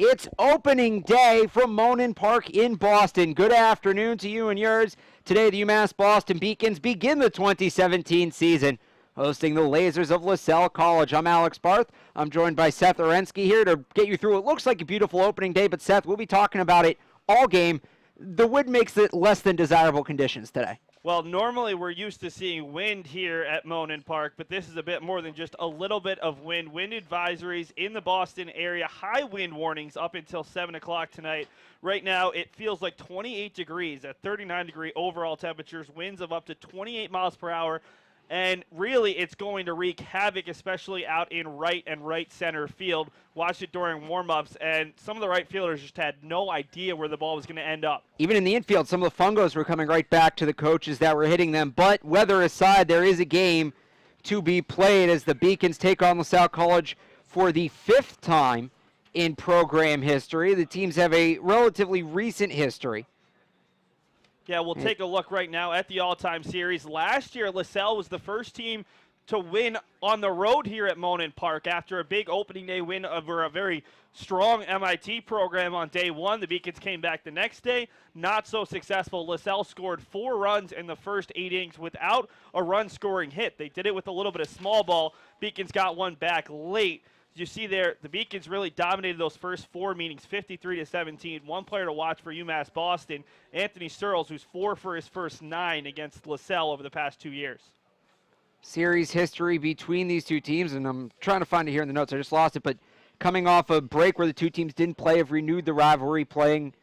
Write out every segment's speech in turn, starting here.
It's opening day from Monin Park in Boston. Good afternoon to you and yours. Today, the UMass Boston Beacons begin the 2017 season, hosting the Lasers of Lasell College. I'm Alex Barth. I'm joined by Seth Orensky here to get you through what looks like a beautiful opening day, but Seth, we'll be talking about it all game. The wind makes it less than desirable conditions today. Well, normally we're used to seeing wind here at Monin Park, but this is a bit more than just a little bit of wind. Wind advisories in the Boston area, high wind warnings up until 7 o'clock tonight. Right now, it feels like 28 degrees at 39-degree overall temperatures, winds of up to 28 miles per hour. And really, it's going to wreak havoc, especially out in right and right center field. Watched it during warm-ups, and some of the right fielders just had no idea where the ball was going to end up. Even in the infield, some of the fungos were coming right back to the coaches that were hitting them. But weather aside, there is a game to be played as the Beacons take on Lasell College for the 5th time in program history. The teams have a relatively recent history. Yeah, we'll take a look right now at the all-time series. Last year, Lasell was the first team to win on the road here at Monin Park after a big opening day win over a very strong MIT program on day one. The Beacons came back the next day. Not so successful. Lasell scored 4 runs in the first 8 innings without a run-scoring hit. They did it with a little bit of small ball. Beacons got one back late. You see there, the Beacons really dominated those first 4 meetings, 53-17. One player to watch for UMass Boston, Anthony Searles, who's 4 for his first 9 against Lasell over the past 2 years. Series history between these two teams, and I'm trying to find it here in the notes. I just lost it, but coming off a break where the two teams didn't play, have renewed the rivalry, playing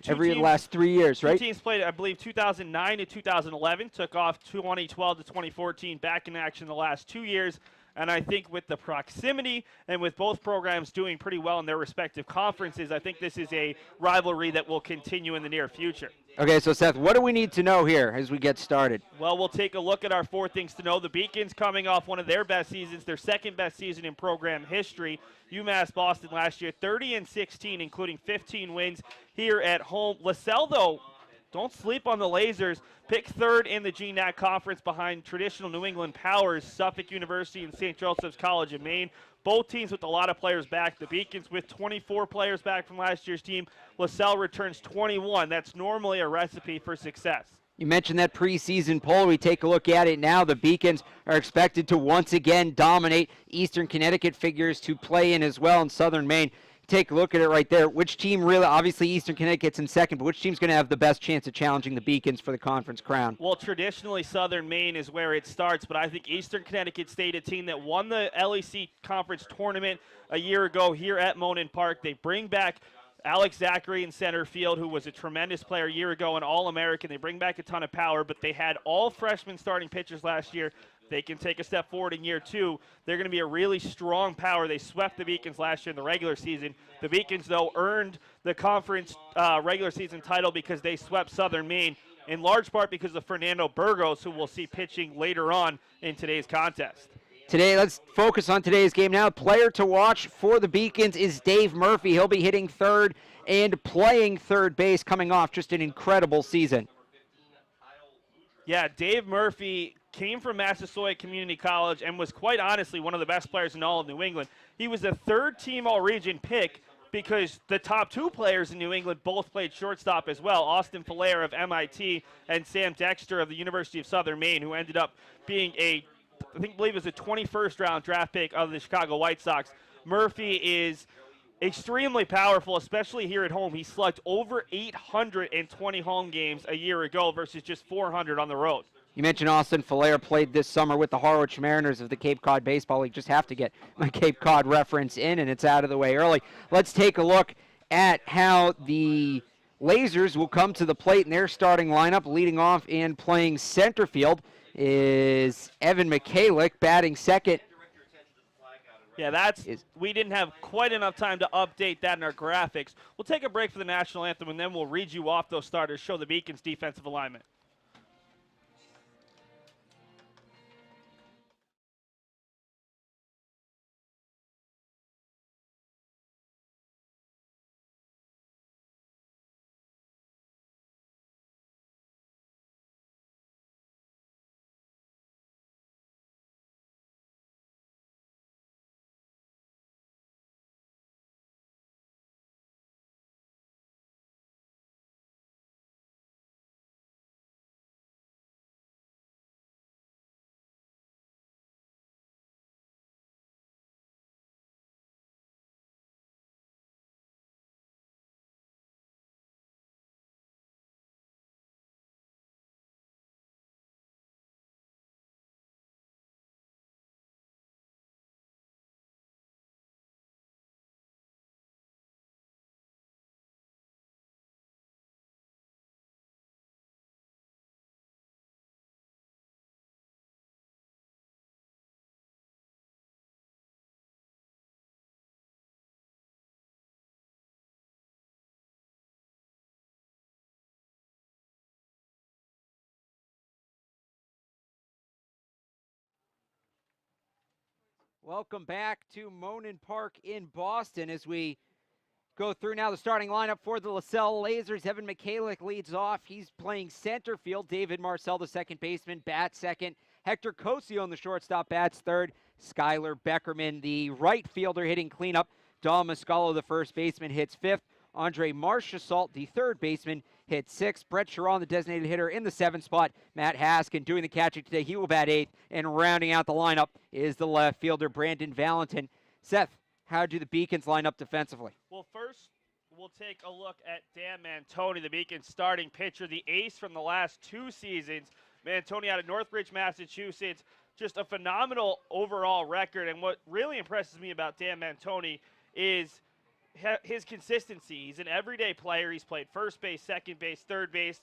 every last 3 years, right? Two teams played, I believe, 2009 to 2011, took off 2012 to 2014, back in action the last 2 years. And I think with the proximity and with both programs doing pretty well in their respective conferences, I think this is a rivalry that will continue in the near future. Okay, so Seth, what do we need to know here as we get started? Well, we'll take a look at our 4 things to know. The Beacons coming off one of their best seasons, their second best season in program history. UMass Boston last year, 30-16, including 15 wins here at home. Lasell, though, don't sleep on the Lasers. Picked 3rd in the GNAC Conference behind traditional New England powers, Suffolk University and St. Joseph's College in Maine. Both teams with a lot of players back. The Beacons with 24 players back from last year's team. Lasell returns 21. That's normally a recipe for success. You mentioned that preseason poll. We take a look at it now. The Beacons are expected to once again dominate. Eastern Connecticut figures to play in as well in Southern Maine. Take a look at it right there. Which team really, obviously Eastern Connecticut's in second, but which team's going to have the best chance of challenging the Beacons for the conference crown? Well, traditionally Southern Maine is where it starts, but I think Eastern Connecticut State, a team that won the LEC conference tournament a year ago here at Monin Park. They bring back Alex Zachary in center field, who was a tremendous player a year ago, an All-American. They bring back a ton of power, but they had all freshman starting pitchers last year. They can take a step forward in year 2. They're going to be a really strong power. They swept the Beacons last year in the regular season. The Beacons, though, earned the conference regular season title because they swept Southern Maine, in large part because of Fernando Burgos, who we'll see pitching later on in today's contest. Today, let's focus on today's game now. Player to watch for the Beacons is Dave Murphy. He'll be hitting 3rd and playing 3rd base, coming off just an incredible season. Yeah, Dave Murphy came from Massasoit Community College and was quite honestly one of the best players in all of New England. He was a 3rd-team All-Region pick because the top 2 players in New England both played shortstop as well, Austin Falaire of MIT and Sam Dexter of the University of Southern Maine, who ended up being I believe it was a 21st-round draft pick of the Chicago White Sox. Murphy is extremely powerful, especially here at home. He slugged over 820 home games a year ago versus just 400 on the road. You mentioned Austin Falaire played this summer with the Harwich Mariners of the Cape Cod Baseball League. Just have to get my Cape Cod reference in, and it's out of the way early. Let's take a look at how the Lasers will come to the plate in their starting lineup. Leading off and playing center field is Evan Michalik, batting second. Yeah, we didn't have quite enough time to update that in our graphics. We'll take a break for the national anthem, and then we'll read you off those starters, show the Beacons' defensive alignment. Welcome back to Monin Park in Boston as we go through now the starting lineup for the Lasell Lasers. Evan Michalik leads off. He's playing center field. David Marcel, the second baseman, bats second. Hector Cosio on the shortstop, bats third. Skylar Beckerman, the right fielder, hitting cleanup. Dom Muscalo, the first baseman, hits fifth. Andre Marchessault, the third baseman, hits sixth. Brett Sharon, the designated hitter, in the seventh spot. Matt Haskin doing the catching today. He will bat eighth. And rounding out the lineup is the left fielder, Brandon Valentin. Seth, how do the Beacons line up defensively? Well, first, we'll take a look at Dan Mantoni, the Beacons starting pitcher, the ace from the last 2 seasons. Mantoni out of Northbridge, Massachusetts. Just a phenomenal overall record. And what really impresses me about Dan Mantoni is his consistency. He's an everyday player. He's played first base, second base, third base.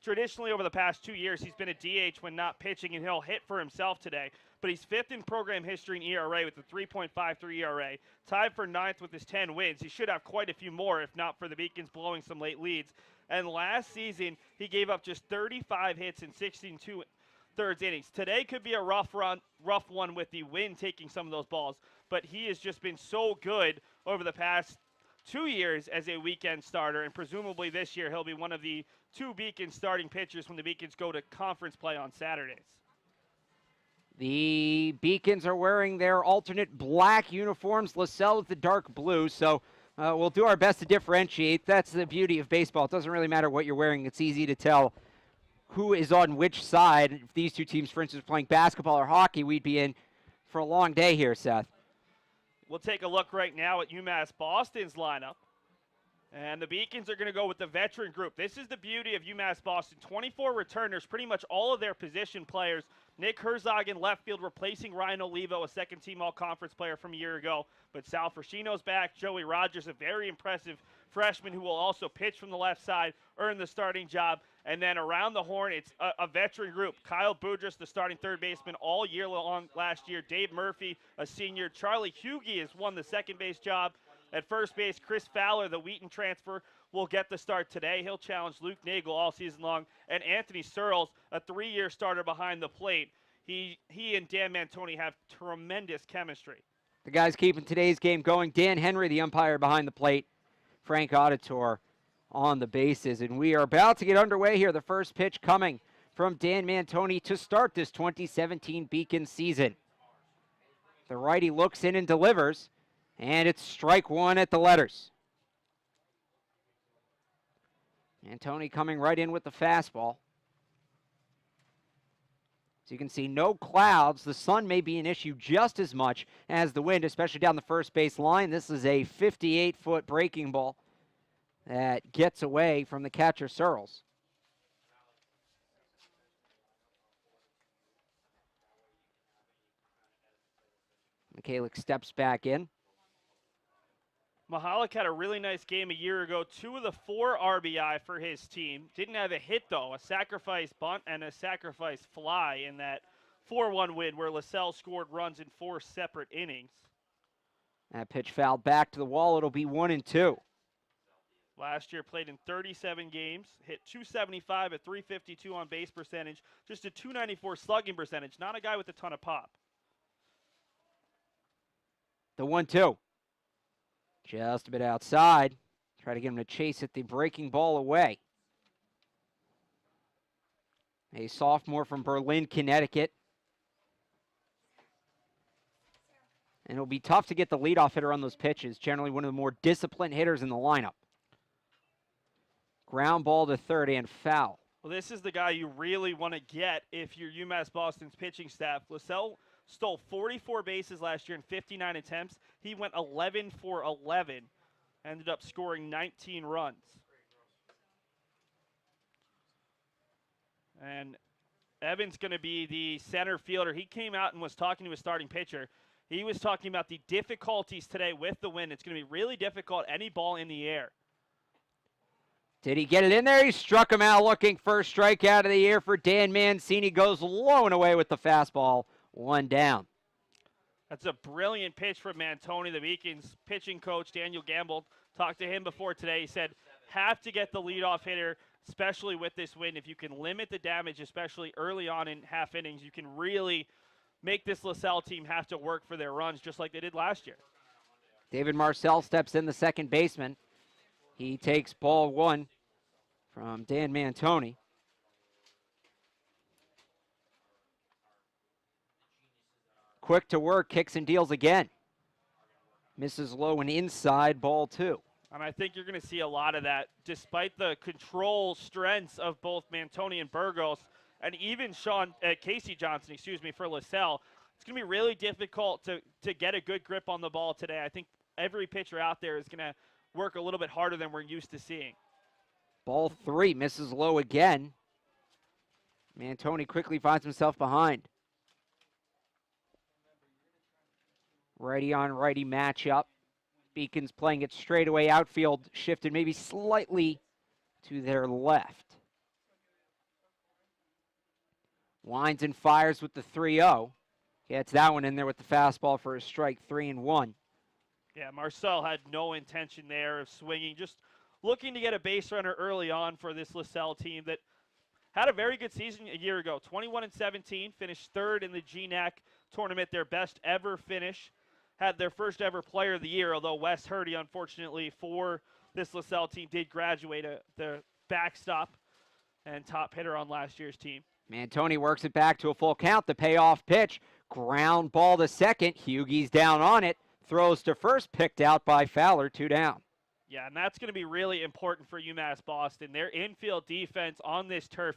Traditionally, over the past 2 years, he's been a DH when not pitching, and he'll hit for himself today. But he's fifth in program history in ERA with a 3.53 ERA, tied for ninth with his 10 wins. He should have quite a few more if not for the Beacons blowing some late leads. And last season, he gave up just 35 hits in 16 2/3 innings. Today could be a rough one with the wind taking some of those balls, but he has just been so good over the past 2 years as a weekend starter, and presumably this year he'll be one of the 2 Beacons starting pitchers when the Beacons go to conference play on Saturdays. The Beacons are wearing their alternate black uniforms. Lasell with the dark blue, so we'll do our best to differentiate. That's the beauty of baseball. It doesn't really matter what you're wearing. It's easy to tell who is on which side. If these two teams, for instance, were playing basketball or hockey, we'd be in for a long day here, Seth. We'll take a look right now at UMass Boston's lineup. And the Beacons are going to go with the veteran group. This is the beauty of UMass Boston. 24 returners, pretty much all of their position players. Nick Herzog in left field replacing Ryan Olivo, a second-team all-conference player from a year ago. But Sal Frascino's back. Joey Rogers, a very impressive freshman who will also pitch from the left side, earn the starting job. And then around the horn, it's a veteran group. Kyle Boudris, the starting third baseman all year long last year. Dave Murphy, a senior. Charlie Hughey has won the second base job. At first base, Chris Fowler, the Wheaton transfer, will get the start today. He'll challenge Luke Nagel all season long. And Anthony Searles, a 3-year starter behind the plate. He and Dan Mantoni have tremendous chemistry. The guys keeping today's game going. Dan Henry, the umpire behind the plate. Frank Auditor on the bases. And we are about to get underway here. The first pitch coming from Dan Mantoni to start this 2017 Beacon season. The righty looks in and delivers. And it's strike one at the letters. Mantoni coming right in with the fastball. So you can see no clouds. The sun may be an issue just as much as the wind, especially down the first base line. This is a 58-foot breaking ball that gets away from the catcher, Searles. Michalik steps back in. Mahalik had a really nice game a year ago. 2 of the 4 RBI for his team. Didn't have a hit, though. A sacrifice bunt and a sacrifice fly in that 4-1 win where Lasell scored runs in 4 separate innings. That pitch fouled back to the wall. It'll be 1-2. Last year played in 37 games. Hit .275 at .352 on base percentage. Just a .294 slugging percentage. Not a guy with a ton of pop. The 1-2. Just a bit outside. Try to get him to chase it, the breaking ball away. A sophomore from Berlin, Connecticut. And it'll be tough to get the leadoff hitter on those pitches. Generally one of the more disciplined hitters in the lineup. Ground ball to third and foul. Well, this is the guy you really want to get if you're UMass Boston's pitching staff. Lasell stole 44 bases last year in 59 attempts. He went 11 for 11, ended up scoring 19 runs. And Evan's going to be the center fielder. He came out and was talking to his starting pitcher. He was talking about the difficulties today with the wind. It's going to be really difficult, any ball in the air. Did he get it in there? He struck him out looking. First strikeout of the year for Dan Mancini. Goes low and away with the fastball. 1 down. That's a brilliant pitch from Mantoni. The Beacons pitching coach, Daniel Gamble, talked to him before today. He said, have to get the leadoff hitter, especially with this wind. If you can limit the damage, especially early on in half innings, you can really make this Lasell team have to work for their runs just like they did last year. David Marcel steps in, the second baseman. He takes ball one from Dan Mantoni. Quick to work, kicks and deals again. Misses low and inside, ball two. And I think you're going to see a lot of that, despite the control strengths of both Mantoni and Burgos, and even Casey Johnson, for Lasell. It's going to be really difficult to get a good grip on the ball today. I think every pitcher out there is going to work a little bit harder than we're used to seeing. Ball three, misses low again. Mantoni quickly finds himself behind. Righty on righty matchup. Beacons playing it straightaway outfield, shifted maybe slightly to their left. Winds and fires with the 3-0. Gets that one in there with the fastball for a strike, 3-1. Yeah, Marcel had no intention there of swinging, just looking to get a base runner early on for this Lasell team that had a very good season a year ago. 21-17, finished third in the GNAC tournament, their best ever finish. Had their first ever player of the year, although Wes Hurdy, unfortunately, for this Lasell team, did graduate the backstop and top hitter on last year's team. Mantoni works it back to a full count. The payoff pitch, ground ball to second. Hughie's down on it. Throws to first, picked out by Fowler, 2 down. Yeah, and that's going to be really important for UMass Boston. Their infield defense on this turf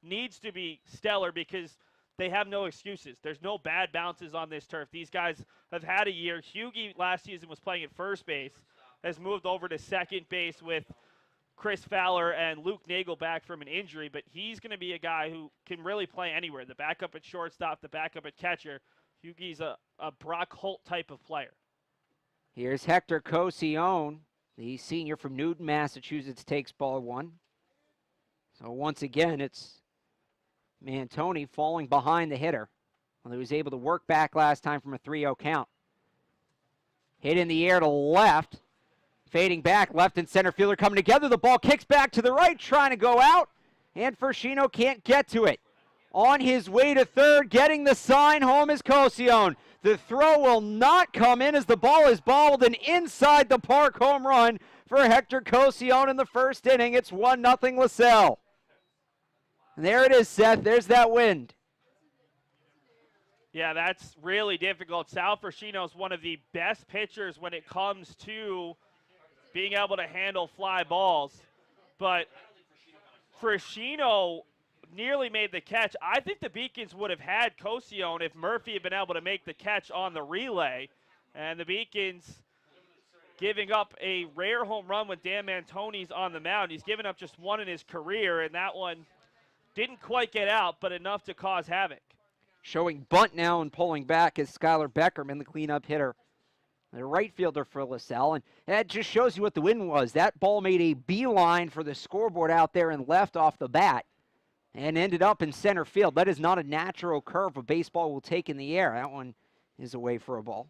needs to be stellar because they have no excuses. There's no bad bounces on this turf. These guys have had a year. Hughie last season was playing at first base, has moved over to second base with Chris Fowler and Luke Nagel back from an injury, but he's going to be a guy who can really play anywhere. The backup at shortstop, the backup at catcher. Hughie's a Brock Holt type of player. Here's Hector Cosione, the senior from Newton, Massachusetts, takes ball one. So once again, it's Mantoni falling behind the hitter. Well, he was able to work back last time from a 3-0 count. Hit in the air to left. Fading back, left and center fielder coming together. The ball kicks back to the right, trying to go out. And Fershino can't get to it. On his way to third, getting the sign home is Cosione. The throw will not come in as the ball is bobbled, and inside the park home run for Hector Cosione in the first inning. It's 1-0 Lasell. And there it is, Seth. There's that wind. Yeah, that's really difficult. Sal Fershino is one of the best pitchers when it comes to being able to handle fly balls. But Fershino nearly made the catch. I think the Beacons would have had Cosione if Murphy had been able to make the catch on the relay. And the Beacons giving up a rare home run when Dan Mantoni's on the mound. He's given up just one in his career, and that one didn't quite get out, but enough to cause havoc. Showing bunt now and pulling back is Skylar Beckerman, the cleanup hitter, the right fielder for Lasell. And that just shows you what the win was. That ball made a beeline for the scoreboard out there and left off the bat and ended up in center field. That is not a natural curve a baseball will take in the air. That one is away for a ball.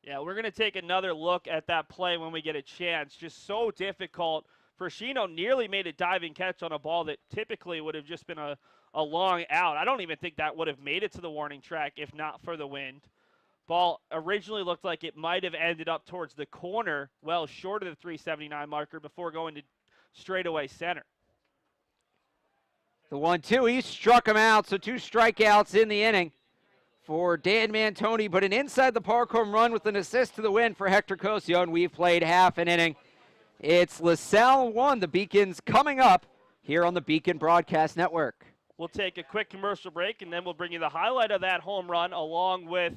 Yeah, we're going to take another look at that play when we get a chance. Just so difficult. Fershino nearly made a diving catch on a ball that typically would have just been a long out. I don't even think that would have made it to the warning track if not for the wind. Ball originally looked like it might have ended up towards the corner, well short of the 379 marker before going to straightaway center. The 1-2, he struck him out, so 2 strikeouts in the inning for Dan Mantoni, but an inside the park home run with an assist to the win for Hector Cosione. We've played half an inning. It's Lasell 1, the Beacons coming up here on the Beacon Broadcast Network. We'll take a quick commercial break, and then we'll bring you the highlight of that home run along with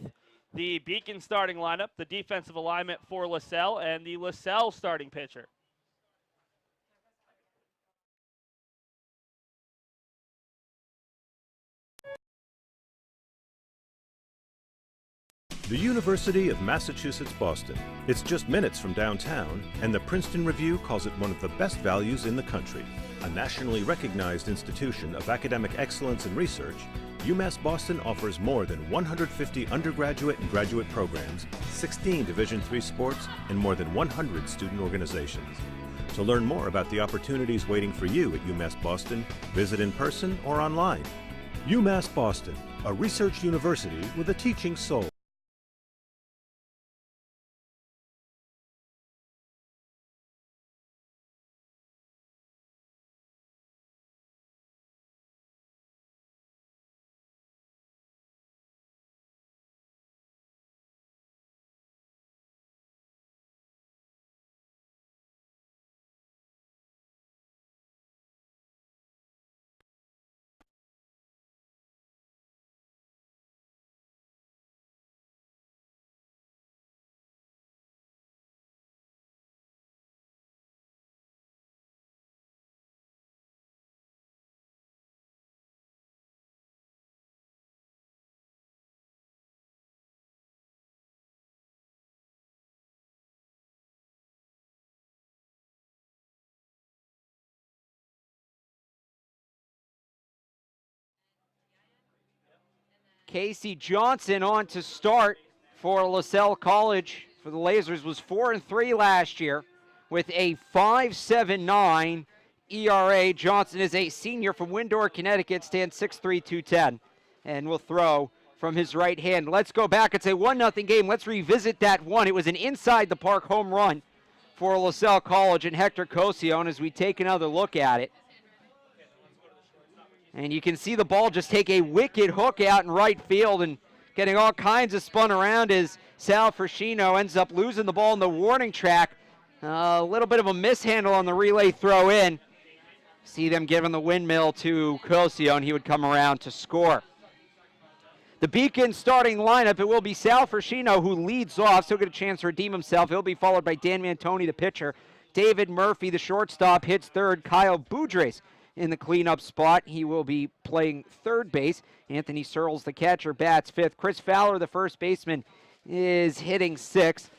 the Beacon starting lineup, the defensive alignment for Lasell, and the Lasell starting pitcher. The University of Massachusetts Boston. It's just minutes from downtown, and the Princeton Review calls it one of the best values in the country. A nationally recognized institution of academic excellence and research, UMass Boston offers more than 150 undergraduate and graduate programs, 16 Division III sports, and more than 100 student organizations. To learn more about the opportunities waiting for you at UMass Boston, visit in person or online. UMass Boston, a research university with a teaching soul. Casey Johnson on to start for Lasell College for the Lasers. Was 4-3 last year with a 5.79 ERA. Johnson is a senior from Windor, Connecticut, stands 6'3", 210, and will throw from his right hand. Let's go back. It's a 1-0 game. Let's revisit that one. It was an inside the park home run for Lasell College and Hector Cosione as we take another look at it. And you can see the ball just take a wicked hook out in right field and getting all kinds of spun around as Sal Frascino ends up losing the ball in the warning track. A little bit of a mishandle on the relay throw in. See them giving the windmill to Cosio, and he would come around to score. The Beacon starting lineup, it will be Sal Frascino who leads off, so get a chance to redeem himself. He'll be followed by Dan Mantoni, the pitcher. David Murphy, the shortstop, hits third. Kyle Boudres in the cleanup spot. He will be playing third base. Anthony Searles, the catcher, bats fifth. Chris Fowler, the first baseman, is hitting sixth.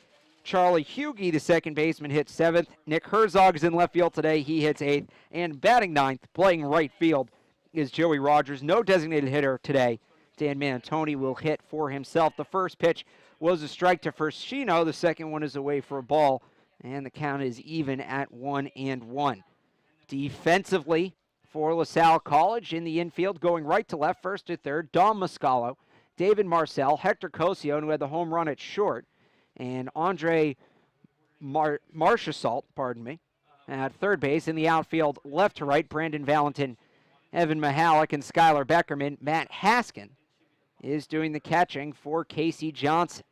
Charlie Hughey, the second baseman, hits seventh. Nick Herzog is in left field today. He hits eighth. And batting ninth, playing right field, is Joey Rogers. No designated hitter today. Dan Mantoni will hit for himself. The first pitch was a strike to Frascino. The second one is away for a ball. And the count is even at 1-1. Defensively, for Lasell College in the infield, going right to left, first to third, Dom Muscalo, David Marcel, Hector Cosione, who had the home run at short, and Andre Marchessault, at third base. In the outfield, left to right, Brandon Valentin, Evan Mihalik, and Skylar Beckerman. Matt Haskin is doing the catching for Casey Johnson.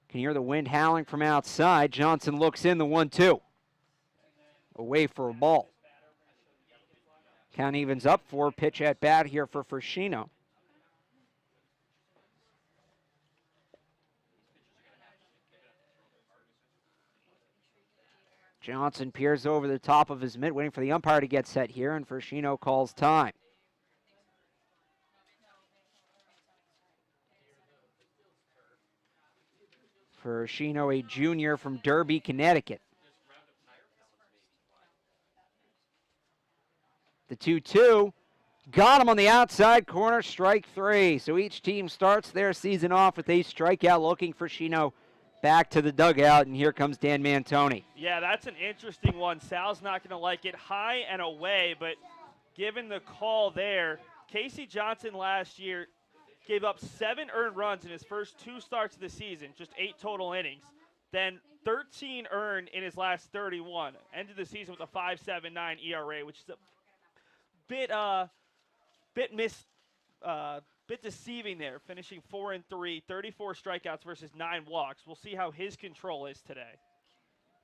Can hear the wind howling from outside. Johnson looks in, the 1-2. Away for a ball. Count evens up for pitch at bat here for Frascino. Johnson peers over the top of his mitt, waiting for the umpire to get set here, and Frascino calls time. Frascino, a junior from Derby, Connecticut. The 2-2 got him on the outside corner, strike three. So each team starts their season off with a strikeout, looking for Frascino back to the dugout, and here comes Dan Mantoni. Yeah, that's an interesting one. Sal's not going to like it high and away, but given the call there, Casey Johnson last year gave up 7 earned runs in his first 2 starts of the season, just 8 total innings. Then 13 earned in his last 31. Ended the season with a 5.79 ERA, which is a bit deceiving there, finishing 4-3, 34 strikeouts versus 9 walks. We'll see how his control is today.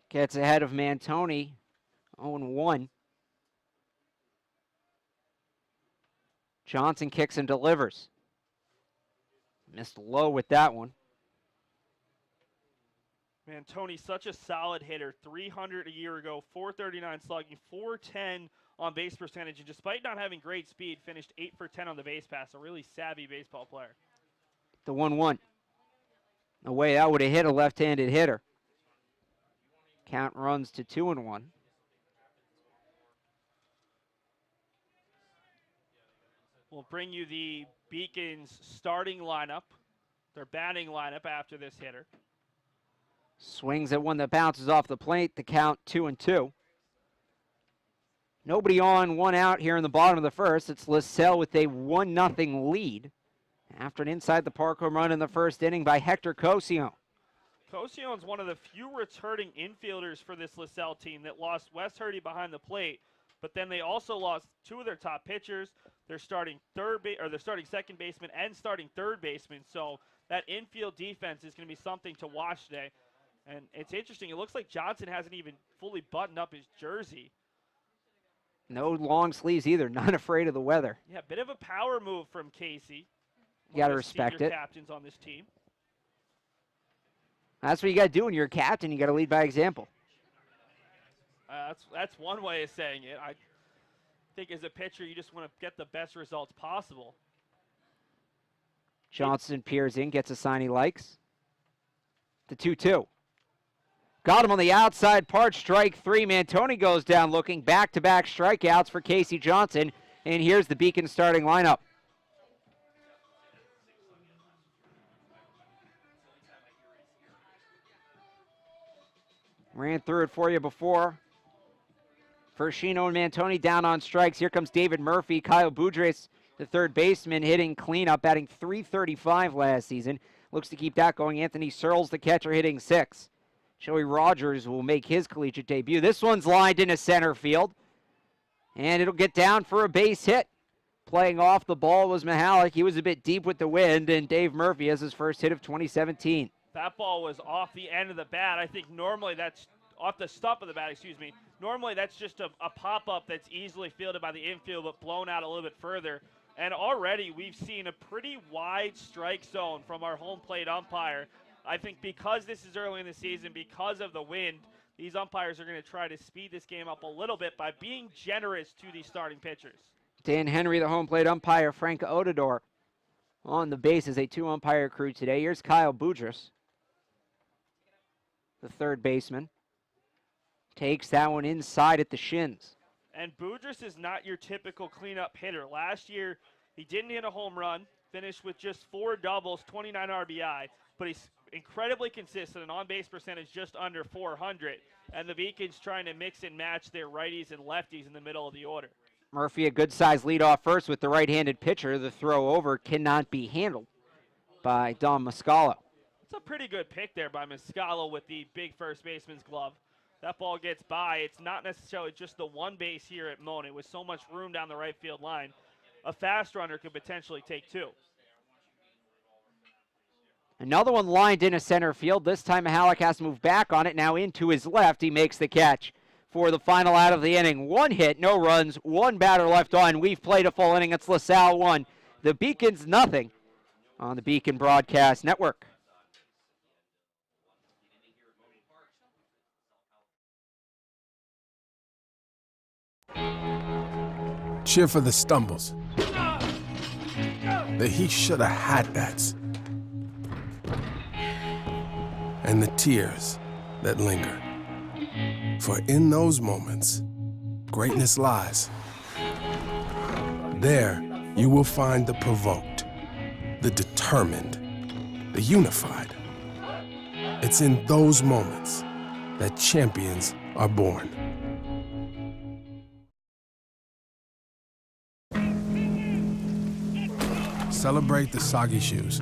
Gets ahead of Mantoni, 0-1. Johnson kicks and delivers. Missed low with that one. Mantoni's such a solid hitter. 300 a year ago, 439 slugging, 410 on base percentage, and despite not having great speed, finished 8 for 10 on the base pass. A really savvy baseball player. The 1-1. Away, that would have hit a left-handed hitter. Count runs to 2-1. We'll bring you the Beacons starting lineup, their batting lineup after this hitter. Swings at one that bounces off the plate. The count 2-2. Nobody on, one out here in the bottom of the first. It's Lasell with a 1-0 lead after an inside the park home run in the first inning by Hector Cosio. Cosion's one of the few returning infielders for this Lasell team that lost Wes Hurdy behind the plate, but then they also lost two of their top pitchers. They're starting second baseman and starting third baseman. So that infield defense is going to be something to watch today. And it's interesting. It looks like Johnson hasn't even fully buttoned up his jersey. No long sleeves either. Not afraid of the weather. Yeah, bit of a power move from Casey. You got to respect it. Captains on this team. That's what you got to do when you're a captain. You got to lead by example. That's one way of saying it. I think as a pitcher, you just want to get the best results possible. Johnson peers in, gets a sign he likes. The 2-2. Got him on the outside part, strike three. Mantoni goes down looking. Back-to-back strikeouts for Casey Johnson. And here's the Beacon starting lineup. Ran through it for you before. Fershino and Mantoni down on strikes. Here comes David Murphy. Kyle Boudreaux, the third baseman, hitting cleanup, batting .335 last season. Looks to keep that going. Anthony Searles, the catcher, hitting six. Joey Rogers will make his collegiate debut. This one's lined into center field, and it'll get down for a base hit. Playing off the ball was Mihalik. He was a bit deep with the wind, and Dave Murphy has his first hit of 2017. That ball was off the end of the bat. I think normally that's off the stump of the bat, excuse me. Normally that's just a pop-up that's easily fielded by the infield but blown out a little bit further. And already we've seen a pretty wide strike zone from our home plate umpire. I think because this is early in the season, because of the wind, these umpires are going to try to speed this game up a little bit by being generous to these starting pitchers. Dan Henry, the home plate umpire. Frank Odador on the base as a two-umpire crew today. Here's Kyle Boudreaux, the third baseman. Takes that one inside at the shins. And Boudreaux is not your typical cleanup hitter. Last year, he didn't hit a home run, finished with just 4 doubles, 29 RBI, but he's incredibly consistent, an on-base percentage just under 400, and the Beacons trying to mix and match their righties and lefties in the middle of the order. Murphy, a good-sized leadoff first with the right-handed pitcher. The throw over cannot be handled by Dom Muscalo. It's a pretty good pick there by Muscalo with the big first baseman's glove. That ball gets by. It's not necessarily just the one base here at Monon. With so much room down the right field line, a fast runner could potentially take 2. Another one lined into center field. This time Mihalik has to move back on it. Now into his left. He makes the catch for the final out of the inning. 1 hit, no runs, 1 batter left on. We've played a full inning. It's Lasell 1. The Beacons nothing on the Beacon Broadcast Network. Cheer for the stumbles, the he shoulda had that's, and the tears that linger. For in those moments, greatness lies. There you will find the provoked, the determined, the unified. It's in those moments that champions are born. Celebrate the soggy shoes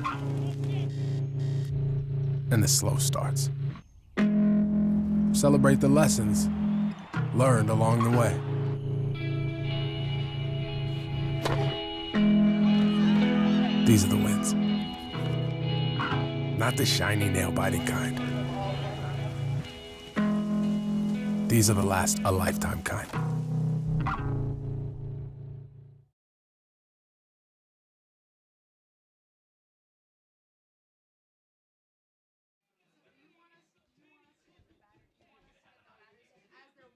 and the slow starts. Celebrate the lessons learned along the way. These are the wins. Not the shiny nail-biting kind. These are the last a lifetime kind.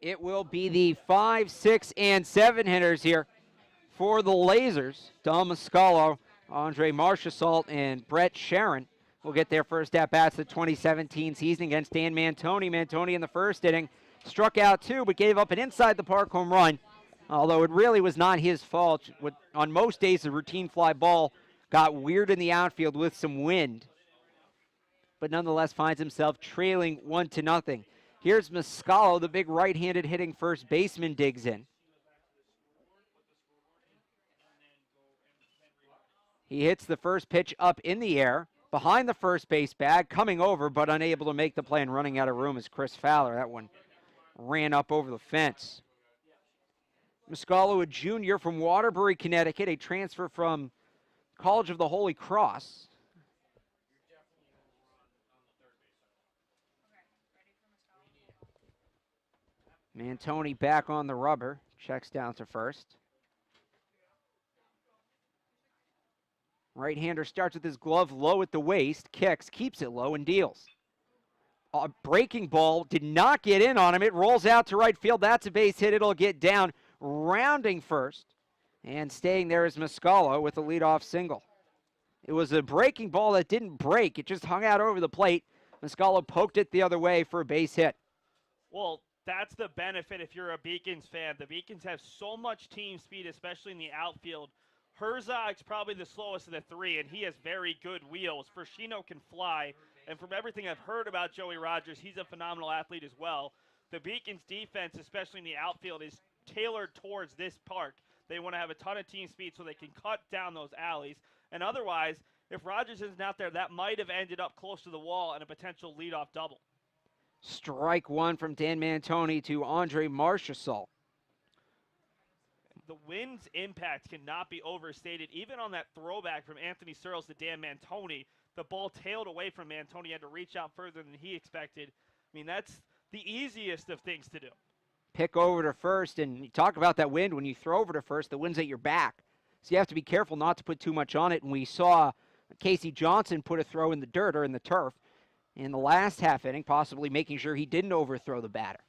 It will be the 5, 6, and 7 hitters here for the Lasers. Dom Muscalo, Andre Marchessault, and Brett Sharon will get their first at-bats of the 2017 season against Dan Mantoni. Mantoni in the first inning struck out 2, but gave up an inside-the-park home run, although it really was not his fault. On most days, the routine fly ball got weird in the outfield with some wind. but nonetheless finds himself trailing 1-0. Here's Muscalo, the big right-handed hitting first baseman, digs in. He hits the first pitch up in the air, behind the first base bag, coming over, but unable to make the play and running out of room is Chris Fowler. That one ran up over the fence. Muscalo, a junior from Waterbury, Connecticut, a transfer from College of the Holy Cross. Mantoni back on the rubber, checks down to first. Right-hander starts with his glove low at the waist, kicks, keeps it low, and deals. A breaking ball did not get in on him. It rolls out to right field. That's a base hit. It'll get down, rounding first. And staying there is Muscalo with a leadoff single. It was a breaking ball that didn't break. It just hung out over the plate. Muscalo poked it the other way for a base hit. Well, that's the benefit if you're a Beacons fan. The Beacons have so much team speed, especially in the outfield. Herzog's probably the slowest of the three, and he has very good wheels. Ferschino can fly, and from everything I've heard about Joey Rogers, he's a phenomenal athlete as well. The Beacons' defense, especially in the outfield, is tailored towards this park. They want to have a ton of team speed so they can cut down those alleys. And otherwise, if Rogers isn't out there, that might have ended up close to the wall and a potential leadoff double. Strike one from Dan Mantoni to Andre Marchessault. The wind's impact cannot be overstated. Even on that throwback from Anthony Searles to Dan Mantoni, the ball tailed away from Mantoni. He had to reach out further than he expected. I mean, that's the easiest of things to do. Pick over to first, and you talk about that wind. When you throw over to first, the wind's at your back. So you have to be careful not to put too much on it. And we saw Casey Johnson put a throw in the dirt or in the turf in the last half inning, possibly making sure he didn't overthrow the batter.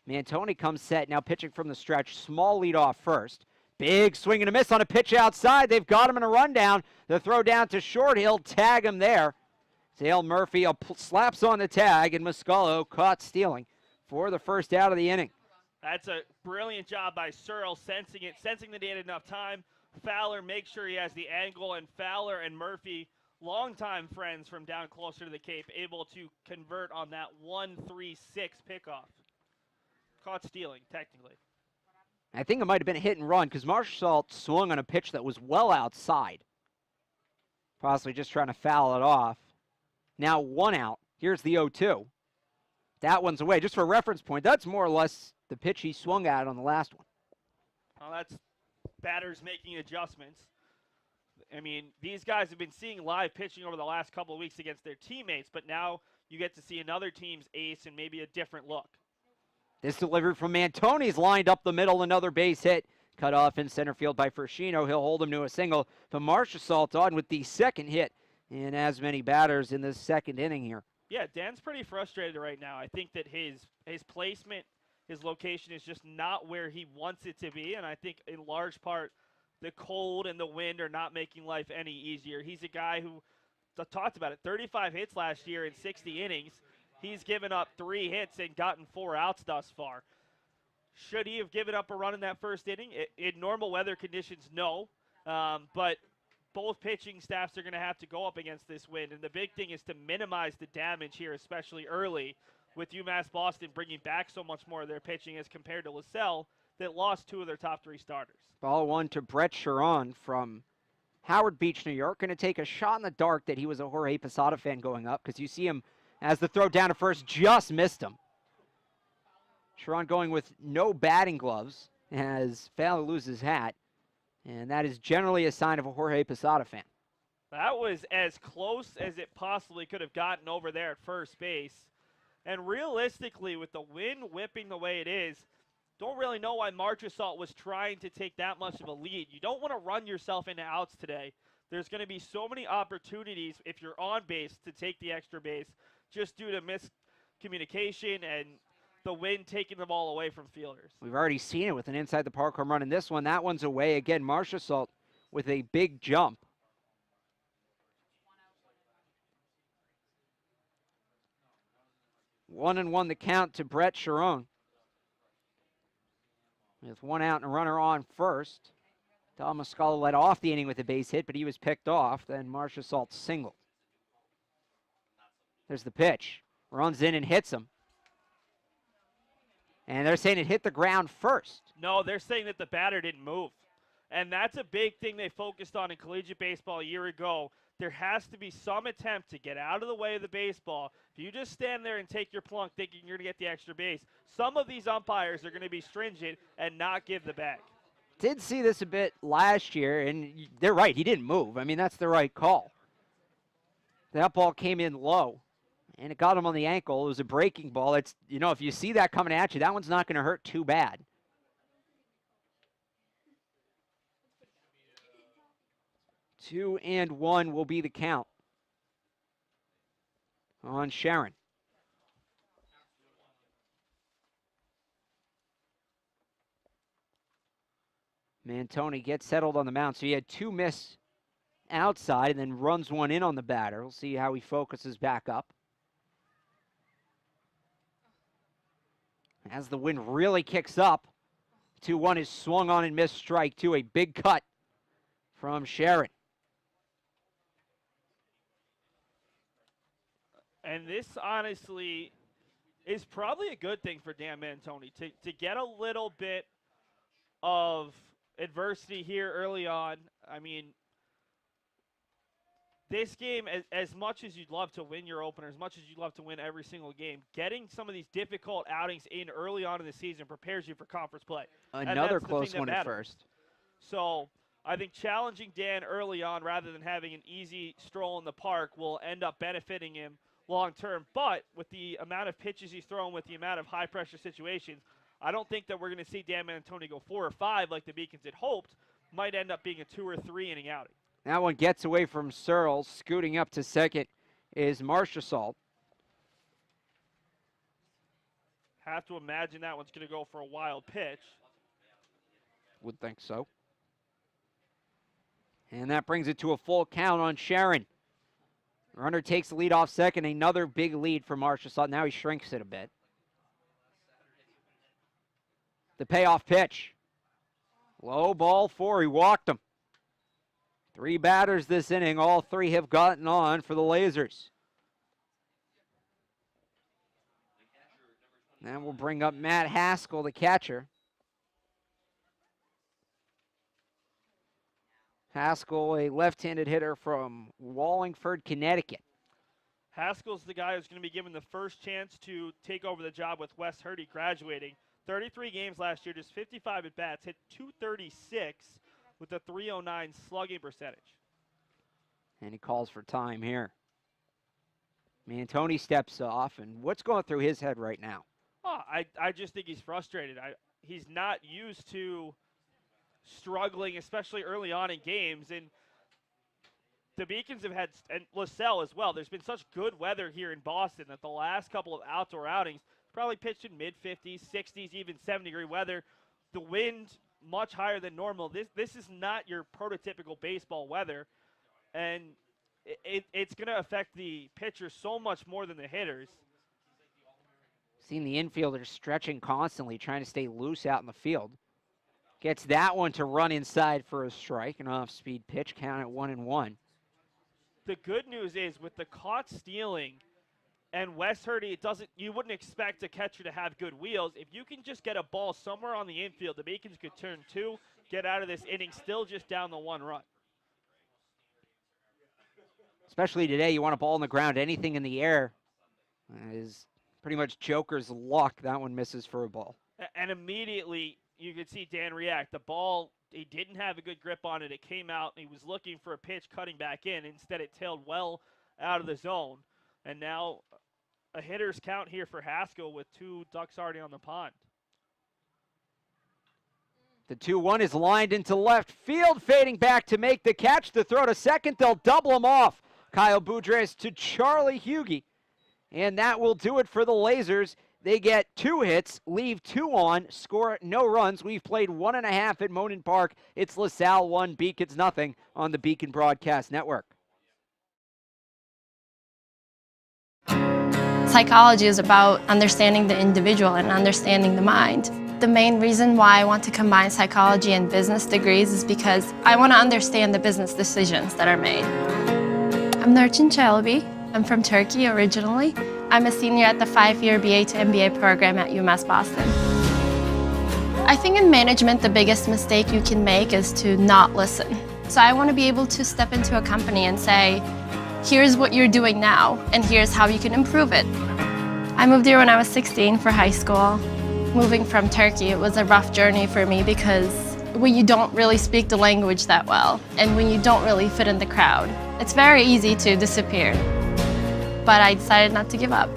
Mantoni comes set, now pitching from the stretch. Small lead off first. Big swing and a miss on a pitch outside. They've got him in a rundown. The throw down to short. He'll tag him there. Dale Murphy slaps on the tag, and Muscalo caught stealing for the first out of the inning. That's a brilliant job by Searles, sensing it, sensing that he had enough time. Fowler makes sure he has the angle, and Fowler and Murphy, longtime friends from down closer to the Cape, able to convert on that 1-3-6 pickoff. Caught stealing, technically. I think it might have been a hit and run because Marchessault swung on a pitch that was well outside. Possibly just trying to foul it off. Now 1 out. Here's the 0-2. That one's away. Just for a reference point, that's more or less the pitch he swung at on the last one. Well, that's batters making adjustments. I mean, these guys have been seeing live pitching over the last couple of weeks against their teammates, but now you get to see another team's ace and maybe a different look. This delivery from Mantoni's lined up the middle, another base hit. Cut off in center field by Ferschino. He'll hold him to a single. But Marchessault on with the second hit in as many batters in this second inning here. Yeah, Dan's pretty frustrated right now. I think that his placement, his location is just not where he wants it to be, and I think in large part the cold and the wind are not making life any easier. He's a guy who talked about it, 35 hits last year in 60 innings. He's given up 3 hits and gotten 4 outs thus far. Should he have given up a run in that first inning? In normal weather conditions, no. But both pitching staffs are going to have to go up against this wind. And the big thing is to minimize the damage here, especially early, with UMass Boston bringing back so much more of their pitching as compared to Lasell that lost 2 of their top 3 starters. Ball 1 to Brett Chiron from Howard Beach, New York. Going to take a shot in the dark that he was a Jorge Posada fan going up because you see him as the throw down to first just missed him. Chiron going with no batting gloves as Fowler loses his hat, and that is generally a sign of a Jorge Posada fan. That was as close as it possibly could have gotten over there at first base. And realistically, with the wind whipping the way it is, don't really know why Marchessault was trying to take that much of a lead. You don't want to run yourself into outs today. There's going to be so many opportunities if you're on base to take the extra base just due to miscommunication and the wind taking the ball away from fielders. We've already seen it with an inside the park home run in this one. That one's away again. Marchessault with a big jump. One and one the count to Brett Chiron. With 1 out and a runner on first. Dal Muscalo led off the inning with a base hit, but he was picked off. Then Marchessault singled. There's the pitch. Runs in and hits him. And they're saying it hit the ground first. No, they're saying that the batter didn't move. And that's a big thing they focused on in collegiate baseball a year ago. There has to be some attempt to get out of the way of the baseball. If you just stand there and take your plunk thinking you're going to get the extra base, some of these umpires are going to be stringent and not give the bag. Did see this a bit last year, and they're right. He didn't move. I mean, that's the right call. That ball came in low, and it got him on the ankle. It was a breaking ball. It's, you know, if you see that coming at you, that one's not going to hurt too bad. 2-1 will be the count on Sharon. Mantoni gets settled on the mound. So he had 2 miss outside and then runs one in on the batter. We'll see how he focuses back up. As the wind really kicks up, 2-1 is swung on and missed strike 2. A big cut from Sharon. And this, honestly, is probably a good thing for Dan Mantoni to get a little bit of adversity here early on. I mean, this game, as much as you'd love to win your opener, as much as you'd love to win every single game, getting some of these difficult outings in early on in the season prepares you for conference play. Another close one at first. So I think challenging Dan early on rather than having an easy stroll in the park will end up benefiting him long term. But with the amount of pitches he's throwing, with the amount of high pressure situations, I don't think that we're going to see Dan Mantoni go 4 or 5 like the Beacons had hoped. Might end up being a 2 or 3 inning outing. That one gets away from Searles. Scooting up to second is Marchessault. Have to imagine that one's going to go for a wild pitch. Would think so. And that brings it to a full count on Sharon. Runner takes the lead off second. Another big lead for Marchessault. Now he shrinks it a bit. The payoff pitch. Low ball 4. He walked him. 3 batters this inning. All 3 have gotten on for the Lasers. Now we'll bring up Matt Haskell, the catcher. Haskell, a left-handed hitter from Wallingford, Connecticut. Haskell's the guy who's going to be given the first chance to take over the job with Wes Hurdy graduating. 33 games last year, just 55 at-bats, hit .236 with a .309 slugging percentage. And he calls for time here. Mantoni steps off, and what's going through his head right now? Oh, I just think he's frustrated. He's not used to struggling, especially early on in games. And the Beacons have had, and Lasell as well, there's been such good weather here in Boston that the last couple of outdoor outings probably pitched in mid-50s, 60s, even 70-degree weather. The wind much higher than normal. This is not your prototypical baseball weather, and it's going to affect the pitchers so much more than the hitters. Seen the infielders stretching constantly, trying to stay loose out in the field. Gets that one to run inside for a strike, an off-speed pitch, count at 1-1. The good news is with the caught stealing and Wes Hurdy, you wouldn't expect a catcher to have good wheels. If you can just get a ball somewhere on the infield, the Beacons could turn 2, get out of this inning still just down the 1 run. Especially today, you want a ball on the ground. Anything in the air is pretty much Joker's luck. That one misses for a ball. And immediately you could see Dan react. The ball, he didn't have a good grip on it. It came out, and he was looking for a pitch cutting back in. Instead, it tailed well out of the zone. And now a hitter's count here for Haskell with 2 ducks already on the pond. The 2-1 is lined into left field, fading back to make the catch. The throw to second, they'll double him off. Kyle Boudreaux to Charlie Hugie. And that will do it for the Lasers. They get 2 hits, leave 2 on, score no runs. We've played 1.5 at Monin Park. It's LaSalle 1, Beacons nothing on the Beacon Broadcast Network. Psychology is about understanding the individual and understanding the mind. The main reason why I want to combine psychology and business degrees is because I want to understand the business decisions that are made. I'm Nurchin Chalabi. I'm from Turkey originally. I'm a senior at the 5-year BA to MBA program at UMass Boston. I think in management, the biggest mistake you can make is to not listen. So I want to be able to step into a company and say, here's what you're doing now, and here's how you can improve it. I moved here when I was 16 for high school. Moving from Turkey, it was a rough journey for me because when you don't really speak the language that well, and when you don't really fit in the crowd, it's very easy to disappear. But I decided not to give up,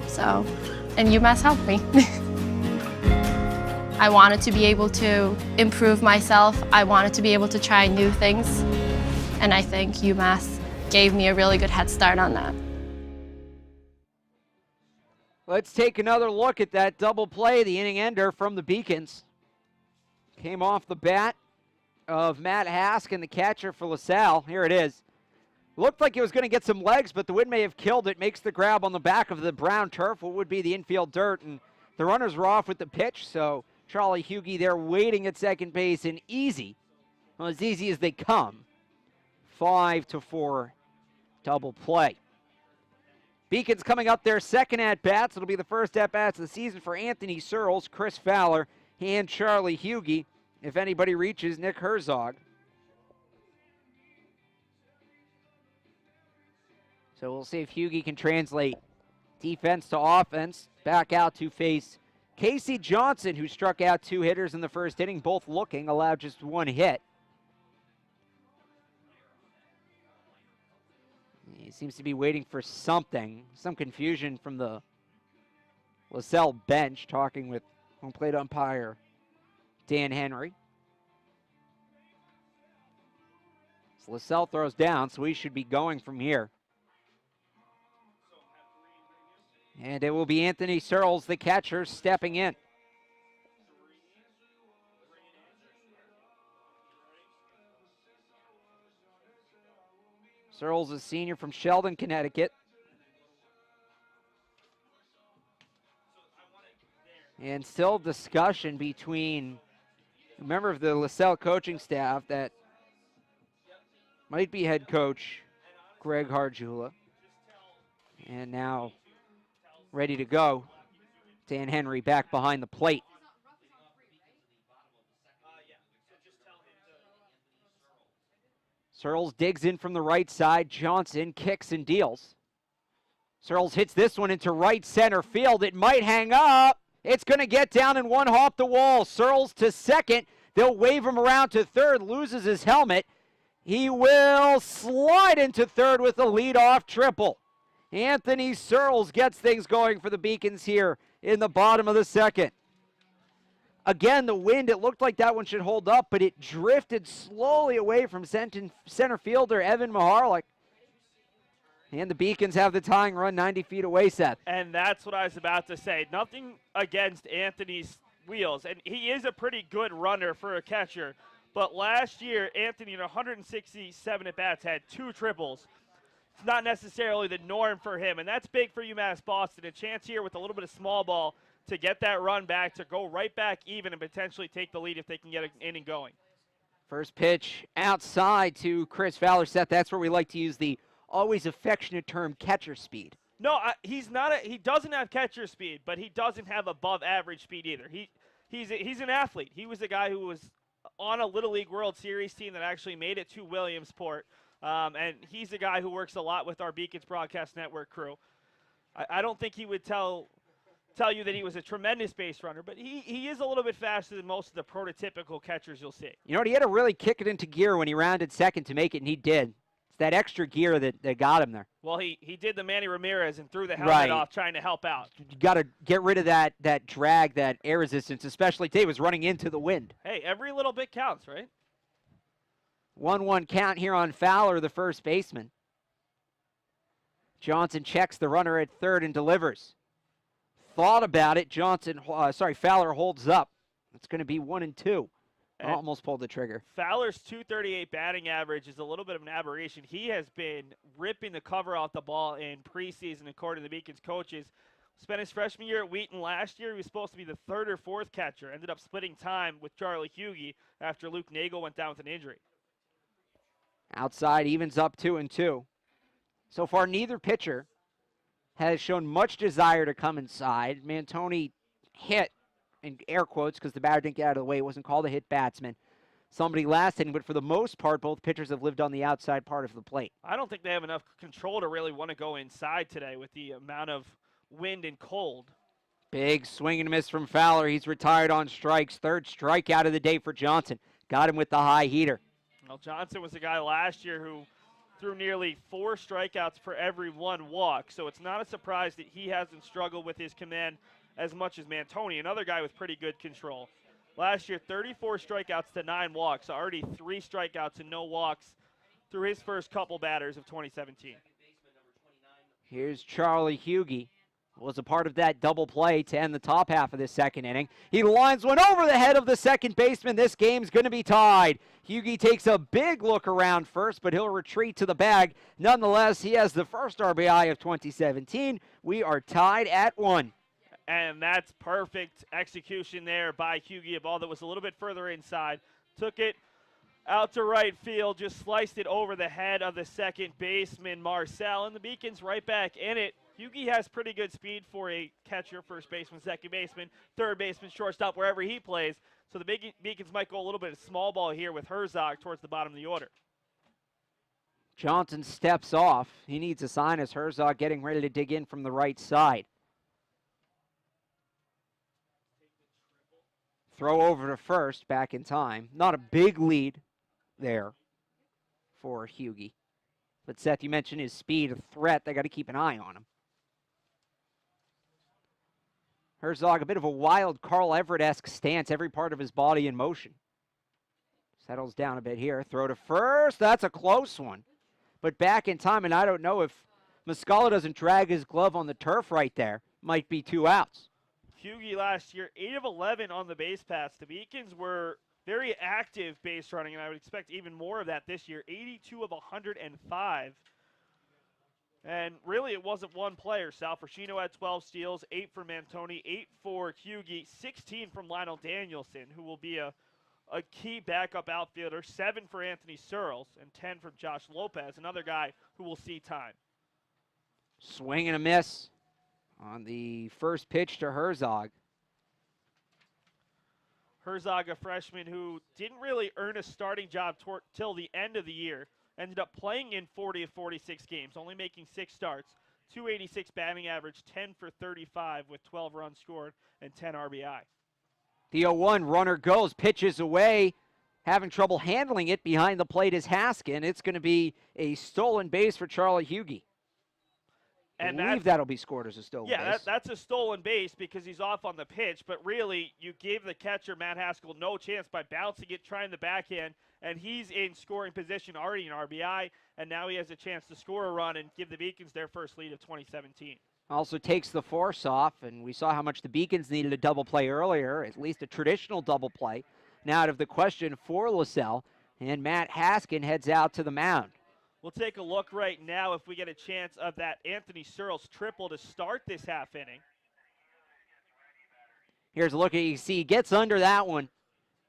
and UMass helped me. I wanted to be able to improve myself. I wanted to be able to try new things. And I think UMass gave me a really good head start on that. Let's take another look at that double play, the inning ender from the Beacons. Came off the bat of Matt Haskin, the catcher for Lasell. Here it is. Looked like it was going to get some legs, but the wind may have killed it. Makes the grab on the back of the brown turf, what would be the infield dirt. And the runners were off with the pitch, so Charlie Hugie there waiting at second base, and easy, well, as easy as they come. 5-4 double play. Beacons coming up their second at-bats. It'll be the first at-bats of the season for Anthony Searles, Chris Fowler, and Charlie Hugie. If anybody reaches, Nick Herzog. So we'll see if Hugie can translate defense to offense. Back out to face Casey Johnson, who struck out 2 hitters in the first inning, both looking, allowed just 1 hit. He seems to be waiting for something. Some confusion from the Lasell bench, talking with home plate umpire Dan Henry. So Lasell throws down, so he should be going from here. And it will be Anthony Searles, the catcher, stepping in. Searles is a senior from Sheldon, Connecticut. And still discussion between a member of the Lasell coaching staff that might be head coach Greg Harjula. And now ready to go, Dan Henry back behind the plate. Searles digs in from the right side. Johnson kicks and deals. Searles hits this one into right center field. It might hang up. It's going to get down and one off the wall. Searles to second. They'll wave him around to third. Loses his helmet. He will slide into third with a leadoff triple. Anthony Searles gets things going for the Beacons here in the bottom of the second. Again, the wind, it looked like that one should hold up, but it drifted slowly away from center fielder Evan Maharlik. And the Beacons have the tying run 90 feet away, Seth. And that's what I was about to say. Nothing against Anthony's wheels, and he is a pretty good runner for a catcher. But last year, Anthony in 167 at-bats had 2 triples. It's not necessarily the norm for him, and that's big for UMass Boston. A chance here with a little bit of small ball to get that run back, to go right back even and potentially take the lead if they can get an inning going. First pitch outside to Chris Fowler. Seth, that's where we like to use the always affectionate term catcher speed. No, he's not. He doesn't have catcher speed, but he doesn't have above average speed either. He's an athlete. He was a guy who was on a Little League World Series team that actually made it to Williamsport. And he's a guy who works a lot with our Beacons Broadcast Network crew. I don't think he would tell you that he was a tremendous base runner, but he is a little bit faster than most of the prototypical catchers you'll see. You know what? He had to really kick it into gear when he rounded second to make it, and he did. It's that extra gear that got him there. Well, he did the Manny Ramirez and threw the helmet off trying to help out. You got to get rid of that drag, that air resistance, especially today. He was running into the wind. Hey, every little bit counts, right? 1-1 count here on Fowler, the first baseman. Johnson checks the runner at third and delivers. Thought about it. Fowler holds up. It's going to be 1-2. Almost pulled the trigger. Fowler's .238 batting average is a little bit of an aberration. He has been ripping the cover off the ball in preseason, according to the Beacons coaches. Spent his freshman year at Wheaton last year. He was supposed to be the 3rd or 4th catcher. Ended up splitting time with Charlie Hugie after Luke Nagel went down with an injury. Outside evens up 2-2. So far, neither pitcher has shown much desire to come inside. Mantoni hit, in air quotes, because the batter didn't get out of the way. It wasn't called a hit batsman. Somebody last inning, but for the most part, both pitchers have lived on the outside part of the plate. I don't think they have enough control to really want to go inside today with the amount of wind and cold. Big swing and a miss from Fowler. He's retired on strikes. Third strikeout of the day for Johnson. Got him with the high heater. Well, Johnson was the guy last year who threw nearly 4 strikeouts for every 1 walk, so it's not a surprise that he hasn't struggled with his command as much as Mantoni, another guy with pretty good control. Last year, 34 strikeouts to 9 walks, already 3 strikeouts and no walks through his first couple batters of 2017. Here's Charlie Hughey. Was a part of that double play to end the top half of this second inning. He lines one over the head of the second baseman. This game's going to be tied. Hughey takes a big look around first, but he'll retreat to the bag. Nonetheless, he has the first RBI of 2017. We are tied at 1. And that's perfect execution there by Hughey. A ball that was a little bit further inside. Took it out to right field, just sliced it over the head of the second baseman, Marcel. And the Beacons right back in it. Hughey has pretty good speed for a catcher, first baseman, second baseman, third baseman, shortstop, wherever he plays. So the Beacons might go a little bit of small ball here with Herzog towards the bottom of the order. Johnson steps off. He needs a sign as Herzog getting ready to dig in from the right side. Throw over to first, back in time. Not a big lead there for Hughey. But Seth, you mentioned his speed, a threat. They got to keep an eye on him. Herzog, a bit of a wild Carl Everett-esque stance, every part of his body in motion. Settles down a bit here. Throw to first. That's a close one. But back in time, and I don't know if Muscala doesn't drag his glove on the turf right there. Might be 2 outs. Hughey last year, 8 of 11 on the base paths. The Beacons were very active base running, and I would expect even more of that this year. 82 of 105. And really, it wasn't one player. Sal Frascino had 12 steals, 8 for Mantoni, 8 for Hughey, 16 from Lionel Danielson, who will be a key backup outfielder, 7 for Anthony Searles, and 10 from Josh Lopez, another guy who will see time. Swing and a miss on the first pitch to Herzog. Herzog, a freshman who didn't really earn a starting job till the end of the year. Ended up playing in 40 of 46 games, only making 6 starts, 286 batting average, 10 for 35 with 12 runs scored and 10 RBI. The 0-1 runner goes, pitches away, having trouble handling it behind the plate is Haskin. It's going to be a stolen base for Charlie Hughey. And I believe that'll be scored as a stolen base. Yeah, that's a stolen base because he's off on the pitch, but really you gave the catcher, Matt Haskell, no chance by bouncing it, trying the backhand, and he's in scoring position, already in RBI, and now he has a chance to score a run and give the Beacons their first lead of 2017. Also takes the force off, and we saw how much the Beacons needed a double play earlier, at least a traditional double play. Now out of the question for Lasell, and Matt Haskin heads out to the mound. We'll take a look right now if we get a chance of that Anthony Searles triple to start this half inning. Here's a look at you see, he gets under that one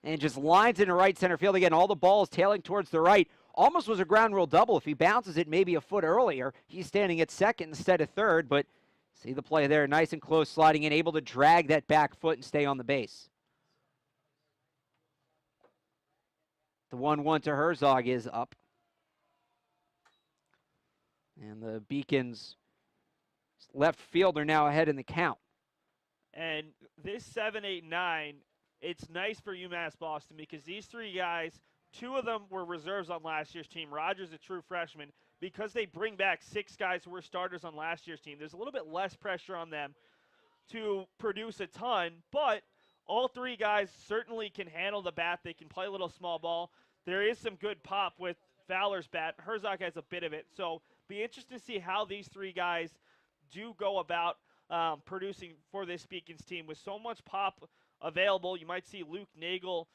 and just lines into right center field. Again, all the balls tailing towards the right. Almost was a ground rule double. If he bounces it maybe a foot earlier, he's standing at second instead of third, but see the play there, nice and close, sliding in, able to drag that back foot and stay on the base. The 1-1 to Herzog is up. And the Beacons left fielder now ahead in the count. And this 7-8-9, it's nice for UMass Boston because these 3 guys, 2 of them were reserves on last year's team. Rogers, a true freshman. Because they bring back 6 guys who were starters on last year's team, there's a little bit less pressure on them to produce a ton. But all 3 guys certainly can handle the bat. They can play a little small ball. There is some good pop with Fowler's bat. Herzog has a bit of it. So be interested to see how these 3 guys do go about producing for this Beacons team. With so much pop available, you might see Luke Nagel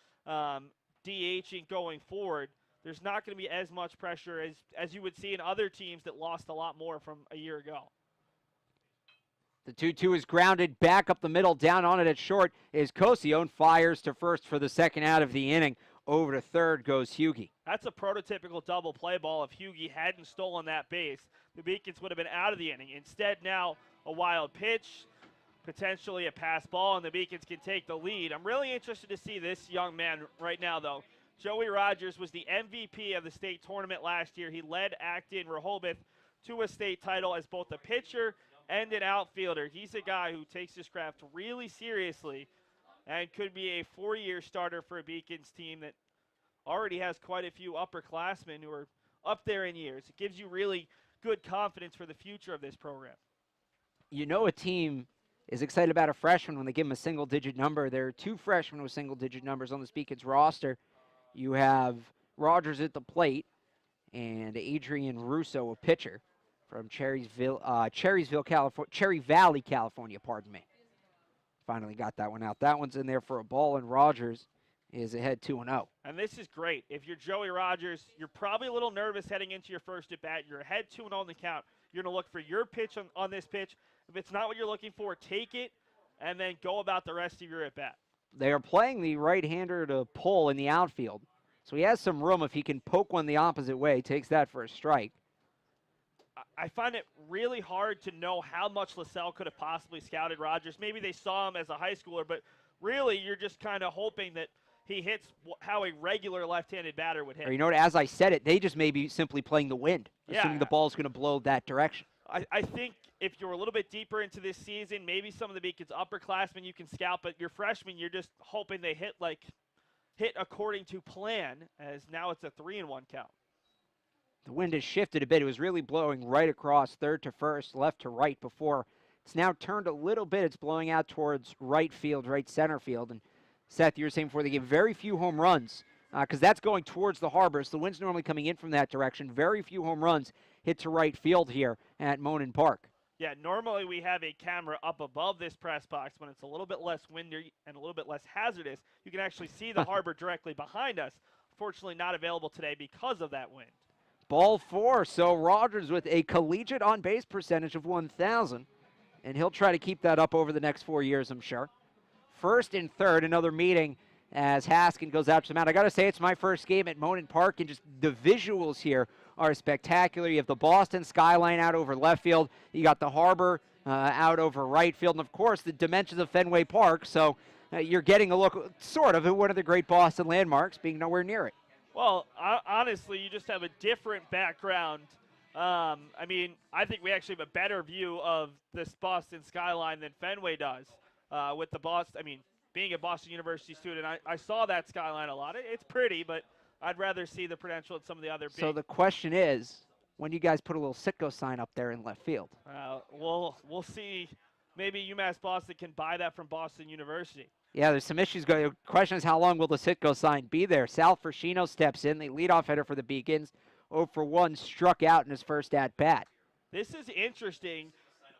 DHing going forward. There's not going to be as much pressure as you would see in other teams that lost a lot more from a year ago. The 2-2 is grounded back up the middle. Down on it at short is Cosione. Fires to first for the second out of the inning. Over to third goes Hughie. That's a prototypical double play ball. If Hughie hadn't stolen that base, the Beacons would have been out of the inning. Instead, now a wild pitch, potentially a pass ball, and the Beacons can take the lead. I'm really interested to see this young man right now, though. Joey Rogers was the MVP of the state tournament last year. He led Acton Rehoboth to a state title as both a pitcher and an outfielder. He's a guy who takes his craft really seriously and could be a 4-year starter for a Beacons team that already has quite a few upperclassmen who are up there in years. It gives you really good confidence for the future of this program. You know a team is excited about a freshman when they give him a single-digit number. There are 2 freshmen with single-digit numbers on this Beacons roster. You have Rogers at the plate and Adrian Russo, a pitcher from Cherry Valley, California, pardon me. Finally got that one out. That one's in there for a ball, and Rogers is ahead 2-0. And this is great. If you're Joey Rogers, you're probably a little nervous heading into your first at-bat. You're ahead 2-0 on the count. You're going to look for your pitch on this pitch. If it's not what you're looking for, take it, and then go about the rest of your at-bat. They are playing the right-hander to pull in the outfield, so he has some room if he can poke one the opposite way. Takes that for a strike. I find it really hard to know how much Lasell could have possibly scouted Rogers. Maybe they saw him as a high schooler, but really you're just kind of hoping that he hits how a regular left-handed batter would hit. Or, you know what, as I said it, they just may be simply playing the wind, assuming Yeah. the ball's going to blow that direction. I think if you're a little bit deeper into this season, maybe some of the Beacons upperclassmen you can scout, but your freshmen, you're just hoping they hit according to plan, as now it's a 3-1 count. The wind has shifted a bit. It was really blowing right across third to first, left to right before. It's now turned a little bit. It's blowing out towards right field, right center field. And Seth, you were saying before, they give very few home runs because that's going towards the harbor. So the wind's normally coming in from that direction. Very few home runs hit to right field here at Monin Park. Yeah, normally we have a camera up above this press box when it's a little bit less windy and a little bit less hazardous. You can actually see the harbor directly behind us. Fortunately, not available today because of that wind. Ball 4, so Rogers with a collegiate on-base percentage of 1,000, and he'll try to keep that up over the next 4 years, I'm sure. First and third, another meeting as Haskin goes out to the mound. I got to say, it's my first game at Monin Park, and just the visuals here are spectacular. You have the Boston skyline out over left field. You got the harbor out over right field, and, of course, the dimensions of Fenway Park, so you're getting a look sort of at one of the great Boston landmarks, being nowhere near it. Well, honestly, you just have a different background. I mean, I think we actually have a better view of this Boston skyline than Fenway does with the Boston. I mean, being a Boston University student, I saw that skyline a lot. It's pretty, but I'd rather see the Prudential and some of the other big. So the question is, when do you guys put a little Sitco sign up there in left field? We'll see. Maybe UMass Boston can buy that from Boston University. Yeah, there's some issues going. The question is, how long will the Sitco sign be there? Sal Frashino steps in, the leadoff hitter for the Beacons. 0-for-1, struck out in his first at-bat. This is interesting.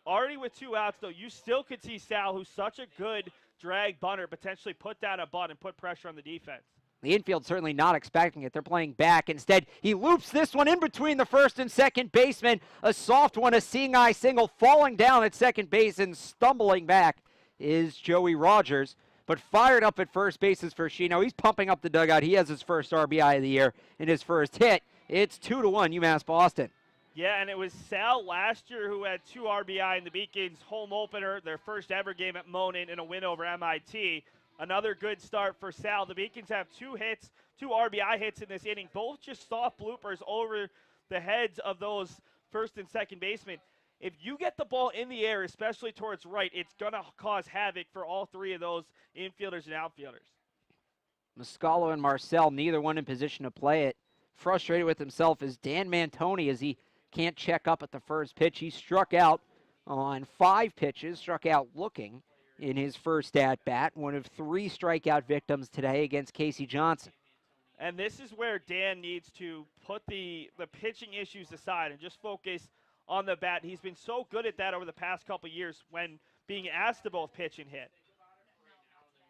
Already with 2 outs, though, you still could see Sal, who's such a good drag bunter, potentially put down a bunt and put pressure on the defense. The infield certainly not expecting it. They're playing back. Instead, he loops this one in between the first and second baseman. A soft one, a seeing-eye single, falling down at second base and stumbling back is Joey Rogers. But fired up at first base is Frashino. He's pumping up the dugout. He has his first RBI of the year in his first hit. It's 2-1 UMass Boston. Yeah, and it was Sal last year who had 2 RBI in the Beacons' home opener, their first ever game at Monin in a win over MIT. Another good start for Sal. The Beacons have 2 hits, 2 RBI hits in this inning, both just soft bloopers over the heads of those first and second basemen. If you get the ball in the air, especially towards right, it's going to cause havoc for all 3 of those infielders and outfielders. Muscalo and Marcel, neither one in position to play it. Frustrated with himself is Dan Mantoni as he can't check up at the first pitch. He struck out on 5 pitches, struck out looking in his first at-bat, one of 3 strikeout victims today against Casey Johnson. And this is where Dan needs to put the pitching issues aside and just focus on the bat. He's been so good at that over the past couple of years when being asked to both pitch and hit.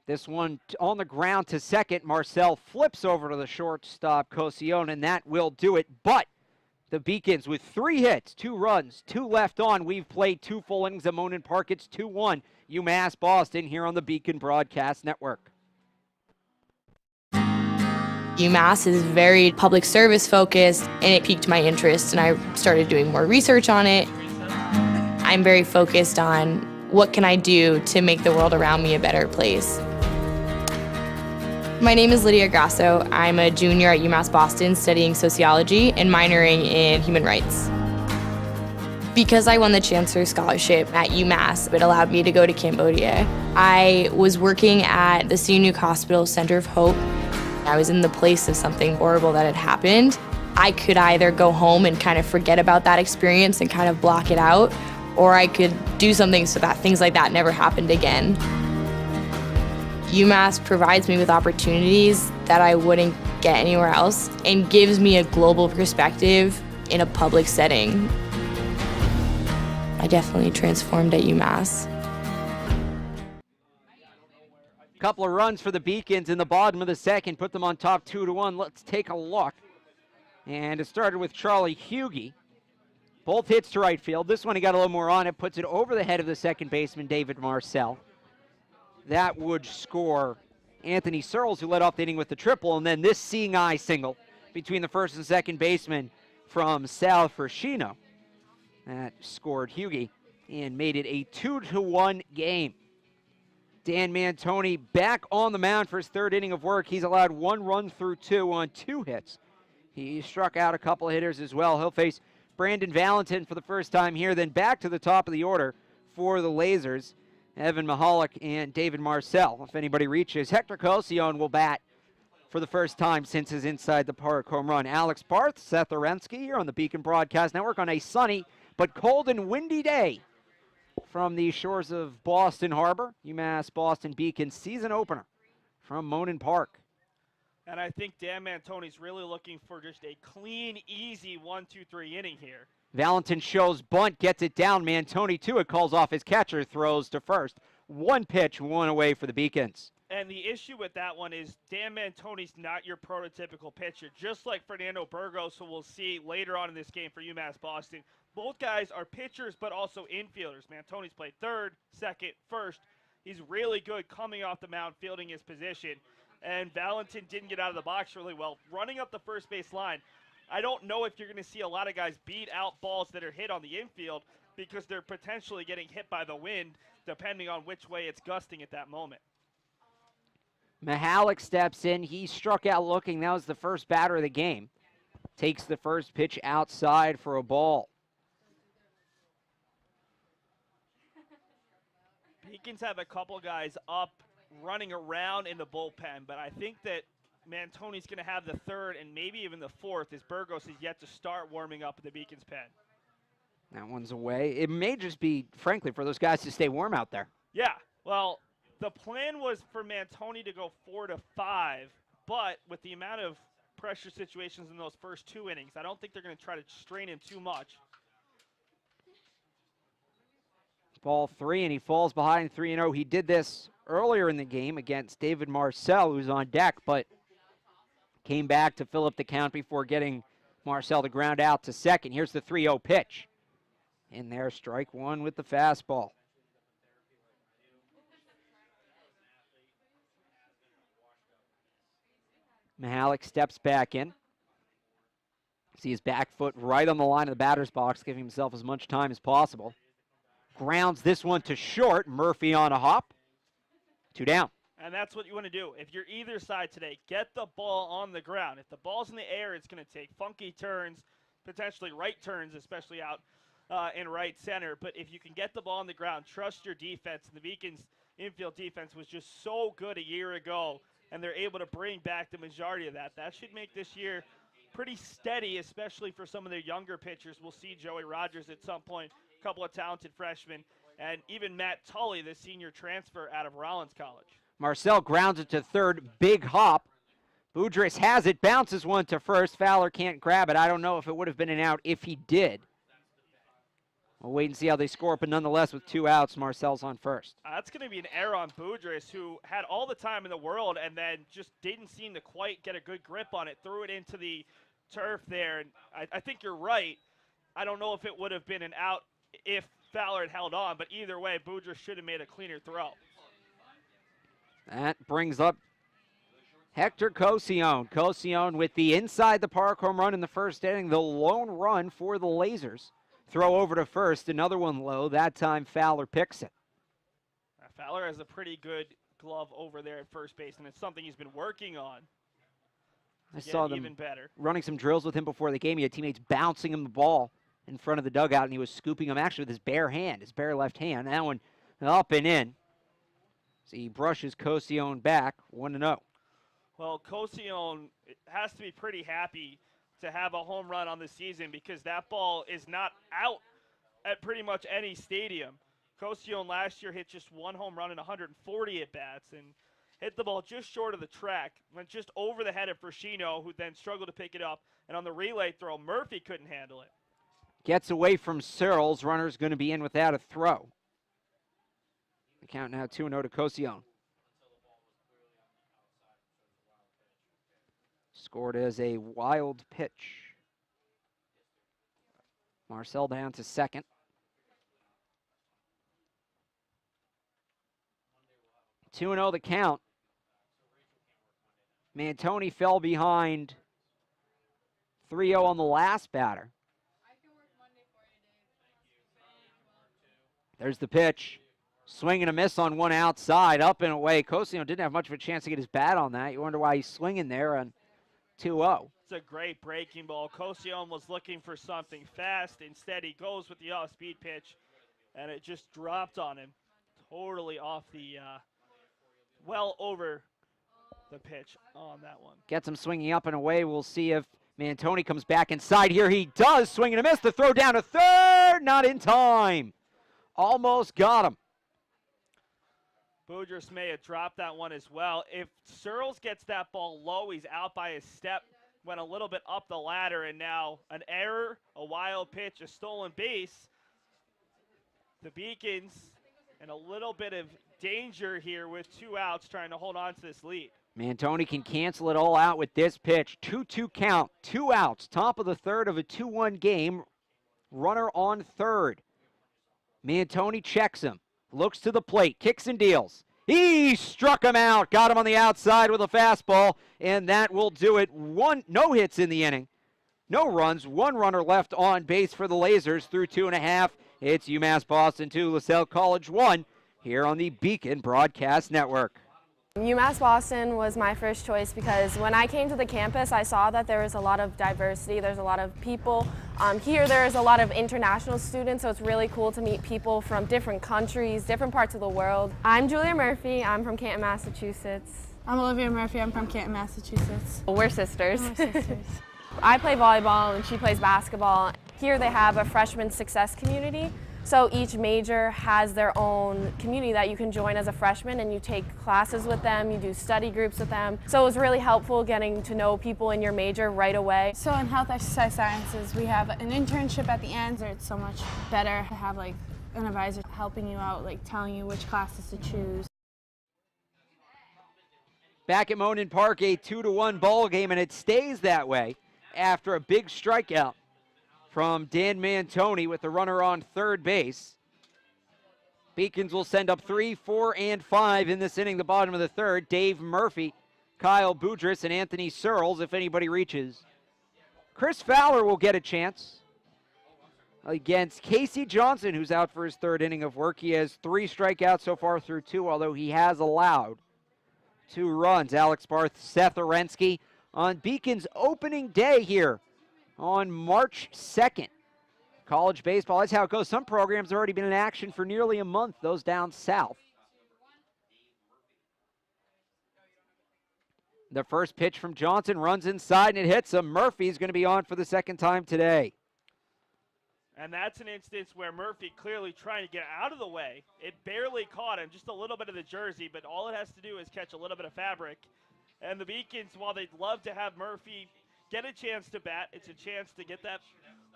This one on the ground to second. Marcel flips over to the shortstop, Cosillon, and that will do it. But the Beacons with 3 hits, 2 runs, 2 left on. We've played 2 full innings at Monin Park. It's 2-1 UMass Boston here on the Beacon Broadcast Network. UMass is very public service focused, and it piqued my interest, and I started doing more research on it. I'm very focused on what can I do to make the world around me a better place. My name is Lydia Grasso. I'm a junior at UMass Boston studying sociology and minoring in human rights. Because I won the Chancellor Scholarship at UMass, it allowed me to go to Cambodia. I was working at the Sihanouk Hospital Center of Hope. I was in the place of something horrible that had happened. I could either go home and kind of forget about that experience and kind of block it out, or I could do something so that things like that never happened again. UMass provides me with opportunities that I wouldn't get anywhere else and gives me a global perspective in a public setting. I definitely transformed at UMass. Couple of runs for the Beacons in the bottom of the second, put them on top 2-1. Let's take a look. And it started with Charlie Hughey. Both hits to right field. This one he got a little more on it, puts it over the head of the second baseman, David Marcel. That would score Anthony Searles, who led off the inning with the triple, and then this seeing eye single between the first and second baseman from Sal Frascino. That scored Hughey and made it a 2-1 game. Dan Mantoni back on the mound for his third inning of work. He's allowed 1 run through 2 on 2 hits. He struck out a couple of hitters as well. He'll face Brandon Valentin for the first time here, then back to the top of the order for the Lasers. Evan Mahalik and David Marcel. If anybody reaches, Hector Cosillon will bat for the first time since his inside the park home run. Alex Barth, Seth Orensky here on the Beacon Broadcast Network on a sunny but cold and windy day from the shores of Boston Harbor. UMass Boston Beacon season opener from Monin Park. And I think Dan Mantoni's really looking for just a clean, easy 1-2-3 inning here. Valentin shows bunt, gets it down. Mantoni to it, calls off his catcher, throws to first. 1 pitch, 1 away for the Beacons. And the issue with that one is Dan Mantoni's not your prototypical pitcher, just like Fernando Burgos, who we'll see later on in this game for UMass Boston. Both guys are pitchers, but also infielders. Mantoni's played third, second, first. He's really good coming off the mound, fielding his position. And Valentin didn't get out of the box really well. Running up the first base line, I don't know if you're going to see a lot of guys beat out balls that are hit on the infield because they're potentially getting hit by the wind, depending on which way it's gusting at that moment. Mahalik steps in. He struck out looking. That was the first batter of the game. Takes the first pitch outside for a ball. Beacons have a couple guys up running around in the bullpen, but I think that Mantoni's going to have the third and maybe even the fourth as Burgos is yet to start warming up at the Beacons pen. That one's away. It may just be, frankly, for those guys to stay warm out there. Yeah, well, the plan was for Mantoni to go 4-5, but with the amount of pressure situations in those first 2 innings, I don't think they're going to try to strain him too much. Ball 3, and he falls behind 3-0. He did this earlier in the game against David Marcel, who's on deck, but came back to fill up the count before getting Marcel to ground out to second. Here's the 3-0 pitch. In there, strike 1 with the fastball. Mahalik steps back in. See his back foot right on the line of the batter's box, giving himself as much time as possible. Grounds this one to short. Murphy on a hop. 2 down. And that's what you want to do. If you're either side today, get the ball on the ground. If the ball's in the air, it's going to take funky turns, potentially right turns, especially out in right center. But if you can get the ball on the ground, trust your defense. And the Beacons' infield defense was just so good a year ago, and they're able to bring back the majority of that. That should make this year pretty steady, especially for some of their younger pitchers. We'll see Joey Rogers at some point, a couple of talented freshmen, and even Matt Tully, the senior transfer out of Rollins College. Marcel grounds it to third, big hop. Boudris has it, bounces one to first. Fowler can't grab it. I don't know if it would have been an out if he did. We'll wait and see how they score, but nonetheless, with 2 outs, Marcel's on first. That's going to be an error on Boudris, who had all the time in the world and then just didn't seem to quite get a good grip on it, threw it into the turf there. And I think you're right. I don't know if it would have been an out if Fowler had held on, but either way, Boudris should have made a cleaner throw. That brings up Hector Cosione. Cosione with the inside the park home run in the first inning, the lone run for the Lasers. Throw over to first, another one low. That time Fowler picks it. Fowler has a pretty good glove over there at first base, and it's something he's been working on. I saw them even better. Running some drills with him before the game. He had teammates bouncing him the ball in front of the dugout, and he was scooping him actually with his bare hand, his bare left hand. That one up and in. So he brushes Cosione back, 1-0. Well, Cosione has to be pretty happy to have a home run on the season because that ball is not out at pretty much any stadium. Cosione last year hit just one home run in 140 at-bats and hit the ball just short of the track, went just over the head of Frashino, who then struggled to pick it up. And on the relay throw, Murphy couldn't handle it. Gets away from Searles. Runner's going to be in without a throw. The count now 2-0 to Cosione. Scored as a wild pitch. Marcel down to second. Two 2-0 the count. Mantoni fell behind 3-0 on the last batter. There's the pitch. Swing and a miss on one outside, up and away. Cosione didn't have much of a chance to get his bat on that. You wonder why he's swinging there on 2-0. It's a great breaking ball. Cosione was looking for something fast. Instead, he goes with the off-speed pitch, and it just dropped on him. Totally off the, well over the pitch on that one. Gets him swinging up and away. We'll see if Mantoni comes back inside here. He does. Swing and a miss. The throw down to third. Not in time. Almost got him. Boudreaux may have dropped that one as well. If Searles gets that ball low, he's out by a step, went a little bit up the ladder, and now an error, a wild pitch, a stolen base. The Beacons in a little bit of danger here with 2 outs trying to hold on to this lead. Mantoni can cancel it all out with this pitch. 2-2 count, 2 outs, top of the third of a 2-1 game. Runner on third. Mantoni checks him, looks to the plate, kicks and deals. He struck him out, got him on the outside with a fastball, and that will do it. No hits in the inning, no runs, 1 runner left on base for the Lasers through 2.5. It's UMass Boston 2, Lasell College 1 here on the Beacon Broadcast Network. UMass Boston was my first choice because when I came to the campus, I saw that there was a lot of diversity. There's a lot of people. Here there's a lot of international students, so it's really cool to meet people from different countries, different parts of the world. I'm Julia Murphy. I'm from Canton, Massachusetts. I'm Olivia Murphy. I'm from Canton, Massachusetts. We're sisters. We're sisters. I play volleyball and she plays basketball. Here they have a freshman success community. So each major has their own community that you can join as a freshman, and you take classes with them, you do study groups with them. So it was really helpful getting to know people in your major right away. So in health exercise sciences, we have an internship at the end, so it's so much better to have like an advisor helping you out, like telling you which classes to choose. Back at Monin Park, a 2-1 ball game, and it stays that way after a big strikeout from Dan Mantoni with the runner on third base. Beacons will send up 3, 4, and 5 in this inning, the bottom of the third. Dave Murphy, Kyle Boudreaux, and Anthony Searles, if anybody reaches. Chris Fowler will get a chance against Casey Johnson, who's out for his third inning of work. He has 3 strikeouts so far through 2, although he has allowed 2 runs. Alex Barth, Seth Orensky on Beacon's opening day here on March 2nd. College baseball, that's how it goes. Some programs have already been in action for nearly a month, those down south. The first pitch from Johnson runs inside and it hits him. Murphy's going to be on for the second time today. And that's an instance where Murphy clearly trying to get out of the way. It barely caught him, just a little bit of the jersey, but all it has to do is catch a little bit of fabric. And the Beacons, while they'd love to have Murphy get a chance to bat, it's a chance to get that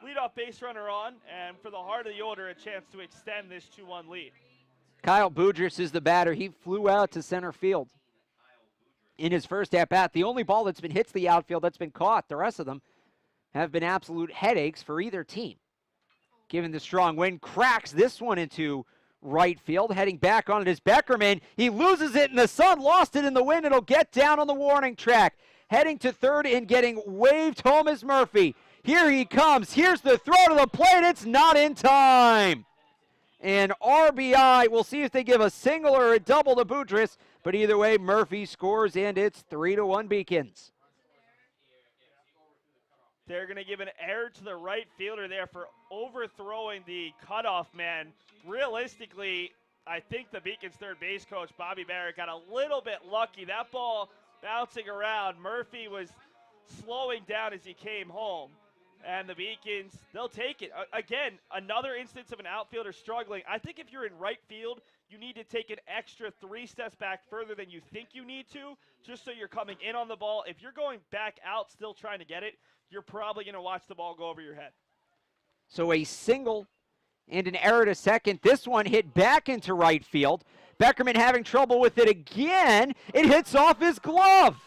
leadoff base runner on, and for the heart of the order, a chance to extend this 2-1 lead. Kyle Boudreaux is the batter. He flew out to center field in his first at-bat. The only ball that's been hit to the outfield that's been caught. The rest of them have been absolute headaches for either team. Given the strong wind, cracks this one into right field. Heading back on it is Beckerman. He loses it in the sun, lost it in the wind. It'll get down on the warning track. Heading to third and getting waved home is Murphy. Here he comes. Here's the throw to the plate. It's not in time. And RBI, we'll see if they give a single or a double to Boudris, but either way, Murphy scores, and it's 3-1 Beacons. They're going to give an error to the right fielder there for overthrowing the cutoff man. Realistically, I think the Beacons third base coach, Bobby Barrett, got a little bit lucky. That ball bouncing around. Murphy was slowing down as he came home. And the Beacons, they'll take it. Again, another instance of an outfielder struggling. I think if you're in right field, you need to take an extra 3 steps back further than you think you need to, just so you're coming in on the ball. If you're going back out still trying to get it, you're probably going to watch the ball go over your head. So a single and an error to second. This one hit back into right field. Beckerman having trouble with it again. It hits off his glove.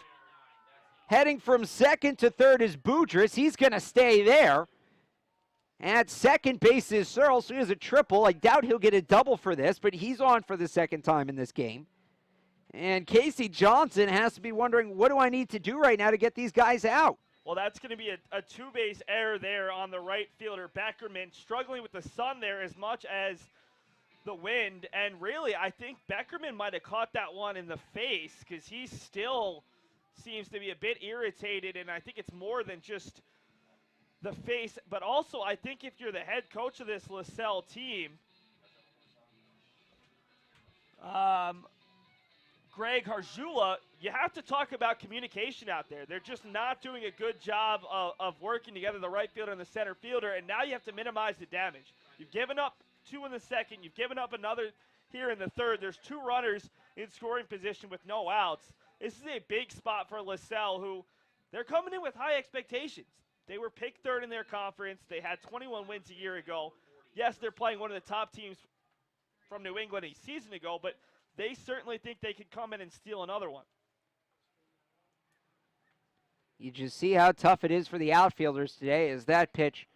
Heading from second to third is Boudris. He's going to stay there. At second base is Searles, so he has a triple. I doubt he'll get a double for this, but he's on for the second time in this game. And Casey Johnson has to be wondering, what do I need to do right now to get these guys out? Well, that's going to be a two-base error there on the right fielder. Beckerman struggling with the sun there as much as the wind. And really, I think Beckerman might have caught that one in the face because he still seems to be a bit irritated. And I think it's more than just the face. But also, I think if you're the head coach of this Lasell team, Greg Harjula, you have to talk about communication out there. They're just not doing a good job of working together, the right fielder and the center fielder, and now you have to minimize the damage. You've given up 2 in the second. You've given up another here in the third. There's 2 runners in scoring position with no outs. This is a big spot for Lasell, who they're coming in with high expectations. They were picked third in their conference. They had 21 wins a year ago. Yes, they're playing one of the top teams from New England a season ago, but they certainly think they could come in and steal another one. You just see how tough it is for the outfielders today as that pitch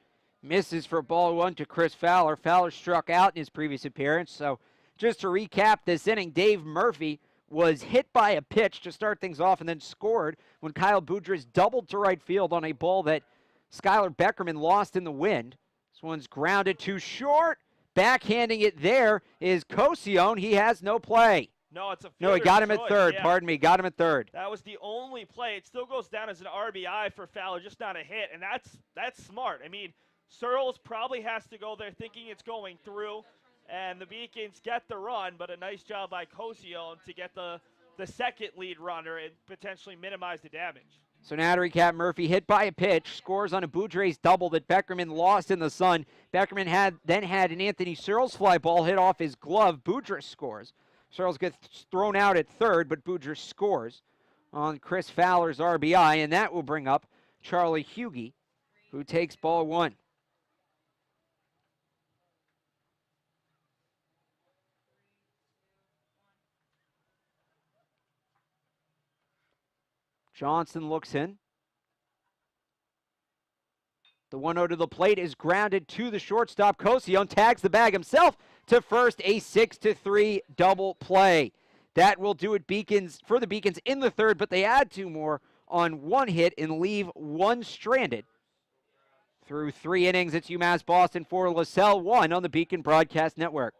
misses for ball 1 to Chris Fowler. Fowler struck out in his previous appearance. So just to recap this inning, Dave Murphy was hit by a pitch to start things off and then scored when Kyle Boudris doubled to right field on a ball that Skylar Beckerman lost in the wind. This one's grounded too short. Backhanding it there is Cosione. He has no play. No, it's a No, he got him choice. at third. Yeah. Pardon me, got him at third. That was the only play. It still goes down as an RBI for Fowler, just not a hit, and that's smart. I mean, Searles probably has to go there thinking it's going through, and the Beacons get the run, but a nice job by Cosione to get the second lead runner and potentially minimize the damage. So now to recap, Murphy hit by a pitch, scores on a Boudris double that Beckerman lost in the sun. Beckerman then had an Anthony Searles fly ball hit off his glove. Boudris scores. Searles gets thrown out at third, but Boudris scores on Chris Fowler's RBI, and that will bring up Charlie Hughey, who takes ball 1. Johnson looks in. The 1-0 to the plate is grounded to the shortstop. Cosione tags the bag himself to first, a 6-3 double play. That will do it for the Beacons in the third, but they add 2 more on 1 hit and leave 1 stranded. Through 3 innings, it's UMass Boston 4, Lasell 1 on the Beacon Broadcast Network.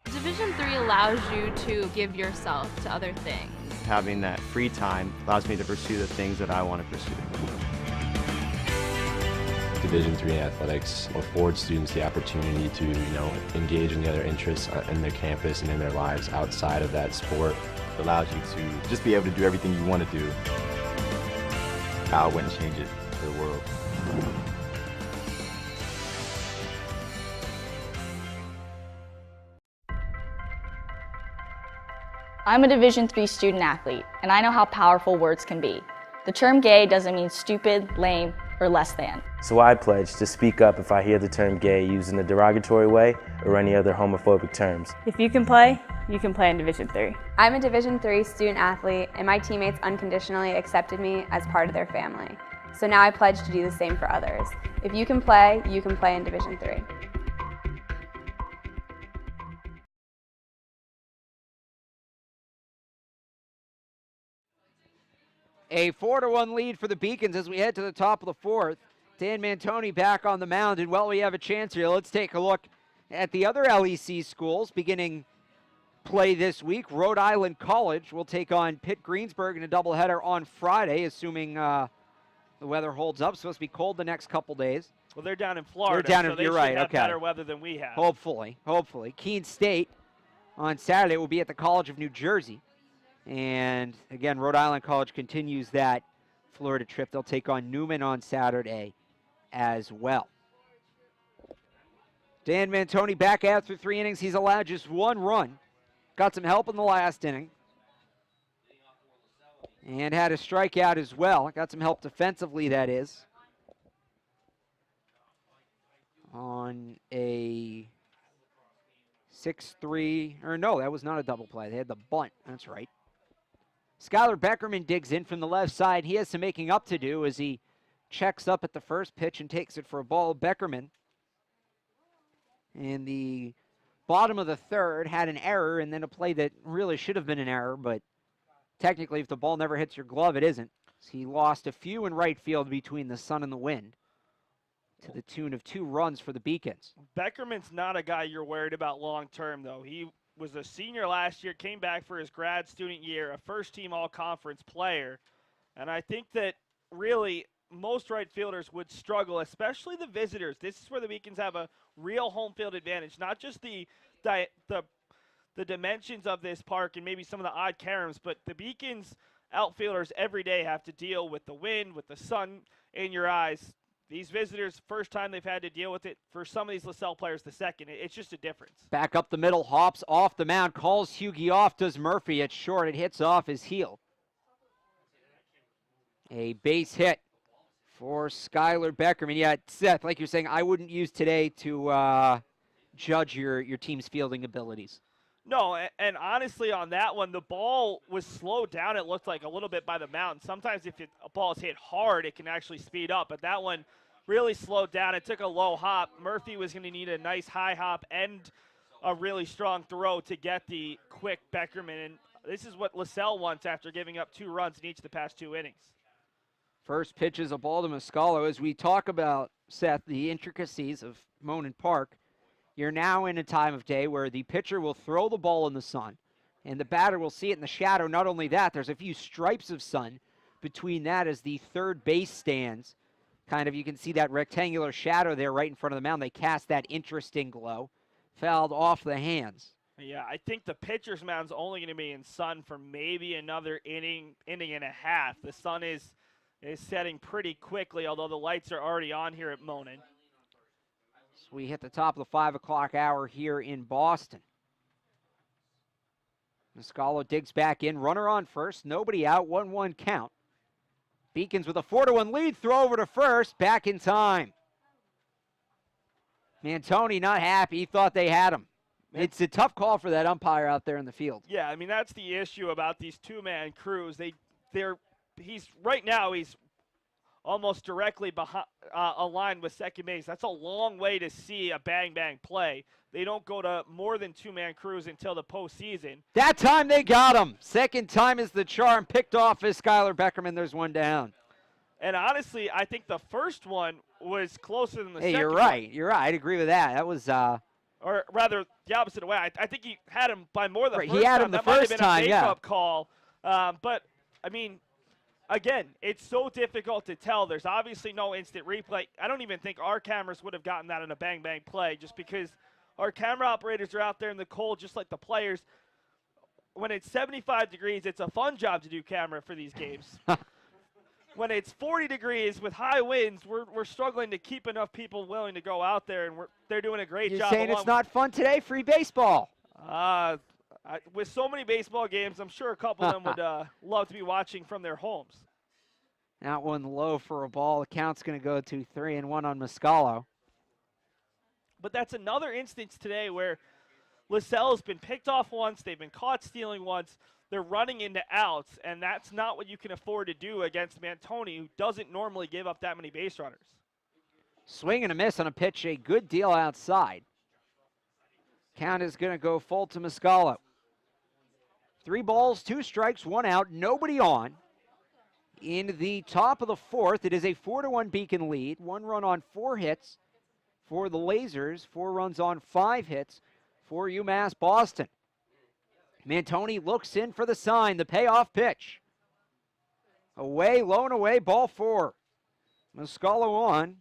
Division III allows you to give yourself to other things. Having that free time allows me to pursue the things that I want to pursue. Division III athletics affords students the opportunity to, engage in the other interests in their campus and in their lives outside of that sport. It allows you to just be able to do everything you want to do. I wouldn't change it for the world. I'm a Division III student athlete, and I know how powerful words can be. The term gay doesn't mean stupid, lame, or less than. So I pledge to speak up if I hear the term gay used in a derogatory way or any other homophobic terms. If you can play in Division III. I'm a Division III student athlete, and my teammates unconditionally accepted me as part of their family. So now I pledge to do the same for others. If you can play in Division III. A 4-1 lead for the Beacons as we head to the top of the fourth. Dan Mantoni back on the mound, and while we have a chance here, let's take a look at the other LEC schools beginning play this week. Rhode Island College will take on Pitt Greensburg in a doubleheader on Friday, assuming the weather holds up. It's supposed to be cold the next couple days. Well, they're down in Florida, They're down so in, they you're should right, have okay. better weather than we have. Hopefully. Keene State on Saturday will be at the College of New Jersey. And again, Rhode Island College continues that Florida trip. They'll take on Newman on Saturday as well. Dan Mantoni back out through 3 innings. He's allowed just 1 run. Got some help in the last inning. And had a strikeout as well. Got some help defensively, that is. On a 6-3, or no, that was not a double play. They had the bunt. That's right. Skylar Beckerman digs in from the left side. He has some making up to do as he checks up at the first pitch and takes it for a ball. Beckerman in the bottom of the third had an error, and then a play that really should have been an error, but technically if the ball never hits your glove, it isn't. So he lost a few in right field between the sun and the wind to the tune of 2 runs for the Beacons. Beckerman's not a guy you're worried about long term, though. He was a senior last year, came back for his grad student year, a first-team all-conference player. And I think that really most right fielders would struggle, especially the visitors. This is where the Beacons have a real home field advantage, not just the dimensions of this park and maybe some of the odd caroms, but the Beacons outfielders every day have to deal with the wind, with the sun in your eyes. These visitors, first time they've had to deal with it. For some of these Lasell players, the second. It's just a difference. Back up the middle, hops off the mound, calls Hughie off, does Murphy. It's short, it hits off his heel. A base hit for Skylar Beckerman. Yeah, Seth, like you're saying, I wouldn't use today to judge your team's fielding abilities. No, and honestly on that one, the ball was slowed down, it looked like, a little bit by the mound. Sometimes if a ball is hit hard, it can actually speed up, but that one really slowed down. It took a low hop. Murphy was going to need a nice high hop and a really strong throw to get the quick Beckerman, and this is what Lasell wants after giving up 2 runs in each of the past 2 innings. First pitch is a ball to Muscalo. As we talk about, Seth, the intricacies of Monin Park, you're now in a time of day where the pitcher will throw the ball in the sun, and the batter will see it in the shadow. Not only that, there's a few stripes of sun between that as the third base stands. Kind of, you can see that rectangular shadow there right in front of the mound. They cast that interesting glow. Fouled off the hands. Yeah, I think the pitcher's mound's only going to be in sun for maybe another inning and a half. The sun is setting pretty quickly, although the lights are already on here at Monin. So we hit the top of the 5 o'clock hour here in Boston. Muscalo digs back in, runner on first, nobody out, 1-1 count. Beacons with a 4-1 lead, throw over to first, back in time. Mantoni not happy, he thought they had him. It's a tough call for that umpire out there in the field. Yeah, I mean, that's the issue about these 2-man crews. Right now he's almost directly behind, aligned with second base. That's a long way to see a bang-bang play. They don't go to more than 2-man crews until the postseason. That time they got him. Second time is the charm. Picked off as Skylar Beckerman. There's 1 down. And honestly, I think the first one was closer than the second you're one. right. You're right. I'd agree with that. That was... or rather, the opposite way. I think he had him by more than the first time. He had him the first time, That might have been a yeah. make-up call. But, I mean... Again, it's so difficult to tell. There's obviously no instant replay. I don't even think our cameras would have gotten that in a bang-bang play just because our camera operators are out there in the cold just like the players. When it's 75 degrees, it's a fun job to do camera for these games. When it's 40 degrees with high winds, we're struggling to keep enough people willing to go out there, and they're doing a great job. You're saying it's not fun today? Free baseball. With so many baseball games, I'm sure a couple of them would love to be watching from their homes. That one low for a ball. The count's going to go to 3-1 on Muscalo. But that's another instance today where Lasell has been picked off once. They've been caught stealing once. They're running into outs, and that's not what you can afford to do against Mantoni, who doesn't normally give up that many base runners. Swing and a miss on a pitch, a good deal outside. Count is going to go full to Muscalo. 3 balls, 2 strikes, 1 out, nobody on. In the top of the fourth, it is a 4-1 Beacon lead. 1 run on 4 hits for the Lasers. 4 runs on 5 hits for UMass Boston. Mantoni looks in for the sign, the payoff pitch. Away, low and away, ball 4. Muscalo on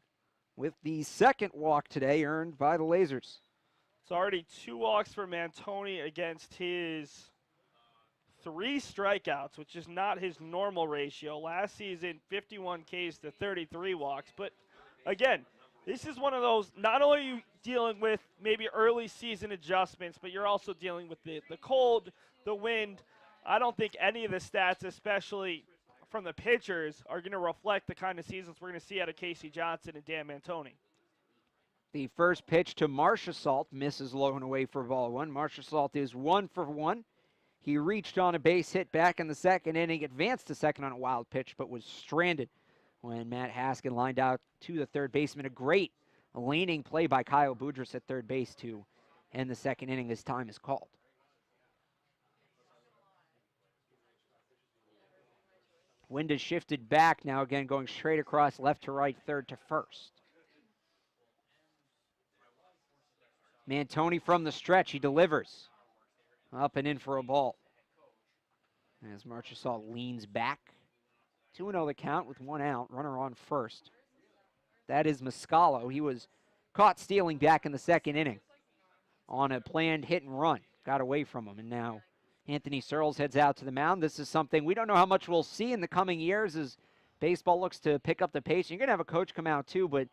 with the second walk today earned by the Lasers. It's already 2 walks for Mantoni against his 3 strikeouts, which is not his normal ratio. Last season, 51 Ks to 33 walks. But again, this is one of those, not only are you dealing with maybe early season adjustments, but you're also dealing with the cold, the wind. I don't think any of the stats, especially from the pitchers, are going to reflect the kind of seasons we're going to see out of Casey Johnson and Dan Mantoni. The first pitch to Marchessault misses low and away for ball 1. Marchessault is 1 for 1. He reached on a base hit back in the second inning, advanced to second on a wild pitch, but was stranded when Matt Haskin lined out to the third baseman. A great laning play by Kyle Boudris at third base to end the second inning as time is called. Wind has shifted back now, again going straight across left to right, third to first. Mantoni from the stretch, he delivers. Up and in for a ball. As Marchessault leans back. 2-0 the count with 1 out, runner on first. That is Muscalo. He was caught stealing back in the second inning on a planned hit and run. Got away from him, and now Anthony Searles heads out to the mound. This is something we don't know how much we'll see in the coming years as baseball looks to pick up the pace. You're going to have a coach come out too, but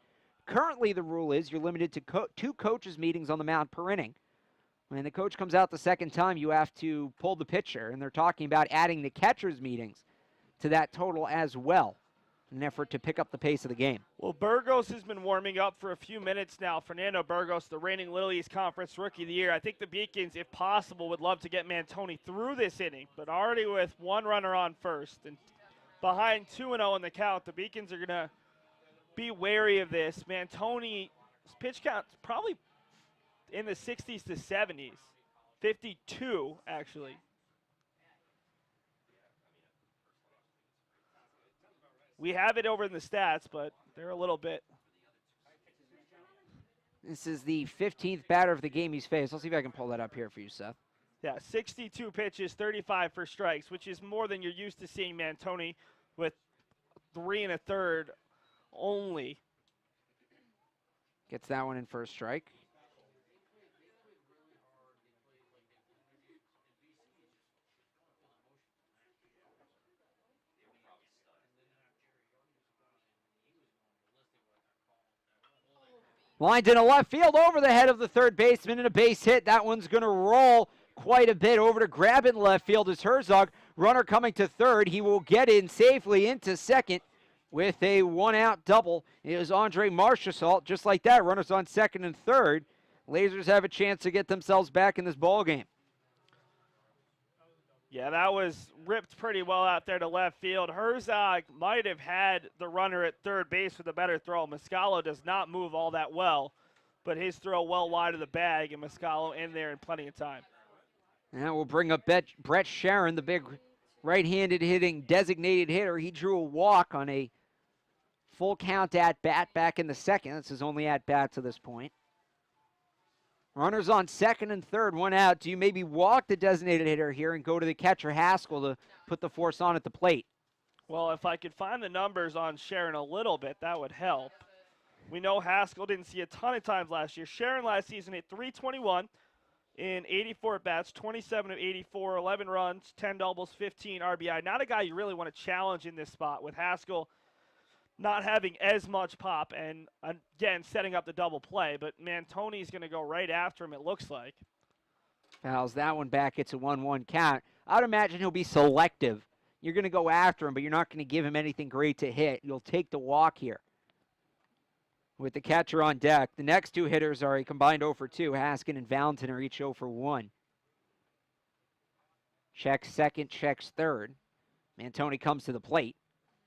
currently the rule is you're limited to 2 coaches' meetings on the mound per inning. When the coach comes out the second time, you have to pull the pitcher, and they're talking about adding the catcher's meetings to that total as well, in an effort to pick up the pace of the game. Well, Burgos has been warming up for a few minutes now. Fernando Burgos, the reigning Little East Conference Rookie of the Year. I think the Beacons, if possible, would love to get Mantoni through this inning, but already with 1 runner on first and behind 2-0 in the count, the Beacons are going to be wary of this. Mantoni's pitch count is probably in the 60s to 70s. 52, actually. We have it over in the stats, but they're a little bit. This is the 15th batter of the game he's faced. I'll see if I can pull that up here for you, Seth. Yeah, 62 pitches, 35 for strikes, which is more than you're used to seeing Mantoni with 3 1/3 only. Gets that one in for a strike. Lined in a left field over the head of the third baseman and a base hit. That one's going to roll quite a bit over to grab it in left field is Herzog. Runner coming to third. He will get in safely into second with a 1-out double. It was Andre Marchessault. Just like that, runners on second and third. Lasers have a chance to get themselves back in this ball game. Yeah, that was ripped pretty well out there to left field. Herzog might have had the runner at third base with a better throw. Muscalo does not move all that well, but his throw well wide of the bag, and Muscalo in there in plenty of time. Now we'll bring up Brett Sharon, the big right-handed hitting designated hitter. He drew a walk on a full count at bat back in the second. That's his only at bat to this point. Runners on second and third, 1 out. Do you maybe walk the designated hitter here and go to the catcher Haskell to put the force on at the plate? Well, if I could find the numbers on Sharon a little bit, that would help. We know Haskell didn't see a ton of times last year. Sharon last season hit .321 in 84 at-bats, 27 of 84, 11 runs, 10 doubles, 15 RBI. Not a guy you really want to challenge in this spot with Haskell not having as much pop and, again, setting up the double play. But Mantoni's going to go right after him, it looks like. Fouls that one back. It's a 1-1 count. I would imagine he'll be selective. You're going to go after him, but you're not going to give him anything great to hit. You'll take the walk here with the catcher on deck. The next 2 hitters are a combined 0 for 2. Haskin and Valentin are each 0 for 1. Checks second, checks third. Mantoni comes to the plate.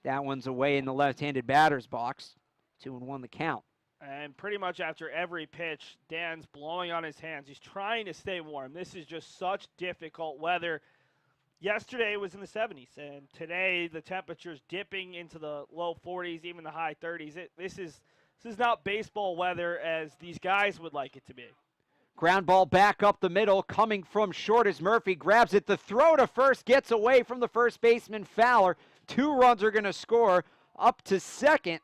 That one's away in the left-handed batter's box. 2-1 the count. And pretty much after every pitch, Dan's blowing on his hands. He's trying to stay warm. This is just such difficult weather. yesterday it was in the 70s, and today the temperature's dipping into the low 40s, even the high 30s. This is not baseball weather as these guys would like it to be. Ground ball back up the middle, coming from short as Murphy grabs it. The throw to first gets away from the first baseman Fowler. 2 runs are going to score. Up to second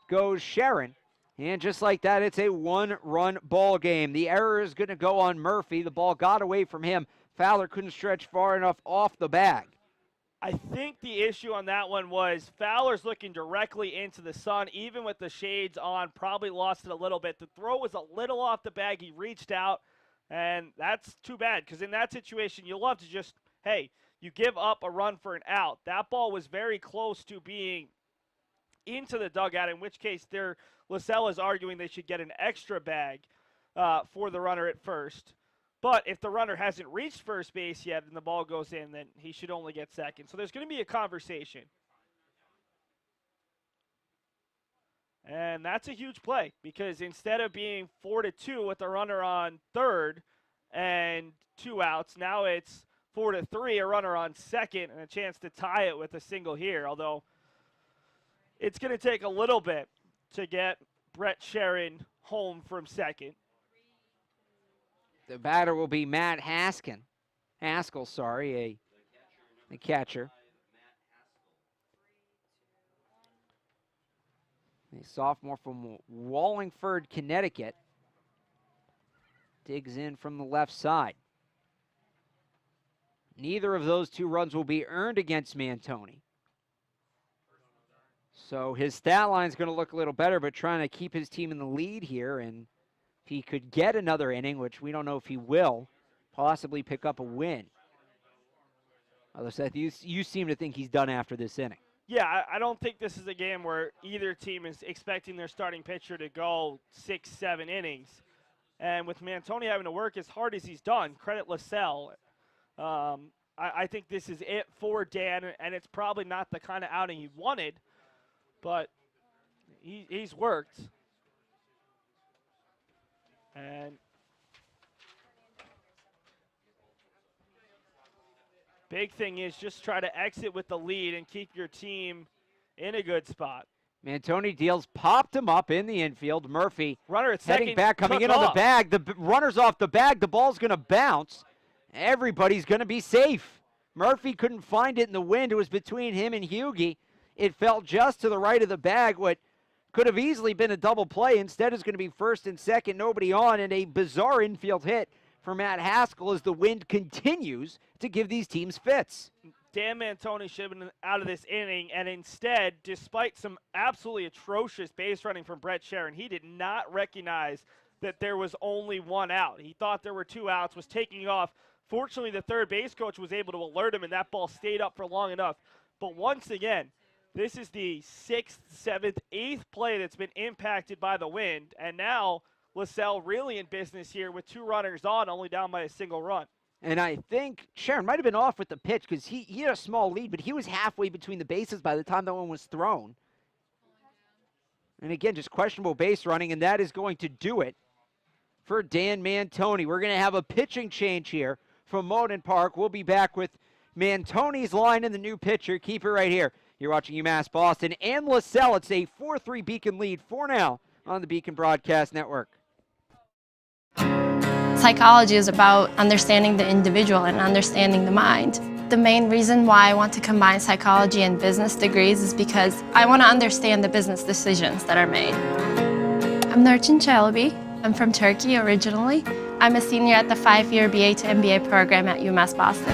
goes Sharon. And just like that, it's a 1-run ball game. The error is going to go on Murphy. The ball got away from him. Fowler couldn't stretch far enough off the bag. I think the issue on that one was Fowler's looking directly into the sun, even with the shades on, probably lost it a little bit. The throw was a little off the bag. He reached out, and that's too bad because in that situation, you love to just, hey, you give up a run for an out. That ball was very close to being into the dugout, in which case Lasell is arguing they should get an extra bag for the runner at first. But if the runner hasn't reached first base yet and the ball goes in, then he should only get second. So there's going to be a conversation. And that's a huge play because instead of being 4-2 with the runner on third and 2 outs, now it's 4-3, a runner on second, and a chance to tie it with a single here. Although it's going to take a little bit to get Brett Sharon home from second. The batter will be Matt Haskell, the catcher. A sophomore from Wallingford, Connecticut. Digs in from the left side. Neither of those 2 runs will be earned against Mantoni. So his stat line is going to look a little better, but trying to keep his team in the lead here. And if he could get another inning, which we don't know if he will, possibly pick up a win. Although, Seth, you seem to think he's done after this inning. Yeah, I don't think this is a game where either team is expecting their starting pitcher to go 6-7 innings. And with Mantoni having to work as hard as he's done, credit Lasell. I think this is it for Dan, and it's probably not the kind of outing he wanted, but he's worked. And big thing is just try to exit with the lead and keep your team in a good spot. Mantoni deals, popped him up in the infield. Murphy runner at second, heading back, coming in on the bag. The runner's off the bag. The ball's going to bounce. Everybody's going to be safe. Murphy couldn't find it in the wind. It was between him and Hughie. It fell just to the right of the bag. What could have easily been a double play. Instead, it's going to be first and second, nobody on, and a bizarre infield hit for Matt Haskell as the wind continues to give these teams fits. Dan Mantoni should have been out of this inning, and instead, despite some absolutely atrocious base running from Brett Sharon, he did not recognize that there was only 1 out. He thought there were 2 outs, was taking off. Fortunately, the third base coach was able to alert him, and that ball stayed up for long enough. But once again, this is the 6th, 7th, 8th play that's been impacted by the wind, and now Lasell really in business here with 2 runners on, only down by a single run. And I think Sharon might have been off with the pitch because he had a small lead, but he was halfway between the bases by the time that one was thrown. And again, just questionable base running, and that is going to do it for Dan Mantoni. We're going to have a pitching change here from Moden Park. We'll be back with Mantoni's line and the new pitcher. Keep it right here. You're watching UMass Boston and Lasell. It's a 4-3 Beacon lead for now on the Beacon Broadcast Network. Psychology is about understanding the individual and understanding the mind. The main reason why I want to combine psychology and business degrees is because I want to understand the business decisions that are made. I'm Nurçin Çelebi. I'm from Turkey originally. I'm a senior at the 5-year BA to MBA program at UMass Boston.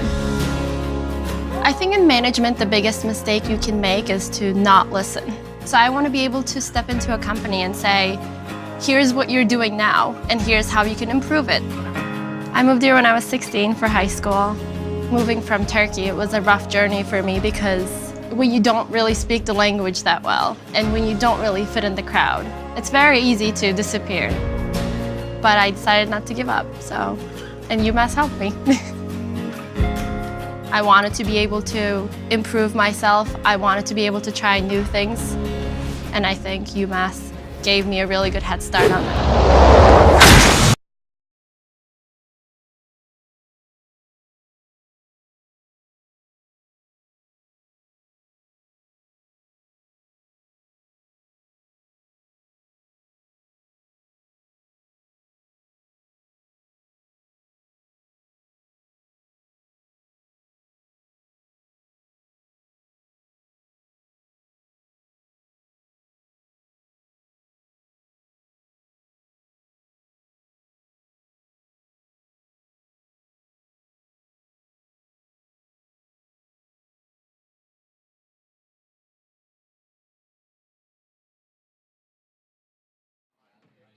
I think in management, the biggest mistake you can make is to not listen. So I want to be able to step into a company and say, here's what you're doing now, and here's how you can improve it. I moved here when I was 16 for high school. Moving from Turkey, it was a rough journey for me because when you don't really speak the language that well, and when you don't really fit in the crowd, it's very easy to disappear. But I decided not to give up, and UMass helped me. I wanted to be able to improve myself. I wanted to be able to try new things. And I think UMass gave me a really good head start on that.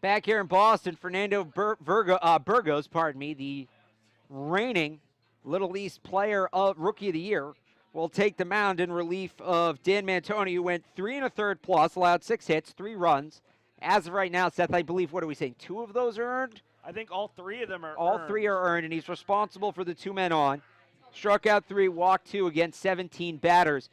Back here in Boston, Fernando Burgos, the reigning Little East Player of Rookie of the Year, will take the mound in relief of Dan Mantoni, who went 3 1/3 plus, allowed 6 hits, 3 runs. As of right now, Seth, I believe, what are we saying? 2 of those are earned? I think all 3 of them are All earned. 3 are earned, and he's responsible for the 2 men on. Struck out 3, walked 2 against 17 batters.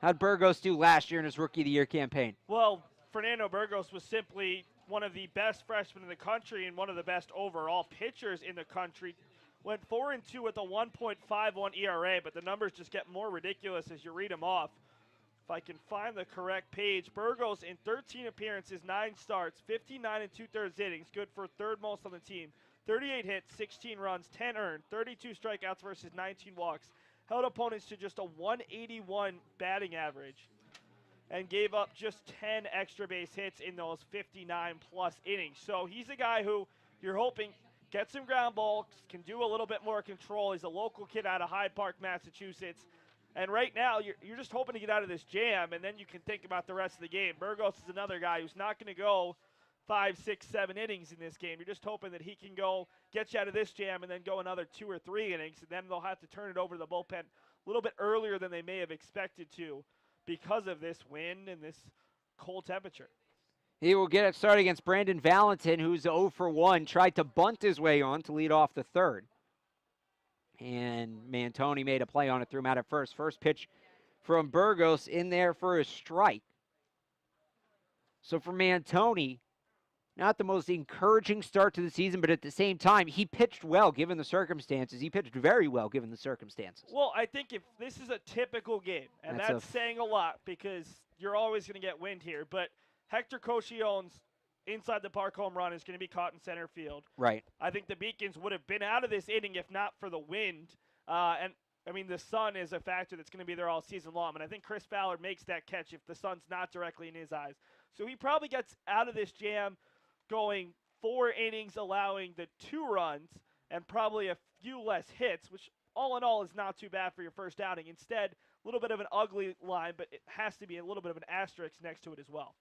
How'd Burgos do last year in his Rookie of the Year campaign? Well, Fernando Burgos was simply one of the best freshmen in the country and one of the best overall pitchers in the country. Went 4-2 with a 1.51 ERA, but the numbers just get more ridiculous as you read them off. If I can find the correct page, Burgos in 13 appearances, 9 starts, 59 2/3 innings, good for 3rd most on the team. 38 hits, 16 runs, 10 earned, 32 strikeouts versus 19 walks. Held opponents to just a 181 batting average and gave up just 10 extra base hits in those 59-plus innings. So he's a guy who you're hoping gets some ground balls, can do a little bit more control. He's a local kid out of Hyde Park, Massachusetts. And right now, you're just hoping to get out of this jam, and then you can think about the rest of the game. Burgos is another guy who's not going to go 5, 6, 7 innings in this game. You're just hoping that he can go get you out of this jam and then go another 2 or 3 innings, and then they'll have to turn it over to the bullpen a little bit earlier than they may have expected to because of this wind and this cold temperature. He will get it started against Brandon Valentin, who's 0 for 1. Tried to bunt his way on to lead off the 3rd. And Mantoni made a play on it, threw him out at first. First pitch from Burgos in there for a strike. So for Mantoni, not the most encouraging start to the season, but at the same time, he pitched well given the circumstances. He pitched very well given the circumstances. Well, I think if this is a typical game, and that's saying a lot because you're always going to get wind here, but Hector Cochion's inside the park home run is going to be caught in center field. Right. I think the Beacons would have been out of this inning if not for the wind. And, I mean, the sun is a factor that's going to be there all season long. And I think Chris Ballard makes that catch if the sun's not directly in his eyes. So he probably gets out of this jam going 4 innings, allowing the 2 runs and probably a few less hits, which all in all is not too bad for your first outing. Instead, a little bit of an ugly line, but it has to be a little bit of an asterisk next to it as well.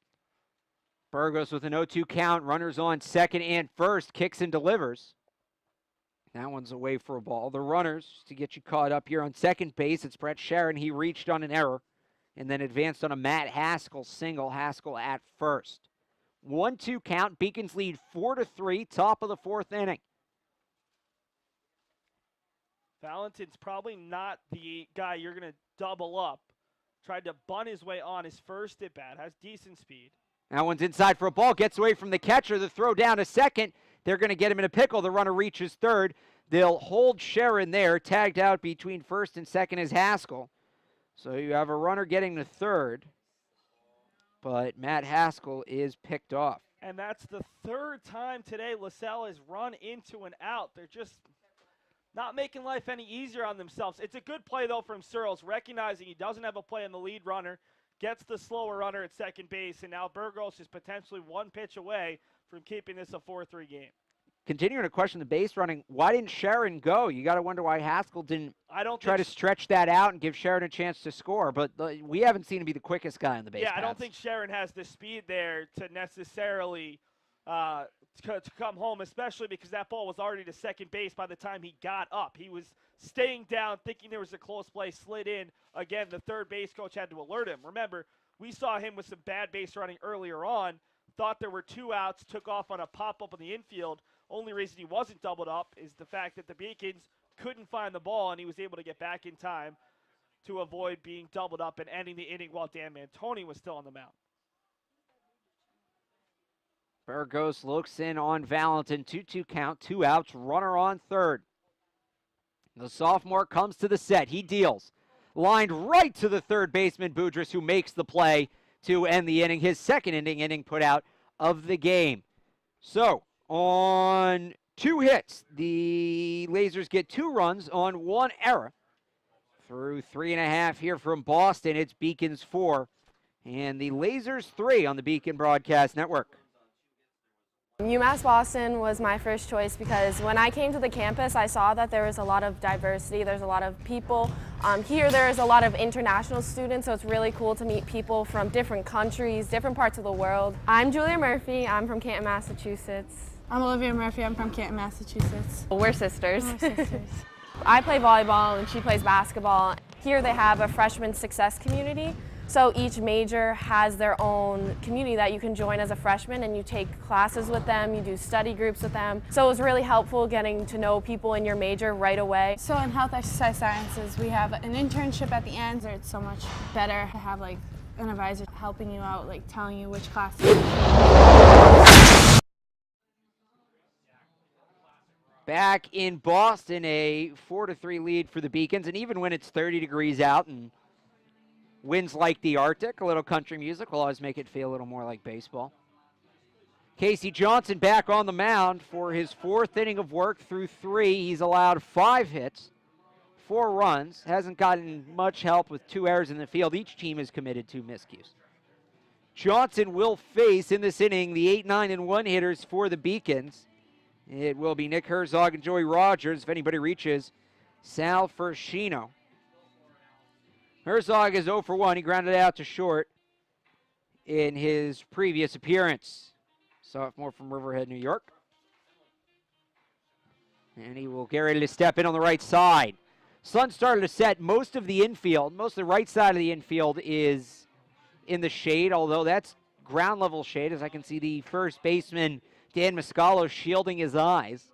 Burgos with an 0-2 count, runners on second and first, kicks and delivers. That one's away for a ball. The runners, to get you caught up here on second base, it's Brett Sharon. He reached on an error and then advanced on a Matt Haskell single. Haskell at first. 1-2 count, Beacons lead 4-3, top of the 4th inning. Valentin's probably not the guy you're going to double up. Tried to bunt his way on his first at bat, has decent speed. That one's inside for a ball, gets away from the catcher. The throw down to second. They're going to get him in a pickle. The runner reaches third. They'll hold Sharon there. Tagged out between first and second is Haskell. So you have a runner getting to third, but Matt Haskell is picked off. And that's the 3rd time today Lasell has run into an out. They're just not making life any easier on themselves. It's a good play, though, from Searles, recognizing he doesn't have a play on the lead runner. Gets the slower runner at second base, and now Burgos is potentially 1 pitch away from keeping this a 4-3 game. Continuing to question the base running, why didn't Sharon go? You got to wonder why Haskell didn't try to stretch that out and give Sharon a chance to score, but we haven't seen him be the quickest guy on the base Yeah, paths. I don't think Sharon has the speed there to necessarily to come home, especially because that ball was already to second base by the time he got up. He was staying down, thinking there was a close play, slid in. Again, the third base coach had to alert him. Remember, we saw him with some bad base running earlier on, thought there were 2 outs, took off on a pop-up in the infield. Only reason he wasn't doubled up is the fact that the Beacons couldn't find the ball, and he was able to get back in time to avoid being doubled up and ending the inning while Dan Mantoni was still on the mound. Burgos looks in on Valentin. 2-2 count, 2 outs, runner on third. The sophomore comes to the set. He deals. Lined right to the third baseman, Boudris, who makes the play to end the inning. His second inning put out of the game. So, on 2 hits, the Lasers get 2 runs on 1 error. Through 3.5 here from Boston, it's Beacons 4 and the Lasers 3 on the Beacon Broadcast Network. UMass Boston was my first choice because when I came to the campus, I saw that there was a lot of diversity. There's a lot of people. Here there's a lot of international students, so it's really cool to meet people from different countries, different parts of the world. I'm Julia Murphy. I'm from Canton, Massachusetts. I'm Olivia Murphy. I'm from Canton, Massachusetts. We're sisters. We're sisters. I play volleyball and she plays basketball. Here they have a freshman success community. So each major has their own community that you can join as a freshman, and you take classes with them, you do study groups with them. So it was really helpful getting to know people in your major right away. So in health exercise sciences, we have an internship at the end, so it's so much better to have like an advisor helping you out, like telling you which classes. Back in Boston, a 4-3 lead for the Beacons, and even when it's 30 degrees out and winds like the Arctic, a little country music will always make it feel a little more like baseball. Casey Johnson back on the mound for his 4th inning of work through 3. He's allowed 5 hits, 4 runs, hasn't gotten much help with 2 errors in the field. Each team is committed 2 miscues. Johnson will face in this inning the 8, 9, and 1 hitters for the Beacons. It will be Nick Herzog and Joey Rogers if anybody reaches Sal Fershino. Herzog is 0 for 1. He grounded out to short in his previous appearance. Sophomore from Riverhead, New York. And he will get ready to step in on the right side. Sun started to set most of the infield. Most of the right side of the infield is in the shade, although that's ground level shade, as I can see the first baseman, Dan Mascalo, shielding his eyes.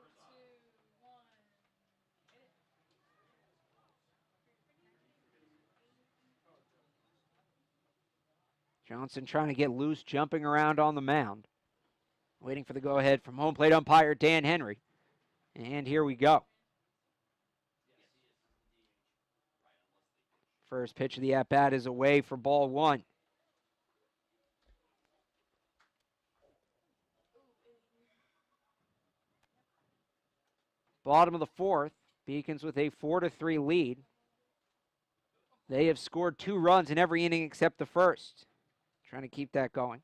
Johnson trying to get loose, jumping around on the mound. Waiting for the go-ahead from home plate umpire Dan Henry. And here we go. First pitch of the at-bat is away for ball 1. Bottom of the 4th, Beacons with a 4-3 lead. They have scored 2 runs in every inning except the first. Trying to keep that going.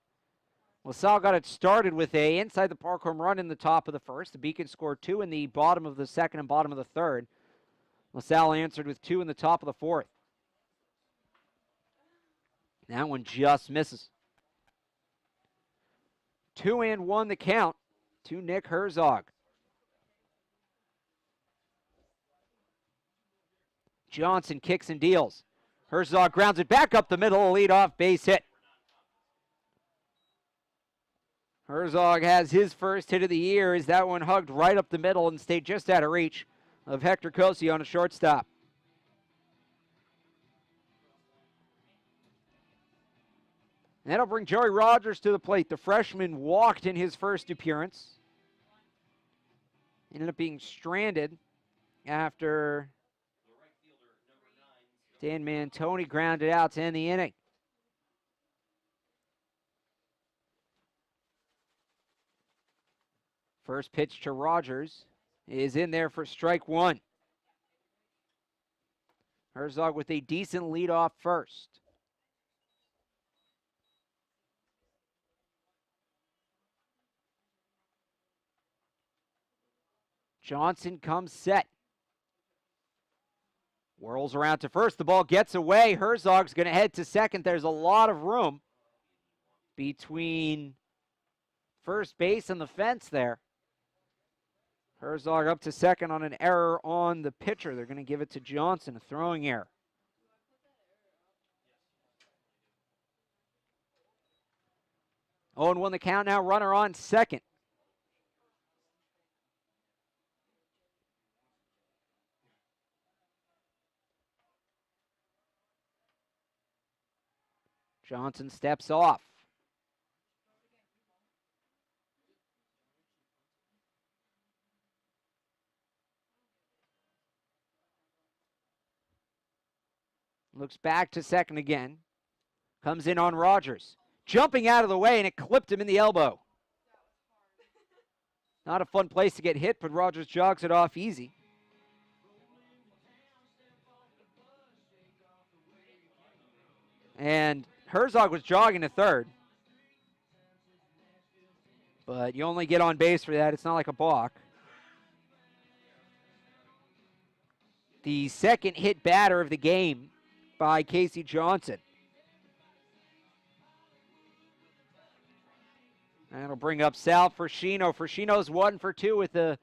Lasell got it started with a inside the park home run in the top of the first. The Beacons scored 2 in the bottom of the second and bottom of the third. Lasell answered with 2 in the top of the 4th. That one just misses. 2-1 the count to Nick Herzog. Johnson kicks and deals. Herzog grounds it back up the middle, a leadoff base hit. Herzog has his first hit of the year as that one hugged right up the middle and stayed just out of reach of Hector Cosi on a shortstop. And that'll bring Joey Rogers to the plate. The freshman walked in his first appearance. Ended up being stranded after Dan Mantoni grounded out to end the inning. First pitch to Rogers is in there for strike 1. Herzog with a decent lead off first. Johnson comes set. Whirls around to first. The ball gets away. Herzog's going to head to second. There's a lot of room between first base and the fence there. Herzog up to second on an error on the pitcher. They're going to give it to Johnson, a throwing error. Oh, and 1 the count now. Runner on second. Johnson steps off. Looks back to second again. Comes in on Rogers. Jumping out of the way, and it clipped him in the elbow. Not a fun place to get hit, but Rogers jogs it off easy. And Herzog was jogging to third. But you only get on base for that. It's not like a balk. The second hit batter of the game by Casey Johnson. That'll bring up Sal Frashino. Frashino's 1 for 2 with the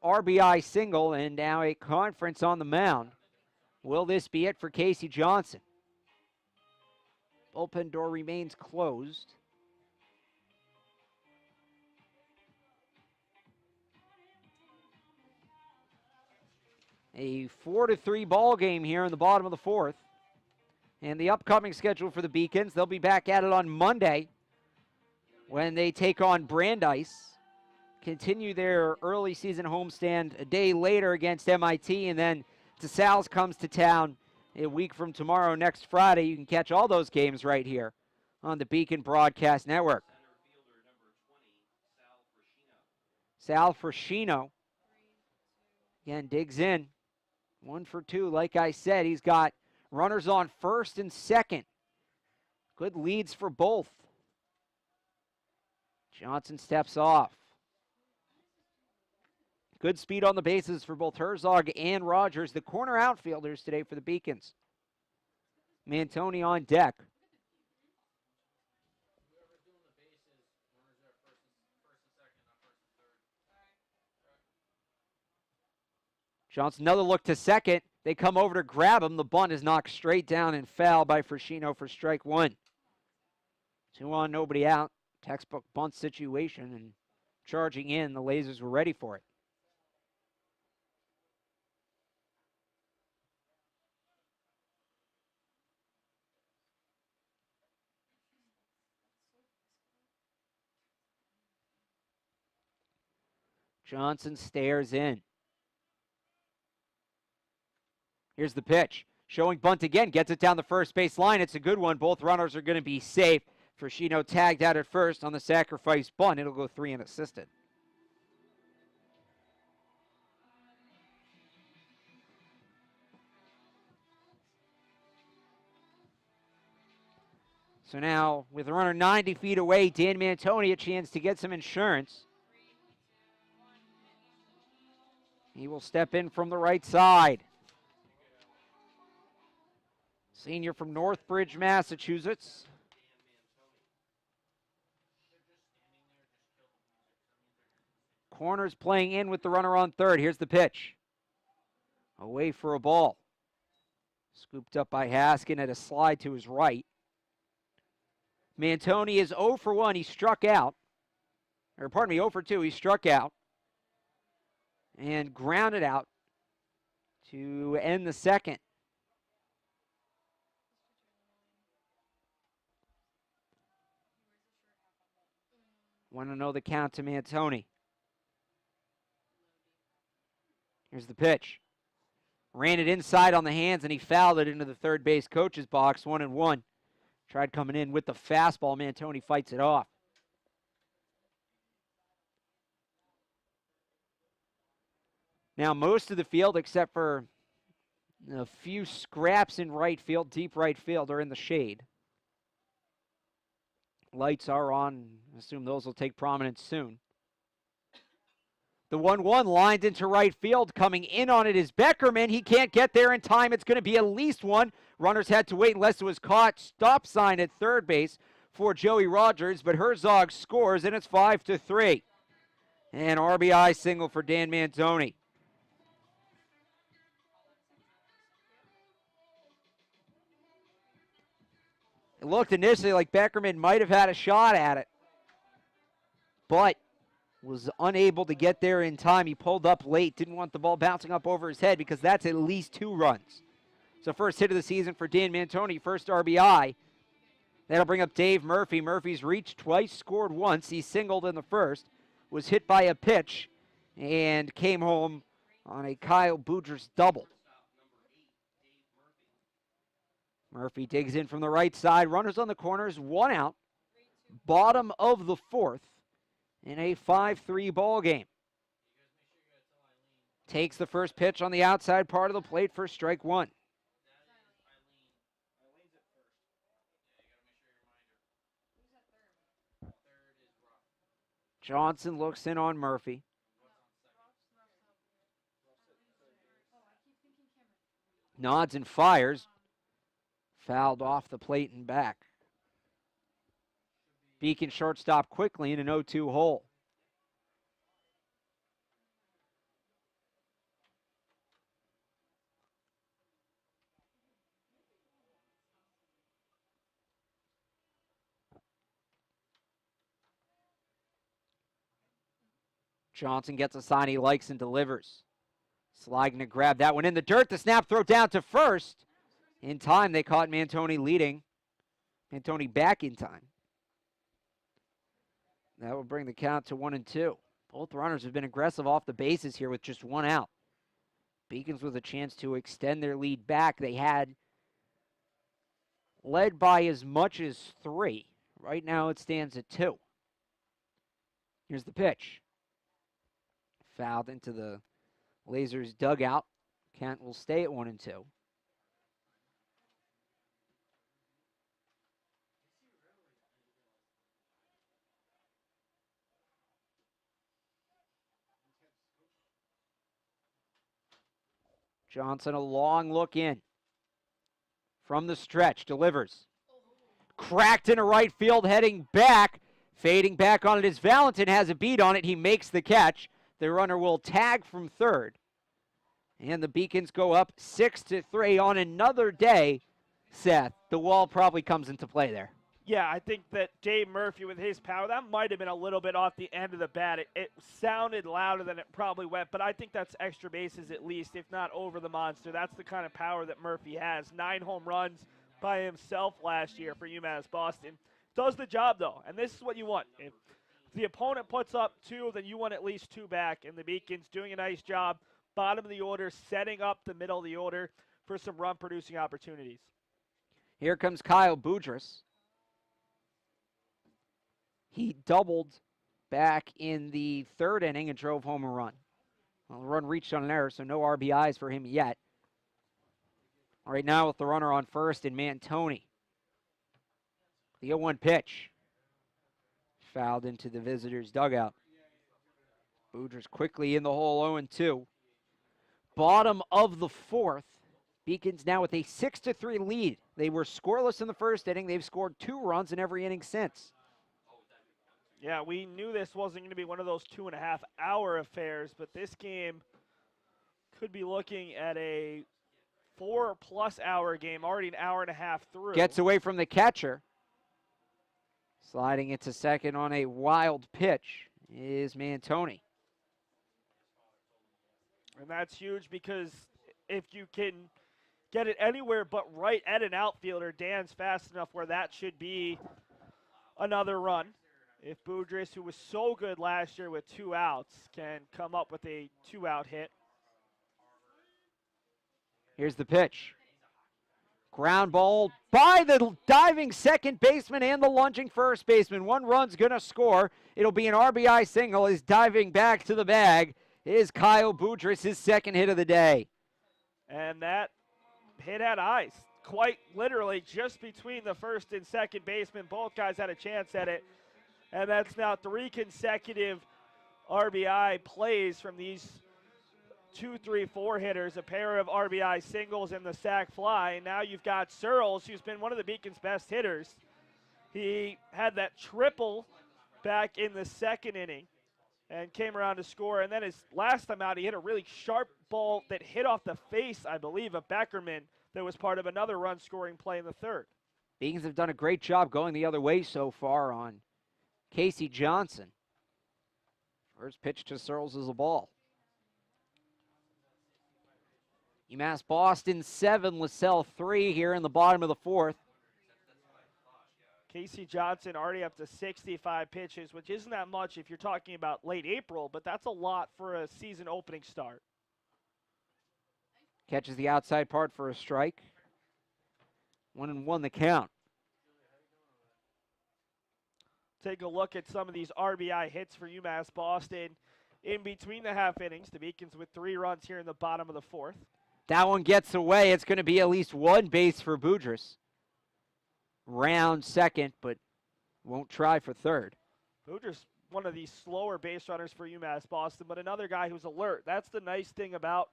RBI single, and now a conference on the mound. Will this be it for Casey Johnson? Bullpen door remains closed. A 4-3 ball game here in the bottom of the fourth. And the upcoming schedule for the Beacons, they'll be back at it on Monday when they take on Brandeis. Continue their early season homestand a day later against MIT, and then DeSales comes to town a week from tomorrow, next Friday. You can catch all those games right here on the Beacon Broadcast Network. Sal Frashino, again, digs in. 1 for 2, like I said. He's got runners on first and second. Good leads for both. Johnson steps off. Good speed on the bases for both Herzog and Rogers, the corner outfielders today for the Beacons. Mantoni on deck. Johnson, another look to second. They come over to grab him. The bunt is knocked straight down and foul by Frashino for strike 1. 2 on, nobody out. Textbook bunt situation, and charging in, the Lasers were ready for it. Johnson stares in. Here's the pitch. Showing bunt again. Gets it down the first base line. It's a good one. Both runners are going to be safe. Frashino tagged out at first on the sacrifice bunt. It'll go 3 unassisted. So now, with the runner 90 feet away, Dan Mantoni a chance to get some insurance. He will step in from the right side. Senior from Northbridge, Massachusetts. Corners playing in with the runner on third. Here's the pitch. Away for a ball. Scooped up by Haskin at a slide to his right. Mantoni is 0 for 1. He struck out. Or pardon me, 0 for 2. He struck out. And grounded out to end the second. Want to know the count to Mantoni. Here's the pitch. Ran it inside on the hands, and he fouled it into the third base coach's box, 1-1. Tried coming in with the fastball. Mantoni fights it off. Now, most of the field, except for a few scraps in right field, deep right field, are in the shade. Lights are on. I assume those will take prominence soon. The 1-1 lined into right field. Coming in on it is Beckerman. He can't get there in time. It's going to be at least one. Runners had to wait unless it was caught. Stop sign at third base for Joey Rogers, but Herzog scores, and it's 5-3. And RBI single for Dan Mantoni. It looked initially like Beckerman might have had a shot at it, but was unable to get there in time. He pulled up late, didn't want the ball bouncing up over his head because that's at least 2 runs. So first hit of the season for Dan Mantoni, first RBI. That'll bring up Dave Murphy. Murphy's reached twice, scored once. He singled in the first, was hit by a pitch, and came home on a Kyle Boudreaux double. Murphy digs in from the right side. Runners on the corners, 1 out. Bottom of the fourth in a 5-3 ball game. Takes the first pitch on the outside part of the plate for strike 1. Johnson looks in on Murphy. Nods and fires. Fouled off the plate and back. Beacon shortstop quickly in an 0-2 hole. Johnson gets a sign he likes and delivers. Sliding to grab that one in the dirt. The snap throw down to first. In time, they caught Mantoni leading. Mantoni back in time. That will bring the count to 1-2. Both runners have been aggressive off the bases here with just one out. Beacons with a chance to extend their lead back. They had led by as much as 3. Right now it stands at 2. Here's the pitch. Fouled into the Lasers dugout. Count will stay at 1-2. Johnson, a long look in. From the stretch, delivers. Cracked into right field, heading back. Fading back on it as Valentin has a beat on it. He makes the catch. The runner will tag from third. And the Beacons go up 6-3 on another day. Seth, the wall probably comes into play there. Yeah, I think that Dave Murphy with his power, that might have been a little bit off the end of the bat. It sounded louder than it probably went, but I think that's extra bases at least, if not over the monster. That's the kind of power that Murphy has. 9 home runs by himself last year for UMass Boston. Does the job, though, and this is what you want. If the opponent puts up 2, then you want at least 2 back, and the Beacons doing a nice job, bottom of the order, setting up the middle of the order for some run-producing opportunities. Here comes Kyle Boudris. He doubled back in the 3rd inning and drove home a run. Well, the run reached on an error, so no RBIs for him yet. Right now with the runner on first and Mantoni. The 0-1 pitch. Fouled into the visitors' dugout. Boudris quickly in the hole, 0-2. Bottom of the 4th. Beacons now with a 6-3 lead. They were scoreless in the 1st inning. They've scored 2 runs in every inning since. Yeah, we knew this wasn't going to be one of those 2.5-hour affairs, but this game could be looking at a 4+ hour game, already an hour and a half through. Gets away from the catcher. Sliding into second on a wild pitch is Mantoni. And that's huge because if you can get it anywhere but right at an outfielder, Dan's fast enough where that should be another run. If Boudris, who was so good last year with 2 outs, can come up with a 2-out hit. Here's the pitch. Ground ball by the diving second baseman and the lunging first baseman. 1 run's going to score. It'll be an RBI single. Is diving back to the bag is Kyle Boudris, his 2nd hit of the day. And that hit had eyes. Quite literally just between the first and second baseman. Both guys had a chance at it. And that's now 3 consecutive RBI plays from these 2, 3, 4 hitters, a pair of RBI singles and the sac fly. And now you've got Searles, who's been one of the Beacons' best hitters. He had that triple back in the 2nd inning and came around to score. And then his last time out, he hit a really sharp ball that hit off the face, I believe, of Beckerman that was part of another run-scoring play in the 3rd. Beacons have done a great job going the other way so far on Casey Johnson. First pitch to Searles is a ball. UMass Boston 7, Lasell 3 here in the bottom of the 4th. Casey Johnson already up to 65 pitches, which isn't that much if you're talking about late April, but that's a lot for a season opening start. Catches the outside part for a strike. 1-1 the count. Take a look at some of these RBI hits for UMass Boston in between the half innings. The Beacons with 3 runs here in the bottom of the 4th. That one gets away. It's going to be at least 1 base for Boudris. Round second, but won't try for third. Boudris one of these slower base runners for UMass Boston, but another guy who's alert. That's the nice thing about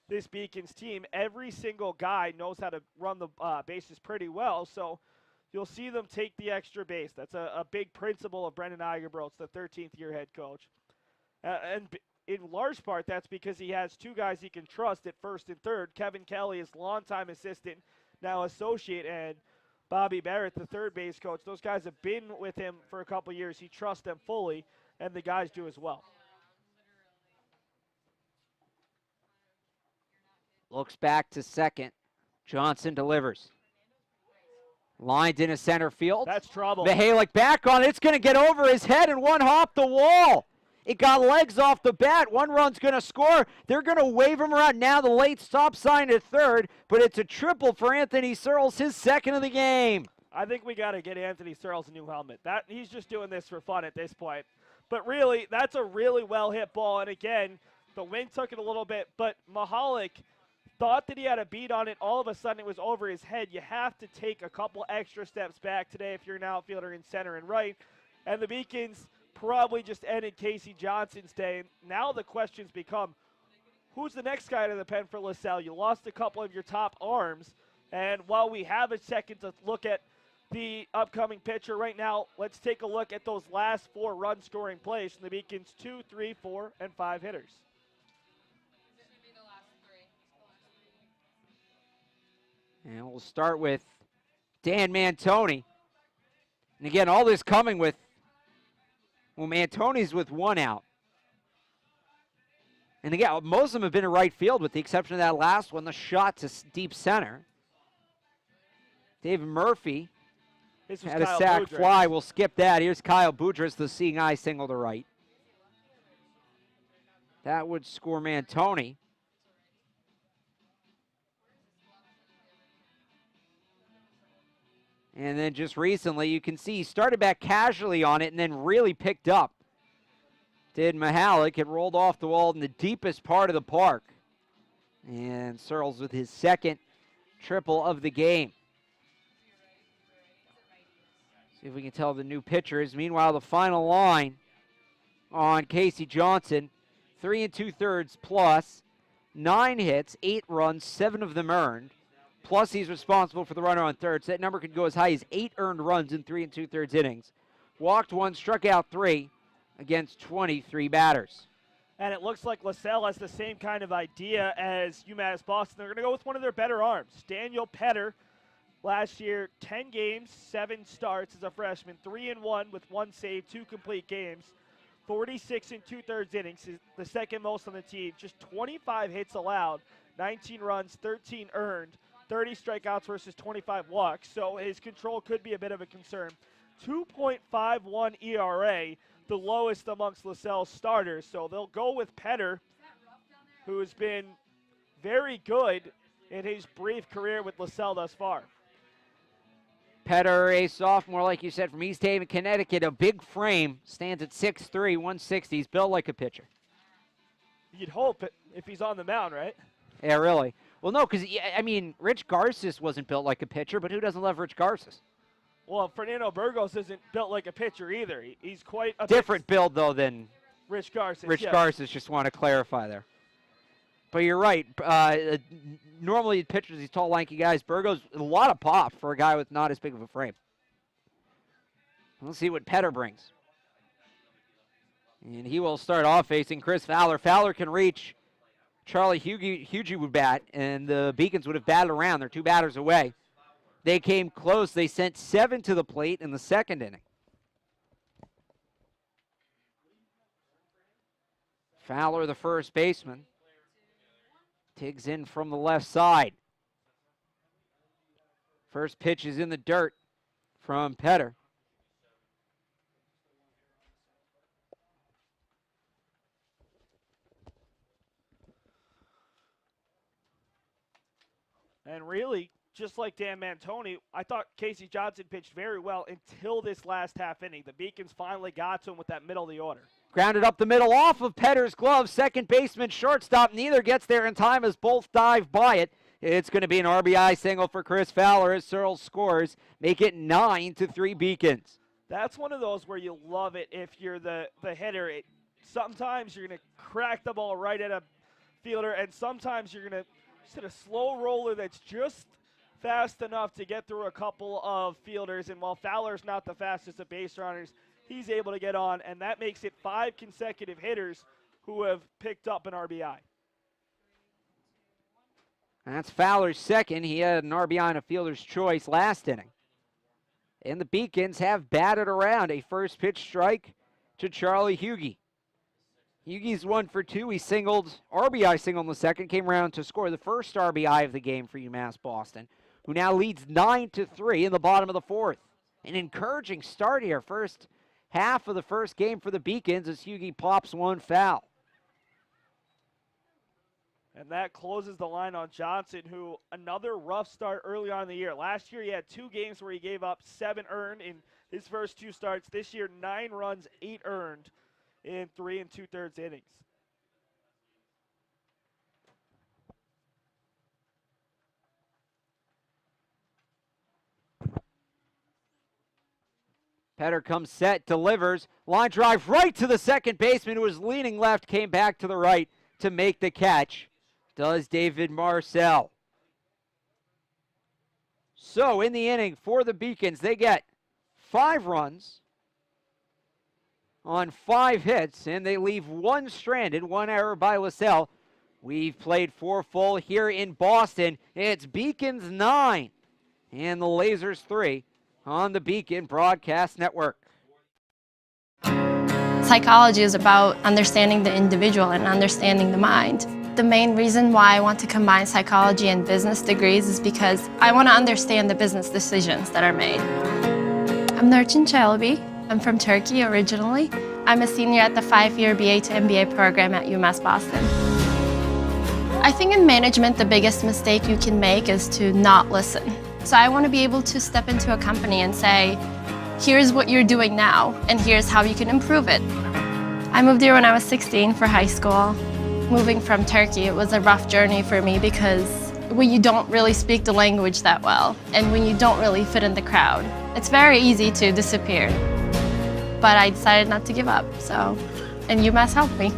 this Beacons team. Every single guy knows how to run the bases pretty well, so you'll see them take the extra base. That's a big principle of Brendan Igerbroats, the 13th-year head coach. And in large part, that's because he has two guys he can trust at first and third. Kevin Kelly, his longtime assistant, now associate, and Bobby Barrett, the third base coach. Those guys have been with him for a couple years. He trusts them fully, and the guys do as well. Looks back to second. Johnson delivers. Lined into center field. That's trouble. Mihalik back on it. It's going to get over his head and one hop the wall. It got legs off the bat. One run's going to score. They're going to wave him around. Now the late stop sign at third, but it's a triple for Anthony Searles, his second of the game. I think we got to get Anthony Searles a new helmet. He's just doing this for fun at this point. But really, that's a really well-hit ball. And again, the wind took it a little bit, but Mihalik thought that he had a beat on it. All of a sudden, it was over his head. You have to take a couple extra steps back today if you're an outfielder in center and right. And the Beacons probably just ended Casey Johnson's day. Now the questions become, who's the next guy to the pen for Lasell? You lost a couple of your top arms. And while we have a second to look at the upcoming pitcher right now, let's take a look at those last 4 run-scoring plays from the Beacons' 2, 3, 4, and 5 hitters. And we'll start with Dan Mantoni. And again, all this coming with, well, Mantoni's with 1 out. And again, most of them have been in right field with the exception of that last one, the shot to deep center. David Murphy had a sac fly. We'll skip that. Here's Kyle Boudreaux, the seeing eye single to right. That would score Mantoni. And then just recently, you can see he started back casually on it and then really picked up. Did Mihalik. It rolled off the wall in the deepest part of the park. And Searles with his second triple of the game. See if we can tell the new pitchers. Meanwhile, the final line on Casey Johnson, 3 2/3 plus, 9 hits, 8 runs, 7 of them earned. Plus, he's responsible for the runner on third. So that number could go as high as 8 earned runs in 3 2/3 innings. Walked 1, struck out 3 against 23 batters. And it looks like Lasell has the same kind of idea as UMass Boston. They're going to go with one of their better arms. Daniel Petter, last year, 10 games, 7 starts as a freshman, 3-1 with 1 save, 2 complete games, 46 2/3 innings, the second most on the team. Just 25 hits allowed, 19 runs, 13 earned. 30 strikeouts versus 25 walks, so his control could be a bit of a concern. 2.51 ERA, the lowest amongst Lasell's starters, so they'll go with Petter, who has been very good in his brief career with Lasell thus far. Petter, a sophomore, like you said, from East Haven, Connecticut, a big frame, stands at 6'3", 160. He's built like a pitcher. You'd hope it if he's on the mound, right? Yeah, really. Well, no, because, I mean, Rich Garces wasn't built like a pitcher, but who doesn't love Rich Garces? Well, Fernando Burgos isn't built like a pitcher either. He's quite a different build, though, than Rich Garces. Rich Garces, just want to clarify there. But you're right. Normally, pitchers, these tall, lanky guys, Burgos, a lot of pop for a guy with not as big of a frame. We'll see what Petter brings. And he will start off facing Chris Fowler. Fowler can reach. Charlie Hugie would bat, and the Beacons would have batted around. They're 2 batters away. They came close. They sent 7 to the plate in the second inning. Fowler, the first baseman, digs in from the left side. First pitch is in the dirt from Petter. And really, just like Dan Mantoni, I thought Casey Johnson pitched very well until this last half inning. The Beacons finally got to him with that middle of the order. Grounded up the middle off of Petter's glove. Second baseman, shortstop. Neither gets there in time as both dive by it. It's going to be an RBI single for Chris Fowler as Searles scores. Make it 9-3 Beacons. That's one of those where you love it if you're the hitter. Sometimes you're going to crack the ball right at a fielder, and sometimes you're going to just hit a slow roller that's just fast enough to get through a couple of fielders. And while Fowler's not the fastest of base runners, he's able to get on, and that makes it 5 consecutive hitters who have picked up an RBI. That's Fowler's second. He had an RBI on a fielder's choice last inning. And the Beacons have batted around a first pitch strike to Charlie Hughey. Hughey's 1 for 2. He RBI singled in the second, came around to score the first RBI of the game for UMass Boston, who now leads 9-3 in the bottom of the fourth. An encouraging start here. First half of the first game for the Beacons as Hughey pops one foul. And that closes the line on Johnson, who another rough start early on in the year. Last year he had 2 games where he gave up 7 earned in his first 2 starts. This year 9 runs, 8 earned in 3 2/3 innings. Petter comes set, delivers, line drive right to the second baseman who was leaning left, came back to the right to make the catch. Does David Marcel. So in the inning for the Beacons, they get 5 runs on 5 hits, and they leave 1 stranded, 1 error by Lasell. We've played 4 full here in Boston. It's Beacons 9 and the Lasers 3 on the Beacon Broadcast Network. Psychology is about understanding the individual and understanding the mind. The main reason why I want to combine psychology and business degrees is because I want to understand the business decisions that are made. I'm Nurçin Çelebi. I'm from Turkey originally. I'm a senior at the 5-year BA to MBA program at UMass Boston. I think in management, the biggest mistake you can make is to not listen. So I want to be able to step into a company and say, here's what you're doing now, and here's how you can improve it. I moved here when I was 16 for high school. Moving from Turkey, it was a rough journey for me because when you don't really speak the language that well, and when you don't really fit in the crowd, it's very easy to disappear. But I decided not to give up, and UMass helped me.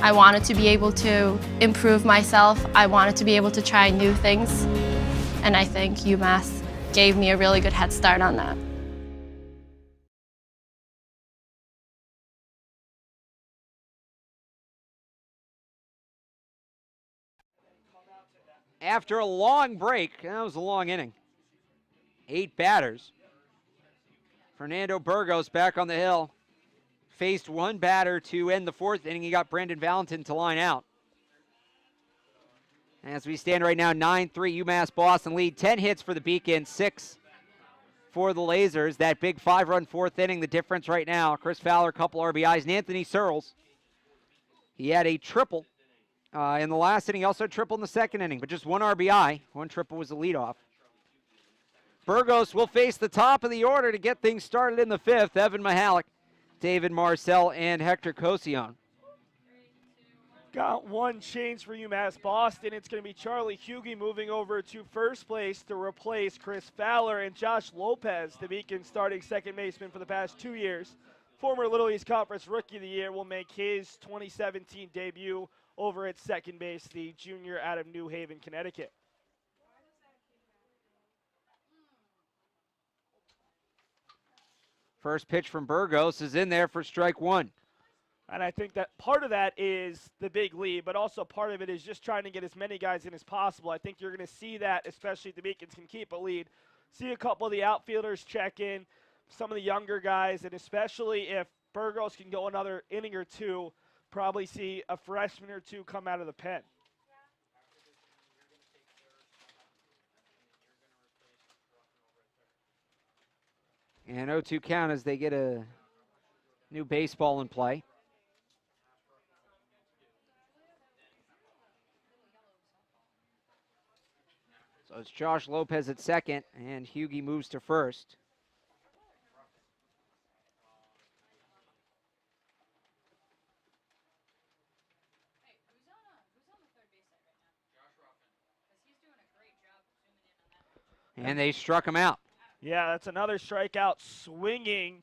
I wanted to be able to improve myself. I wanted to be able to try new things, and I think UMass gave me a really good head start on that. After a long break, that was a long inning. 8 batters. Fernando Burgos back on the hill. Faced 1 batter to end the 4th inning. He got Brandon Valentin to line out. As we stand right now, 9-3 UMass Boston lead. 10 hits for the Beacons, 6 for the Lasers. That big 5-run 4th inning, the difference right now. Chris Fowler, couple RBIs. And Anthony Searles, he had a triple. In the last inning, he also tripled in the 2nd inning, but just 1 RBI. 1 triple was the leadoff. Burgos will face the top of the order to get things started in the 5th. Evan Mihalik, David Marcel, and Hector Cosillon. Got 1 change for UMass Boston. It's going to be Charlie Hughey moving over to first place to replace Chris Fowler, and Josh Lopez, the Beacon starting second baseman for the past 2 years. Former Little East Conference Rookie of the Year, will make his 2017 debut over at second base, the junior out of New Haven, Connecticut. First pitch from Burgos is in there for strike 1. And I think that part of that is the big lead, but also part of it is just trying to get as many guys in as possible. I think you're going to see that, especially if the Beacons can keep a lead. See a couple of the outfielders check in, some of the younger guys, and especially if Burgos can go another inning or 2, probably see a freshman or 2 come out of the pen. And 0-2 count as they get a new baseball in play. So it's Josh Lopez at second, and Hughey moves to first. And they struck him out. Yeah, that's another strikeout swinging.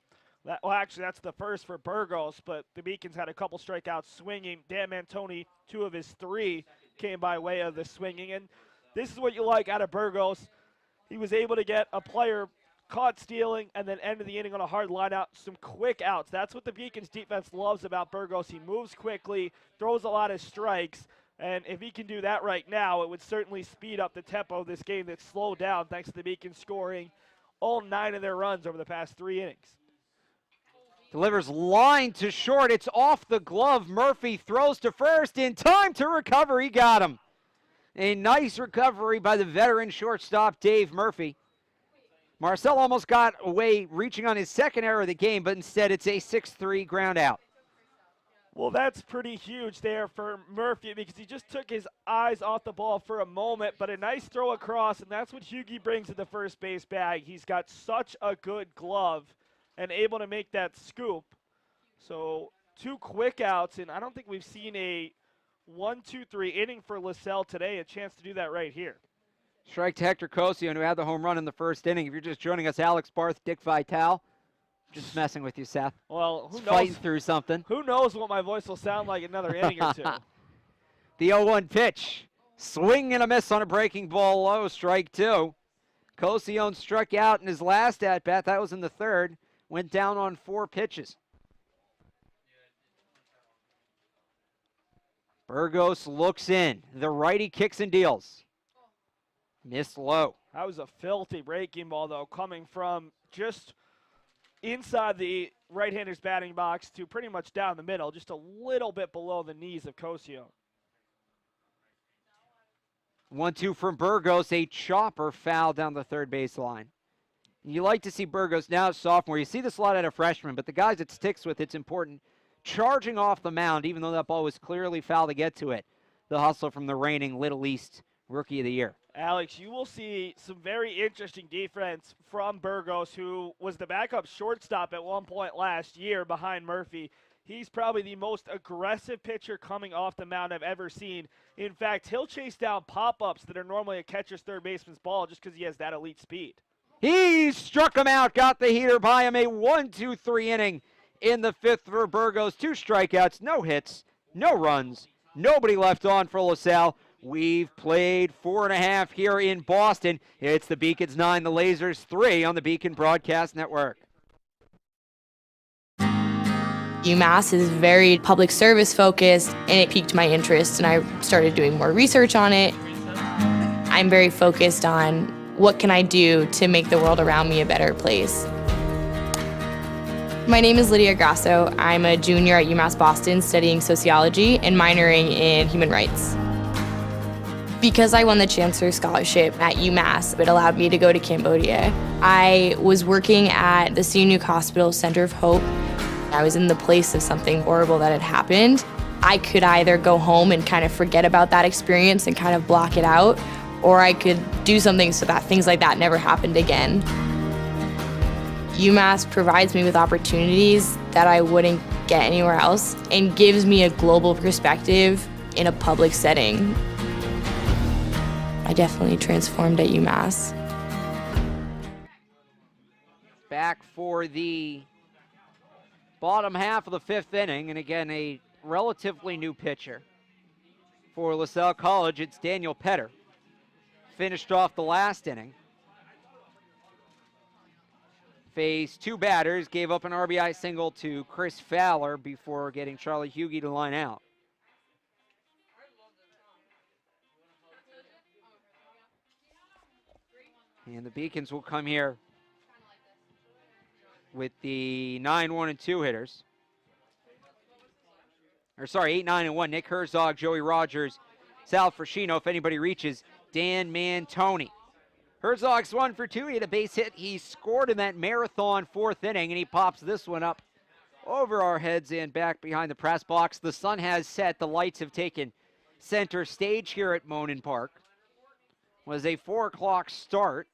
Well, actually, that's the first for Burgos, but the Beacons had a couple strikeouts swinging. Dan Mantoni, 2 of his 3 came by way of the swinging. And this is what you like out of Burgos. He was able to get a player caught stealing and then ended the inning on a hard line out, some quick outs. That's what the Beacons defense loves about Burgos. He moves quickly, throws a lot of strikes, and if he can do that right now, it would certainly speed up the tempo of this game that's slowed down thanks to the Beacons scoring all 9 of their runs over the past 3 innings. Delivers line to short. It's off the glove. Murphy throws to first in time to recover. He got him. A nice recovery by the veteran shortstop, Dave Murphy. Marcel almost got away reaching on his second error of the game, but instead it's a 6-3 ground out. Well, that's pretty huge there for Murphy because he just took his eyes off the ball for a moment, but a nice throw across, and that's what Hughie brings to the first base bag. He's got such a good glove and able to make that scoop. So 2 quick outs, and I don't think we've seen a 1-2-3 inning for Lasell today. A chance to do that right here. Strike to Hector Kosian, who had the home run in the first inning. If you're just joining us, Alex Barth, Dick Vitale. Just messing with you, Seth. Well, who just knows? Fighting through something. Who knows what my voice will sound like another inning or 2. The 0-1 pitch. Swing and a miss on a breaking ball low. Strike 2. Kosian struck out in his last at-bat. That was in the 3rd. Went down on 4 pitches. Burgos looks in. The righty kicks and deals. Missed low. That was a filthy breaking ball, though, coming from just inside the right-hander's batting box to pretty much down the middle, just a little bit below the knees of Kosian. 1-2 from Burgos. A chopper foul down the third baseline. You like to see Burgos, now sophomore. You see this a lot out of freshmen, but the guys it sticks with, it's important. Charging off the mound, even though that ball was clearly foul to get to it. The hustle from the reigning Little East Rookie of the Year. Alex, you will see some very interesting defense from Burgos, who was the backup shortstop at one point last year behind Murphy. He's probably the most aggressive pitcher coming off the mound I've ever seen. In fact, he'll chase down pop-ups that are normally a catcher's third baseman's ball just because he has that elite speed. He struck him out, got the heater by him. A 1-2-3 inning in the 5th for Burgos. 2 strikeouts, no hits, no runs, nobody left on for Lasell. We've played 4.5 here in Boston. It's the Beacons 9, the Lasers 3 on the Beacon Broadcast Network. UMass is very public service focused, and it piqued my interest, and I started doing more research on it. I'm very focused on what can I do to make the world around me a better place. My name is Lydia Grasso. I'm a junior at UMass Boston studying sociology and minoring in human rights. Because I won the Chancellor Scholarship at UMass, it allowed me to go to Cambodia. I was working at the Sihanouk Hospital Center of Hope. I was in the place of something horrible that had happened. I could either go home and kind of forget about that experience and kind of block it out, or I could do something so that things like that never happened again. UMass provides me with opportunities that I wouldn't get anywhere else and gives me a global perspective in a public setting. I definitely transformed at UMass. Back for the bottom half of the 5th inning, and again, a relatively new pitcher. For Lasell College, it's Daniel Petter. Finished off the last inning. Faced 2 batters, gave up an RBI single to Chris Fowler before getting Charlie Hughie to line out. And the Beacons will come here with the 9-1-2 hitters. Or sorry, 8-9-1. Nick Herzog, Joey Rogers, Sal Frashino. If anybody reaches, Dan Mantoni. Herzog's 1 for 2. He had a base hit. He scored in that marathon 4th inning, and he pops this one up over our heads and back behind the press box. The sun has set. The lights have taken center stage here at Monin Park. It was a 4 o'clock start.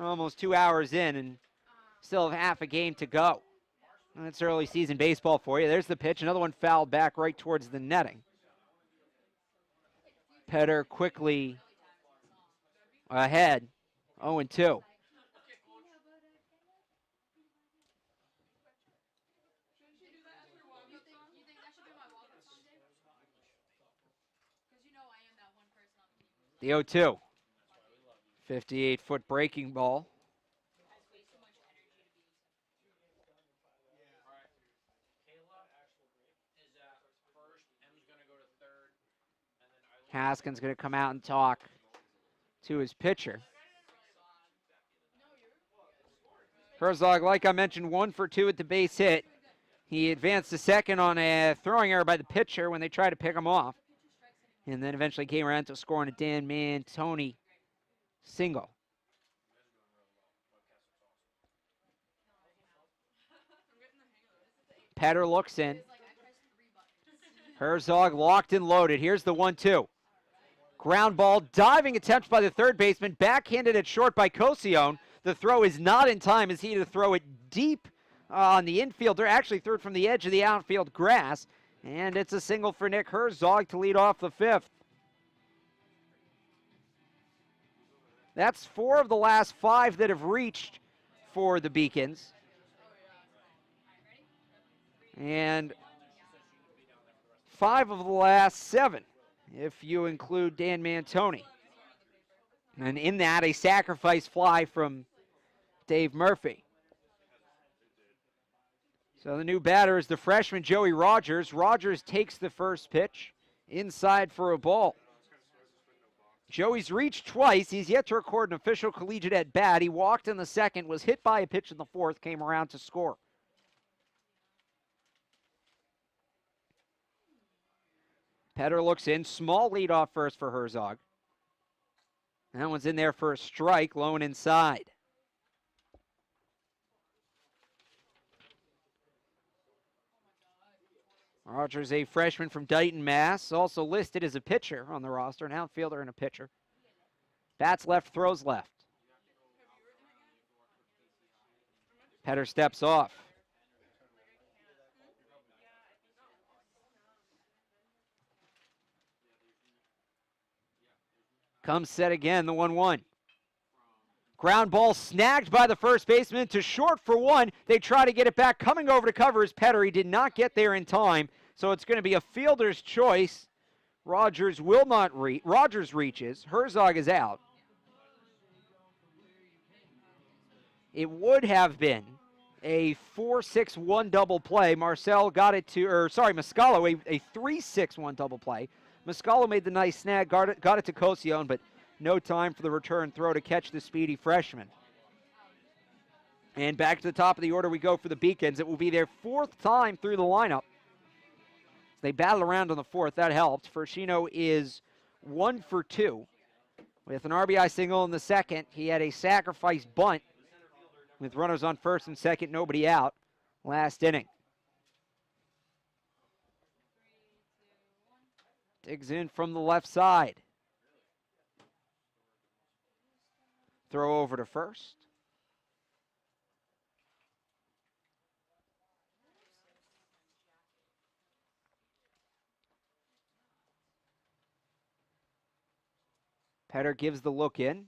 Almost 2 hours in, and still have half a game to go. That's early season baseball for you. There's the pitch. Another one fouled back right towards the netting. Petter quickly ahead, 0-2. The 0-2. 58-foot breaking ball. Haskins going to come out and talk to his pitcher. Herzog, like I mentioned, 1 for 2 at the base hit. He advanced to second on a throwing error by the pitcher when they tried to pick him off. And then eventually came around to scoring a Dan Mantoni single. Petter looks in. Herzog locked and loaded. Here's the 1-2. Ground ball, diving attempt by the third baseman, backhanded at short by Cosione. The throw is not in time as he to throw it deep on the infield. They're actually threw it from the edge of the outfield grass. And it's a single for Nick Herzog to lead off the 5th. That's 4 of the last 5 that have reached for the Beacons. And 5 of the last 7, if you include Dan Mantoni. And in that, a sacrifice fly from Dave Murphy. So the new batter is the freshman Joey Rogers. Rogers takes the first pitch inside for a ball. Joey's reached twice. He's yet to record an official collegiate at bat. He walked in the second, was hit by a pitch in the 4th, came around to score. Petter looks in. Small lead off first for Herzog. That one's in there for a strike, low and inside. Rogers, a freshman from Dighton, Mass., also listed as a pitcher on the roster, an outfielder and a pitcher. Bats left, throws left. Petter steps off. Comes set again, the 1-1. Ground ball snagged by the first baseman to short for 1. They try to get it back. Coming over to cover is Petter. He did not get there in time, so it's going to be a fielder's choice. Rogers will not reach. Rogers reaches. Herzog is out. It would have been a 4-6-1 double play. Muscalo, a 3-6-1 double play. Muscalo made the nice snag, got it to Cosione, but no time for the return throw to catch the speedy freshman. And back to the top of the order we go for the Beacons. It will be their 4th time through the lineup. They battle around on the 4th. That helped. Fershino is 1 for 2 with an RBI single in the 2nd. He had a sacrifice bunt with runners on 1st and 2nd, nobody out, last inning. Digs in from the left side. Throw over to first. Petter gives the look in.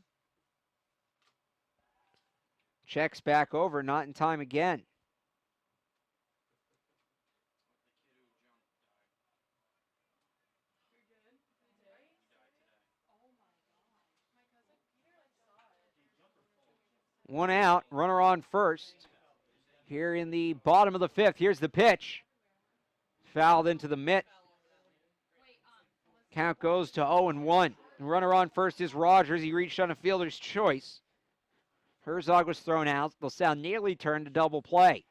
Checks back over, not in time again. One out, runner on first. Here in the bottom of the 5th, here's the pitch. Fouled into the mitt. Count goes to 0-1. Runner on first is Rogers. He reached on a fielder's choice. Herzog was thrown out. Lasell nearly turned to double play.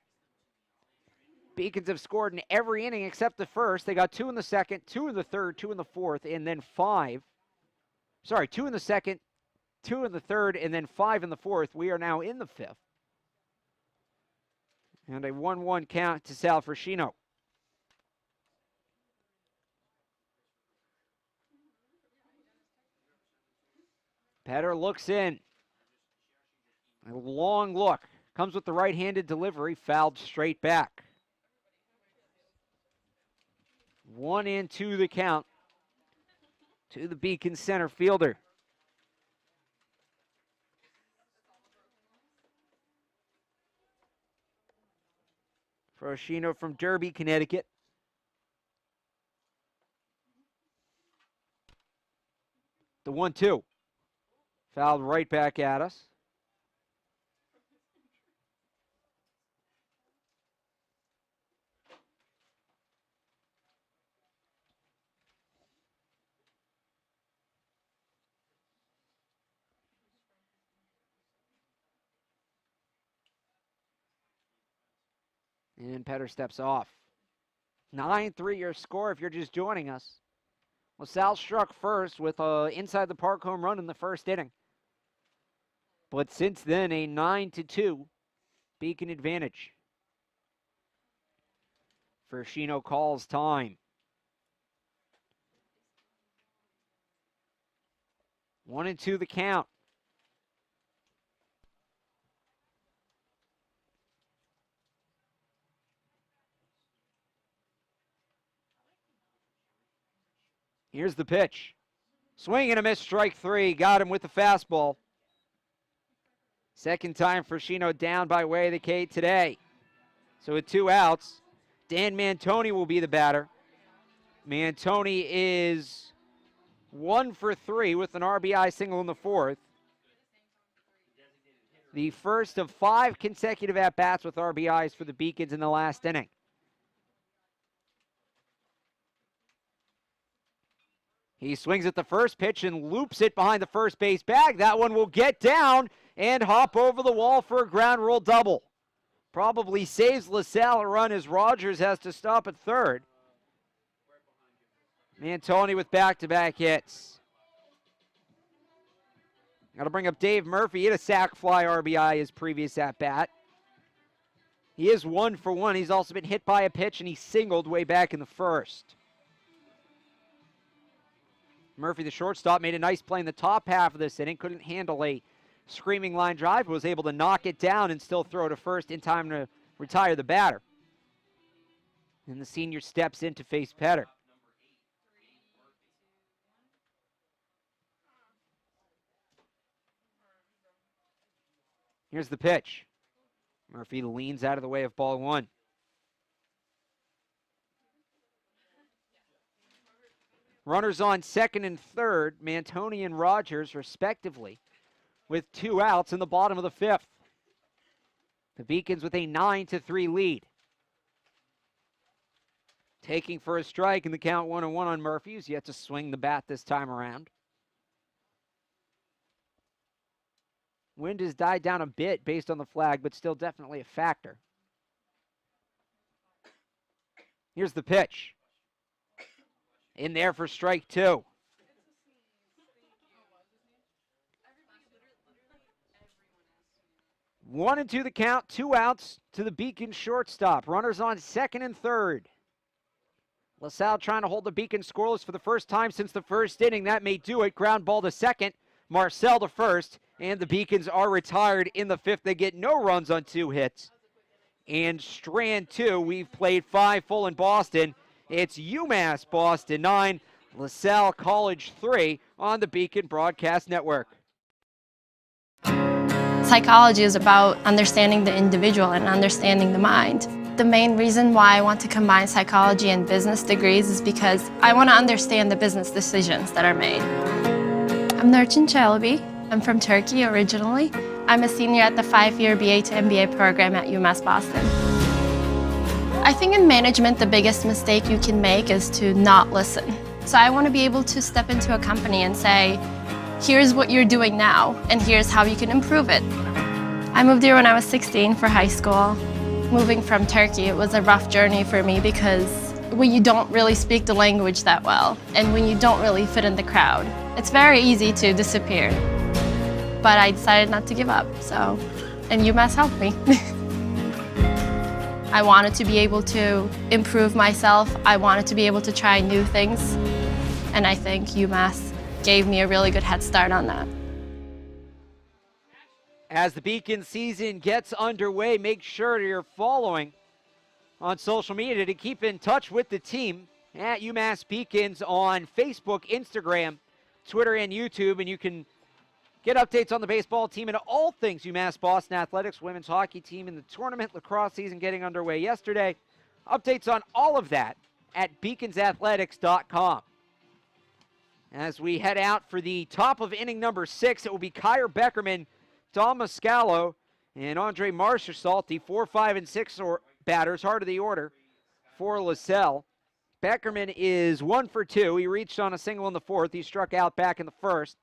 Beacons have scored in every inning except the 1st. They got 2 in the 2nd, 2 in the 3rd, 2 in the 4th, and then 5. 2 in the 2nd, 2 in the 3rd, and then 5 in the 4th. We are now in the 5th. And a 1-1 count to Sal Fershino. Petter looks in. A long look. Comes with the right-handed delivery, fouled straight back. 1-2 the count to the Beacon center fielder. Fershino from Derby, Connecticut. The 1-2. Fouled right back at us. And Petter steps off. 9-3 your score if you're just joining us. Lasell struck first with a inside the park home run in the first inning. But since then, a 9-2 Beacon advantage. Fershino calls time. 1-2 the count. Here's the pitch. Swing and a miss, strike three. Got him with the fastball. Second time Fershino down by way of the K today. So with 2 outs, Dan Mantoni will be the batter. Mantoni is 1 for 3 with an RBI single in the fourth. The first of 5 consecutive at-bats with RBIs for the Beacons in the last inning. He swings at the first pitch and loops it behind the first base bag. That one will get down and hop over the wall for a ground rule double. Probably saves Lasell a run as Rogers has to stop at third. Mantoni with back-to-back hits. Got to bring up Dave Murphy. He had a sac fly RBI his previous at-bat. He is 1 for 1. He's also been hit by a pitch, and he singled way back in the first. Murphy, the shortstop, made a nice play in the top half of this inning. Couldn't handle a screaming line drive, but was able to knock it down and still throw to first in time to retire the batter. And the senior steps in to face Petter. Here's the pitch. Murphy leans out of the way of ball 1. Runners on second and third, Mantoni and Rogers respectively, with 2 outs in the bottom of the 5th. The Beacons with a 9-3 lead. Taking for a strike in the count 1-1 on Murphy, who's yet to swing the bat this time around. Wind has died down a bit based on the flag, but still definitely a factor. Here's the pitch. In there for strike 2. One and 2 the count, 2 outs to the Beacon shortstop. Runners on second and third. Lasell trying to hold the Beacon scoreless for the first time since the first inning. That may do it. Ground ball to second. Marcel to first. And the Beacons are retired in the 5th. They get no runs on 2 hits. And Strand 2, we've played 5 full in Boston. It's UMass Boston 9, Lasell College 3 on the Beacon Broadcast Network. Psychology is about understanding the individual and understanding the mind. The main reason why I want to combine psychology and business degrees is because I want to understand the business decisions that are made. I'm Nurçin Çelebi. I'm from Turkey originally. I'm a senior at the 5-year BA to MBA program at UMass Boston. I think in management, the biggest mistake you can make is to not listen. So I want to be able to step into a company and say, here's what you're doing now, and here's how you can improve it. I moved here when I was 16 for high school. Moving from Turkey, it was a rough journey for me because when you don't really speak the language that well, and when you don't really fit in the crowd, it's very easy to disappear. But I decided not to give up, and UMass helped me. I wanted to be able to improve myself. I wanted to be able to try new things. And I think UMass gave me a really good head start on that. As the Beacon season gets underway, make sure you're following on social media to keep in touch with the team at UMass Beacons on Facebook, Instagram, Twitter, and YouTube. And you can get updates on the baseball team and all things UMass Boston Athletics, women's hockey team in the tournament, lacrosse season getting underway yesterday. Updates on all of that at beaconsathletics.com. As we head out for the top of inning number 6, it will be Kyer Beckerman, Dom Mascalo, and Andre Marchessault, the 4, 5, and 6 batters, heart of the order for Lasell. Beckerman is 1 for 2. He reached on a single in the 4th. He struck out back in the 1st.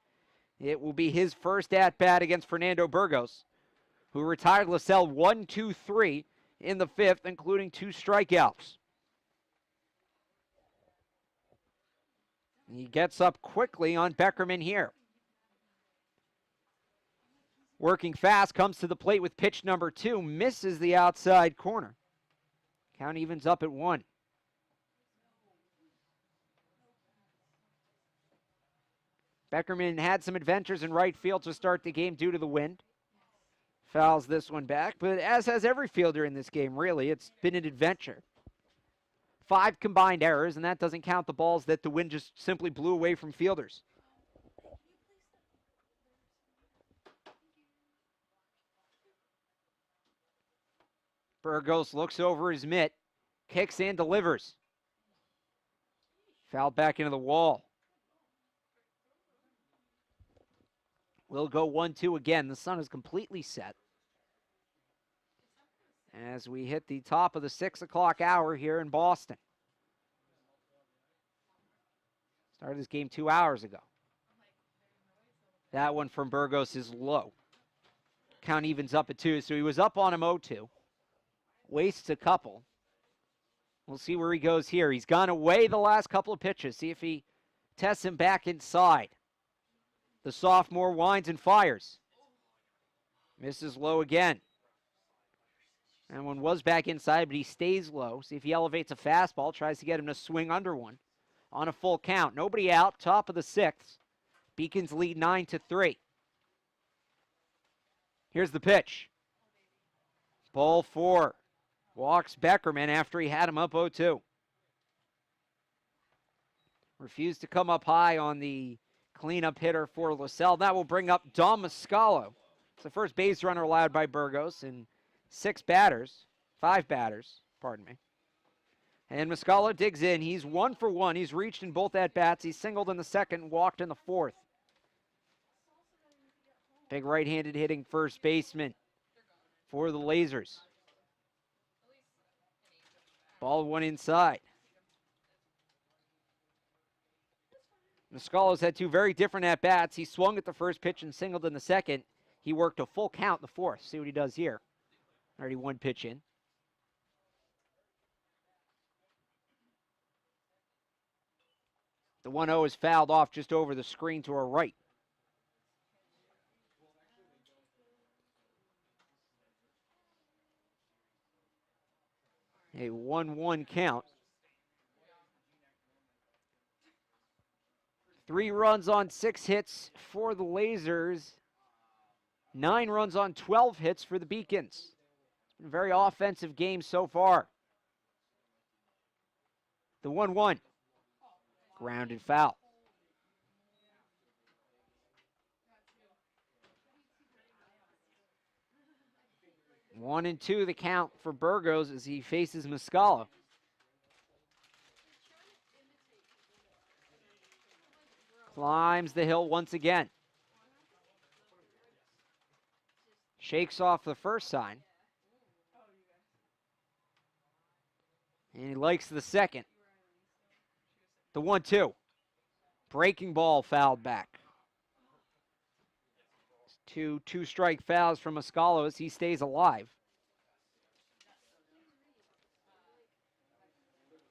It will be his first at-bat against Fernando Burgos, who retired Lasell 1, 2, 3 in the 5th, including 2 strikeouts. He gets up quickly on Beckerman here. Working fast, comes to the plate with pitch number 2, misses the outside corner. Count evens up at 1. Beckerman had some adventures in right field to start the game due to the wind. Fouls this one back, but as has every fielder in this game, really, it's been an adventure. 5 combined errors, and that doesn't count the balls that the wind just simply blew away from fielders. Burgos looks over his mitt, kicks and delivers. Fouled back into the wall. We'll go 1-2 again. The sun is completely set as we hit the top of the 6 o'clock hour here in Boston. Started this game 2 hours ago. That one from Burgos is low. Count evens up at 2, so he was up on him 0-2. Wastes a couple. We'll see where he goes here. He's gone away the last couple of pitches. See if he tests him back inside. The sophomore winds and fires. Misses low again. That one was back inside, but he stays low. See if he elevates a fastball, tries to get him to swing under one on a full count. Nobody out, top of the 6th. Beacons lead 9-3. Here's the pitch. Ball 4. Walks Beckerman after he had him up 0-2. Refused to come up high on the cleanup hitter for Lasell. That will bring up Dom Mascalo. It's the first base runner allowed by Burgos in 5 batters, pardon me. And Mascalo digs in. He's 1 for 1. He's reached in both at-bats. He singled in the 2nd, walked in the 4th. Big right-handed hitting first baseman for the Lasers. Ball 1 inside. Mascalo's had 2 very different at-bats. He swung at the first pitch and singled in the 2nd. He worked a full count in the 4th. See what he does here. Already 1 pitch in. The 1-0 is fouled off just over the screen to our right. A 1-1 count. 3 runs on 6 hits for the Lasers. 9 runs on 12 hits for the Beacons. It's been a very offensive game so far. The 1-1. Grounded foul. One and 2 the count for Burgos as he faces Mascalo. Climbs the hill once again. Shakes off the first sign. And he likes the 2nd. The 1-2. Breaking ball fouled back. 2 2-strike fouls from Mascalo as he stays alive.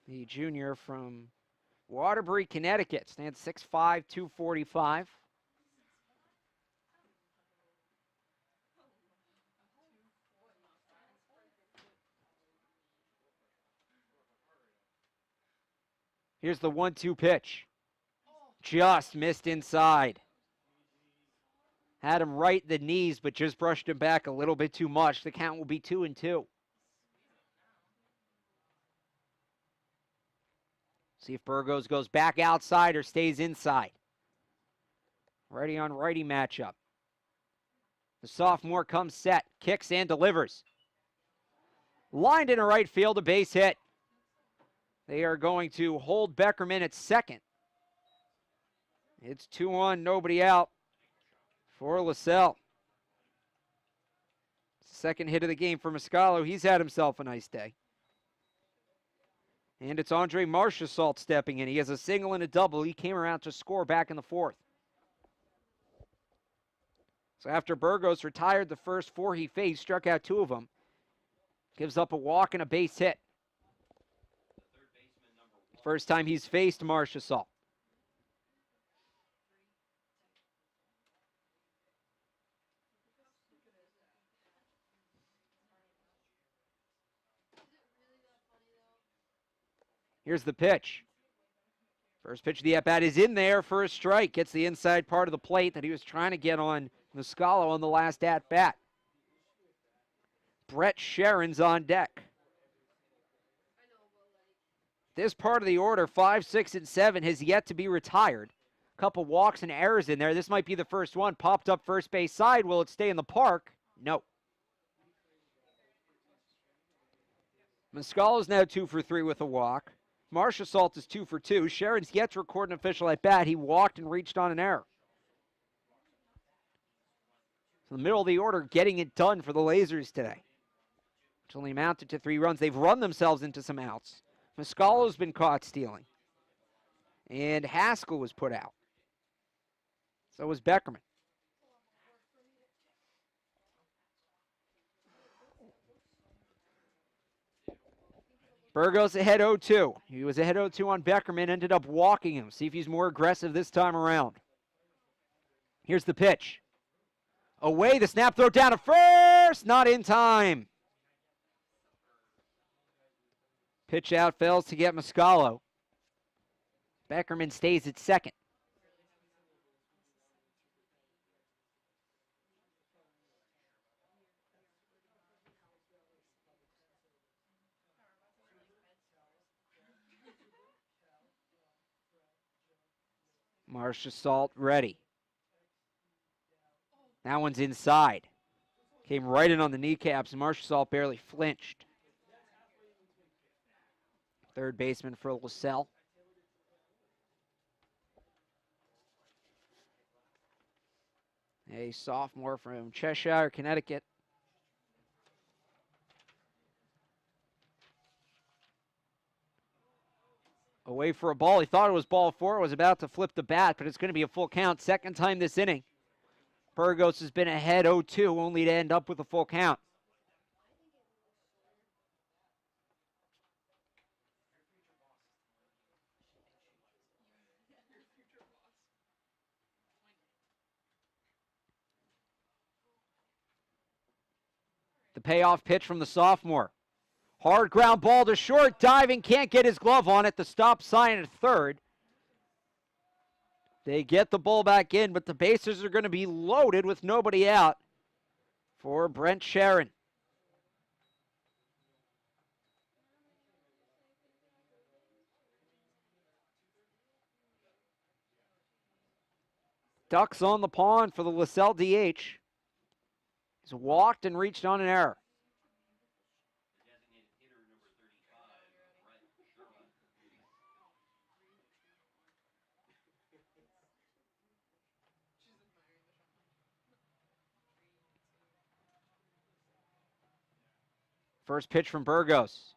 The junior from Waterbury, Connecticut, stands 6'5", 245. Here's the 1-2 pitch. Just missed inside. Had him right at the knees, but just brushed him back a little bit too much. The count will be 2-2. See if Burgos goes back outside or stays inside. Righty on righty matchup. The sophomore comes set, kicks and delivers. Lined into right field, a base hit. They are going to hold Beckerman at 2nd. It's 2-1, nobody out for Lasell. Second hit of the game for Muscalo. He's had himself a nice day. And it's Andre Marchessault stepping in. He has a single and a double. He came around to score back in the fourth. So after Burgos retired the first 4 he faced, struck out 2 of them, gives up a walk and a base hit. First time he's faced Marchessault. Here's the pitch. First pitch of the at-bat is in there for a strike. Gets the inside part of the plate that he was trying to get on Muscalo on the last at-bat. Brett Sharon's on deck. This part of the order, 5, 6, and 7, has yet to be retired. A couple walks and errors in there. This might be the first one. Popped up first base side. Will it stay in the park? No. Muscalo's now 2 for 3 with a walk. Marchessault is 2 for 2. Sharon's yet to record an official at bat. He walked and reached on an error. So the middle of the order getting it done for the Lasers today, which only amounted to 3 runs. They've run themselves into some outs. Muscalo's been caught stealing. And Haskell was put out. So was Beckerman. Burgos ahead 0-2. He was ahead 0-2 on Beckerman, ended up walking him. See if he's more aggressive this time around. Here's the pitch. Away, the snap throw down to first, not in time. Pitch out, fails to get Muscalo. Beckerman stays at second. Marchessault ready. That one's inside. Came right in on the kneecaps, and Marchessault barely flinched. Third baseman for Lasell. A sophomore from Cheshire, Connecticut. Away for a ball. He thought it was ball 4. Was about to flip the bat, but it's going to be a full count. Second time this inning. Burgos has been ahead 0-2, only to end up with a full count. The payoff pitch from the sophomore. Hard ground ball to short, diving, can't get his glove on it. The stop sign at third. They get the ball back in, but the bases are going to be loaded with nobody out for Brent Sharon. Ducks on the pond for the Lasell DH. He's walked and reached on an error. First pitch from Burgos.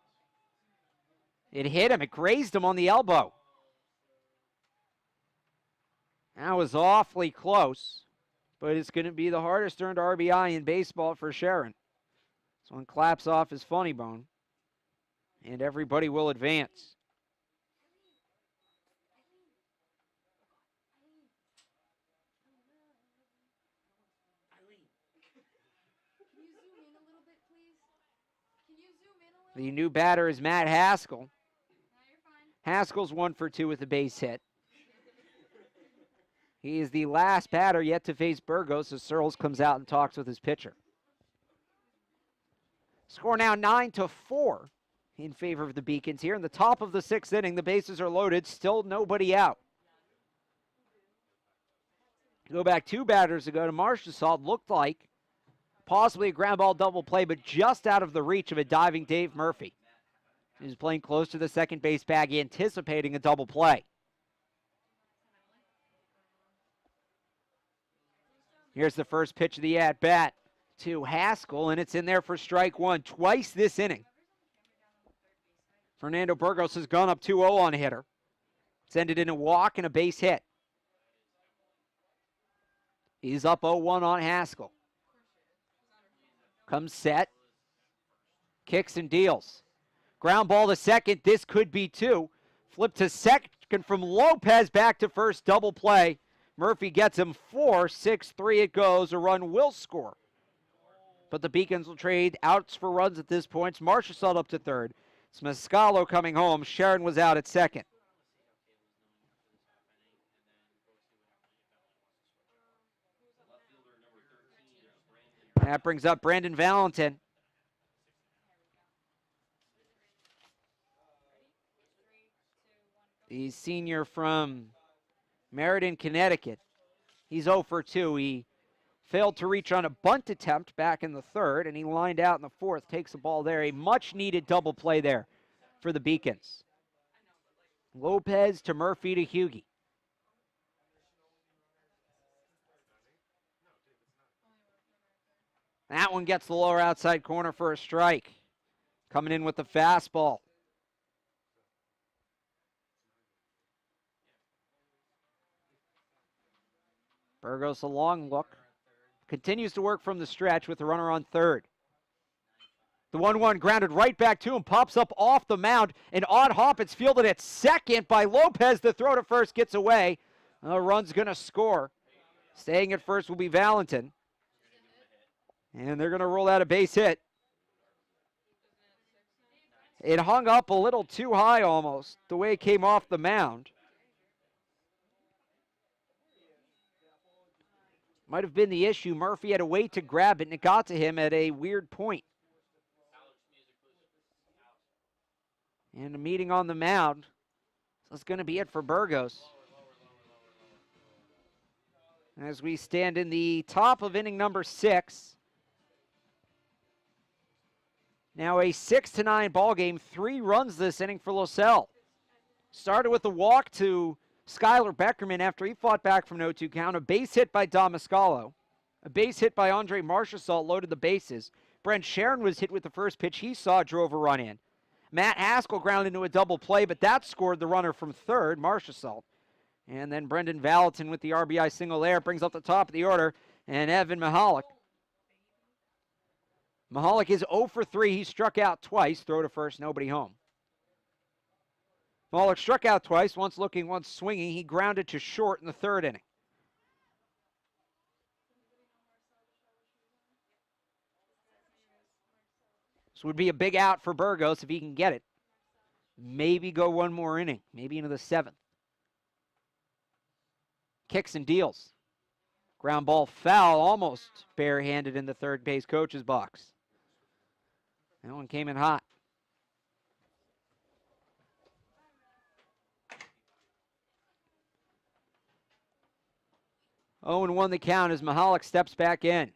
It hit him. It grazed him on the elbow. That was awfully close, but it's going to be the hardest earned RBI in baseball for Sharon. This one claps off his funny bone, and everybody will advance. The new batter is Matt Haskell. Haskell's 1 for 2 with a base hit. He is the last batter yet to face Burgos as Searles comes out and talks with his pitcher. Score now 9-4 in favor of the Beacons here. In the top of the 6th inning, the bases are loaded, still nobody out. Go back 2 batters ago to Marchessault, looked like possibly a ground ball double play, but just out of the reach of a diving Dave Murphy. He was playing close to the second base bag, anticipating a double play. Here's the first pitch of the at-bat to Haskell, and it's in there for strike one twice this inning. Fernando Burgos has gone up 2-0 on a hitter. It's ended in a walk and a base hit. He's up 0-1 on Haskell. Comes set. Kicks and deals. Ground ball to second. This could be two. Flip to second from Lopez. Back to first. Double play. Murphy gets him 4-6-3 it goes. A run will score. But the Beacons will trade outs for runs at this point. It's Marchessault up to third. It's Mascalo coming home. Sharon was out at second. That brings up Brandon Valentin. The senior from Meriden, Connecticut. He's 0 for 2. He failed to reach on a bunt attempt back in the third, and he lined out in the fourth. Takes the ball there. A much-needed double play there for the Beacons. Lopez to Murphy to Hughie. That one gets the lower outside corner for a strike. Coming in with the fastball. Burgos a long look. Continues to work from the stretch with the runner on third. The 1-1 grounded right back to him. Pops up off the mound. An odd hop. It's fielded at second by Lopez. The throw to first gets away. Run's going to score. Staying at first will be Valentin. And they're going to roll out a base hit. It hung up a little too high almost, the way it came off the mound. Might have been the issue. Murphy had a way to grab it, and it got to him at a weird point. And a meeting on the mound. So that's going to be it for Burgos. As we stand in the top of inning number 6. Now a 6-9 ball game. 3 runs this inning for Lasell. Started with a walk to Skylar Beckerman after he fought back from an 0-2 count. A base hit by Dom Mascalo. A base hit by Andre Marchessault loaded the bases. Brent Sharon was hit with the first pitch he saw, drove a run in. Matt Haskell grounded into a double play, but that scored the runner from third, Marchessault. And then Brendan Valentin with the RBI single there brings up the top of the order, and Evan Mahalik. Mahalik is 0 for 3. He struck out twice. Throw to first, nobody home. Mahalik struck out twice, once looking, once swinging. He grounded to short in the third inning. This would be a big out for Burgos if he can get it. Maybe go one more inning, maybe into the 7th. Kicks and deals. Ground ball foul, almost barehanded in the third base coach's box. That one came in hot. Oh, and 1 the count as Mahalik steps back in.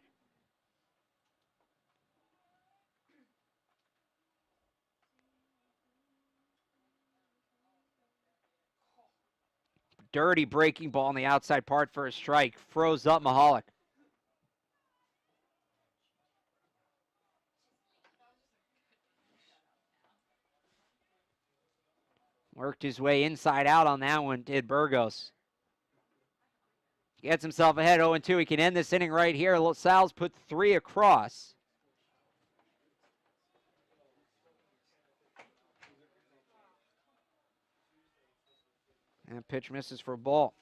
Dirty breaking ball on the outside part for a strike. Froze up Mahalik. Worked his way inside out on that one, did Burgos. Gets himself ahead 0-2. He can end this inning right here. Lasell's put 3 across. And pitch misses for a ball.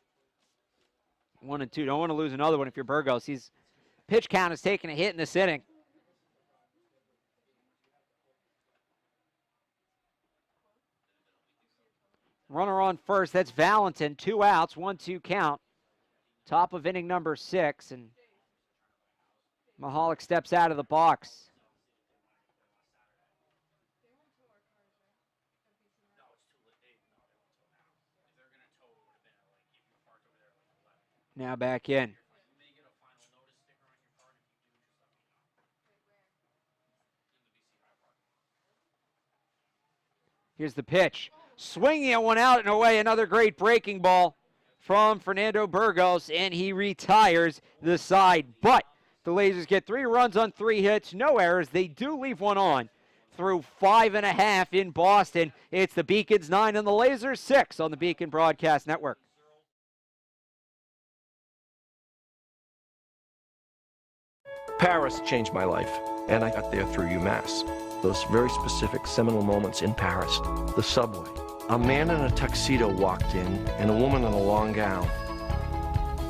1-2. Don't want to lose another one if you're Burgos. His pitch count is taking a hit in this inning. Runner on first. That's Valentin. 2 outs. 1-2 count. Top of inning number 6. And Mahalik steps out of the box. Now back in. Here's the pitch. Swinging at one out and away. Another great breaking ball from Fernando Burgos, and he retires the side. But the Lasers get 3 runs on 3 hits, no errors. They do leave one on through 5.5 in Boston. It's the Beacons 9 and the Lasers 6 on the Beacon Broadcast Network. Paris changed my life, and I got there through UMass. Those very specific seminal moments in Paris, the subway. A man in a tuxedo walked in, and a woman in a long gown.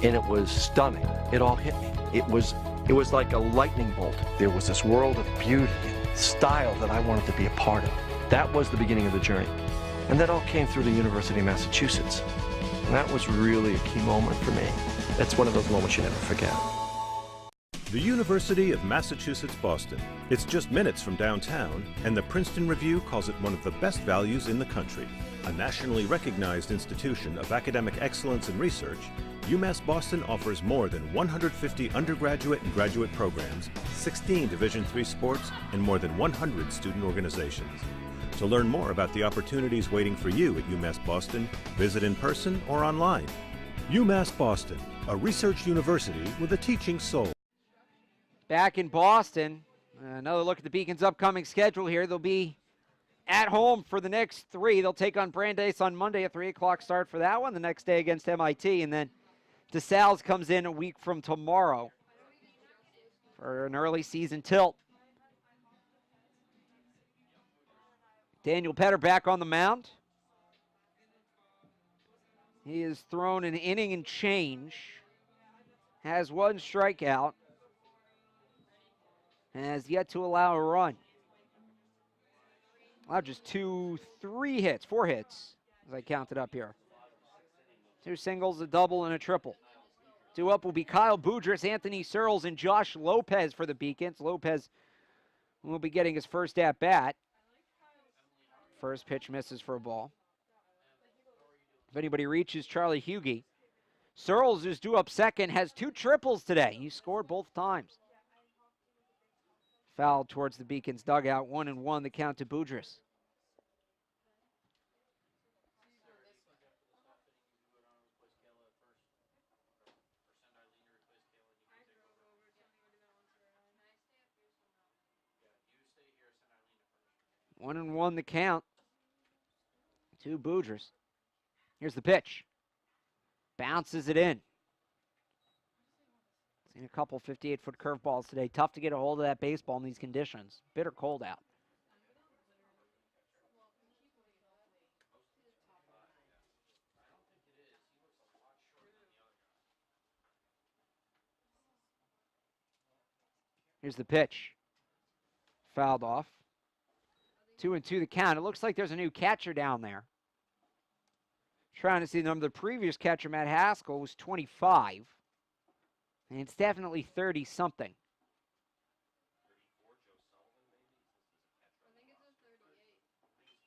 And it was stunning. It all hit me. It was like a lightning bolt. There was this world of beauty and style that I wanted to be a part of. That was the beginning of the journey. And that all came through the University of Massachusetts. And that was really a key moment for me. That's one of those moments you never forget. The University of Massachusetts Boston. It's just minutes from downtown, and the Princeton Review calls it one of the best values in the country. A nationally recognized institution of academic excellence and research, UMass Boston offers more than 150 undergraduate and graduate programs, 16 Division III sports, and more than 100 student organizations. To learn more about the opportunities waiting for you at UMass Boston, visit in person or online. UMass Boston, a research university with a teaching soul. Back in Boston, another look at the Beacons' upcoming schedule here. They'll be at home for the next 3. They'll take on Brandeis on Monday, a 3 o'clock start for that one. The next day against MIT, and then DeSalles comes in a week from tomorrow for an early season tilt. Daniel Petter back on the mound. He has thrown an inning and change, has 1 strikeout, and has yet to allow a run. Just 4 hits, as I counted up here. 2 singles, a double, and a triple. 2 up will be Kyle Boudris, Anthony Searles, and Josh Lopez for the Beacons. Lopez will be getting his first at-bat. First pitch misses for a ball. If anybody reaches Charlie Hughey. Searles, who's due up second, has 2 triples today. He scored both times. Foul towards the Beacons dugout. 1-1, the count to Boudris. One and one, the count to Boudris. Here's the pitch. Bounces it in. Seen a couple 58-foot curveballs today. Tough to get a hold of that baseball in these conditions. Bitter cold out. Here's the pitch. Fouled off. 2-2 the count. It looks like there's a new catcher down there. Trying to see the number. The previous catcher, Matt Haskell, was 25. And it's definitely 30-something.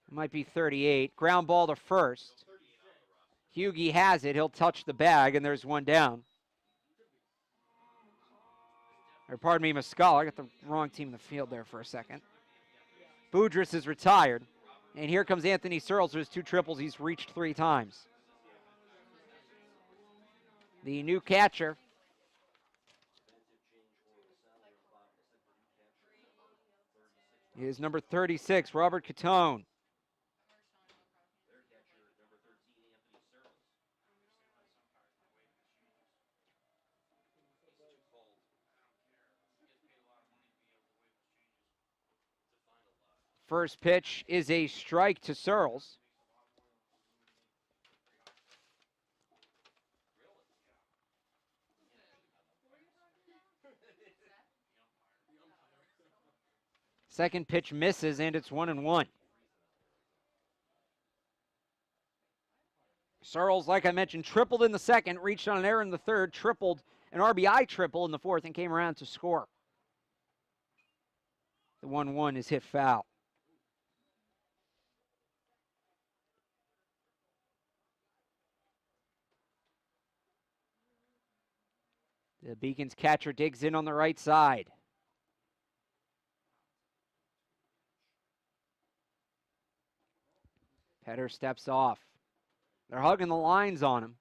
It might be 38. Ground ball to first. Hughey has it. He'll touch the bag, and there's one down. Or pardon me, Mescal. I got the wrong team in the field there for a second. Boudris is retired. And here comes Anthony Searles with his 2 triples. He's reached 3 times. The new catcher is number 36, Robert Catone. First pitch is a strike to Searles. Second pitch misses, and it's 1-1. Searles, like I mentioned, tripled in the second, reached on an error in the third, tripled an RBI triple in the fourth, and came around to score. The 1-1 is hit foul. The Beacons catcher digs in on the right side. Petter steps off. They're hugging the lines on him.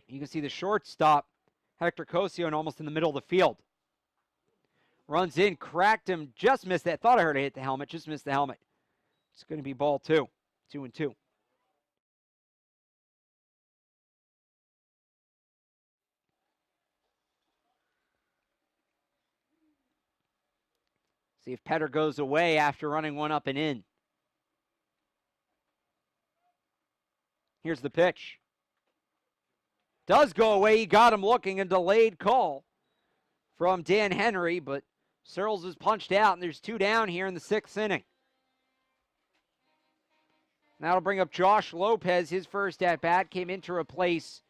You can see the shortstop, Hector Cosio, almost in the middle of the field. Runs in, cracked him, just missed that. Thought I heard it hit the helmet, just missed the helmet. It's going to be ball 2, 2-2. See if Petter goes away after running one up and in. Here's the pitch. Does go away. He got him looking. A delayed call from Dan Henry, but Searles is punched out, and there's 2 down here in the 6th inning. That'll bring up Josh Lopez. His first at-bat came in to replace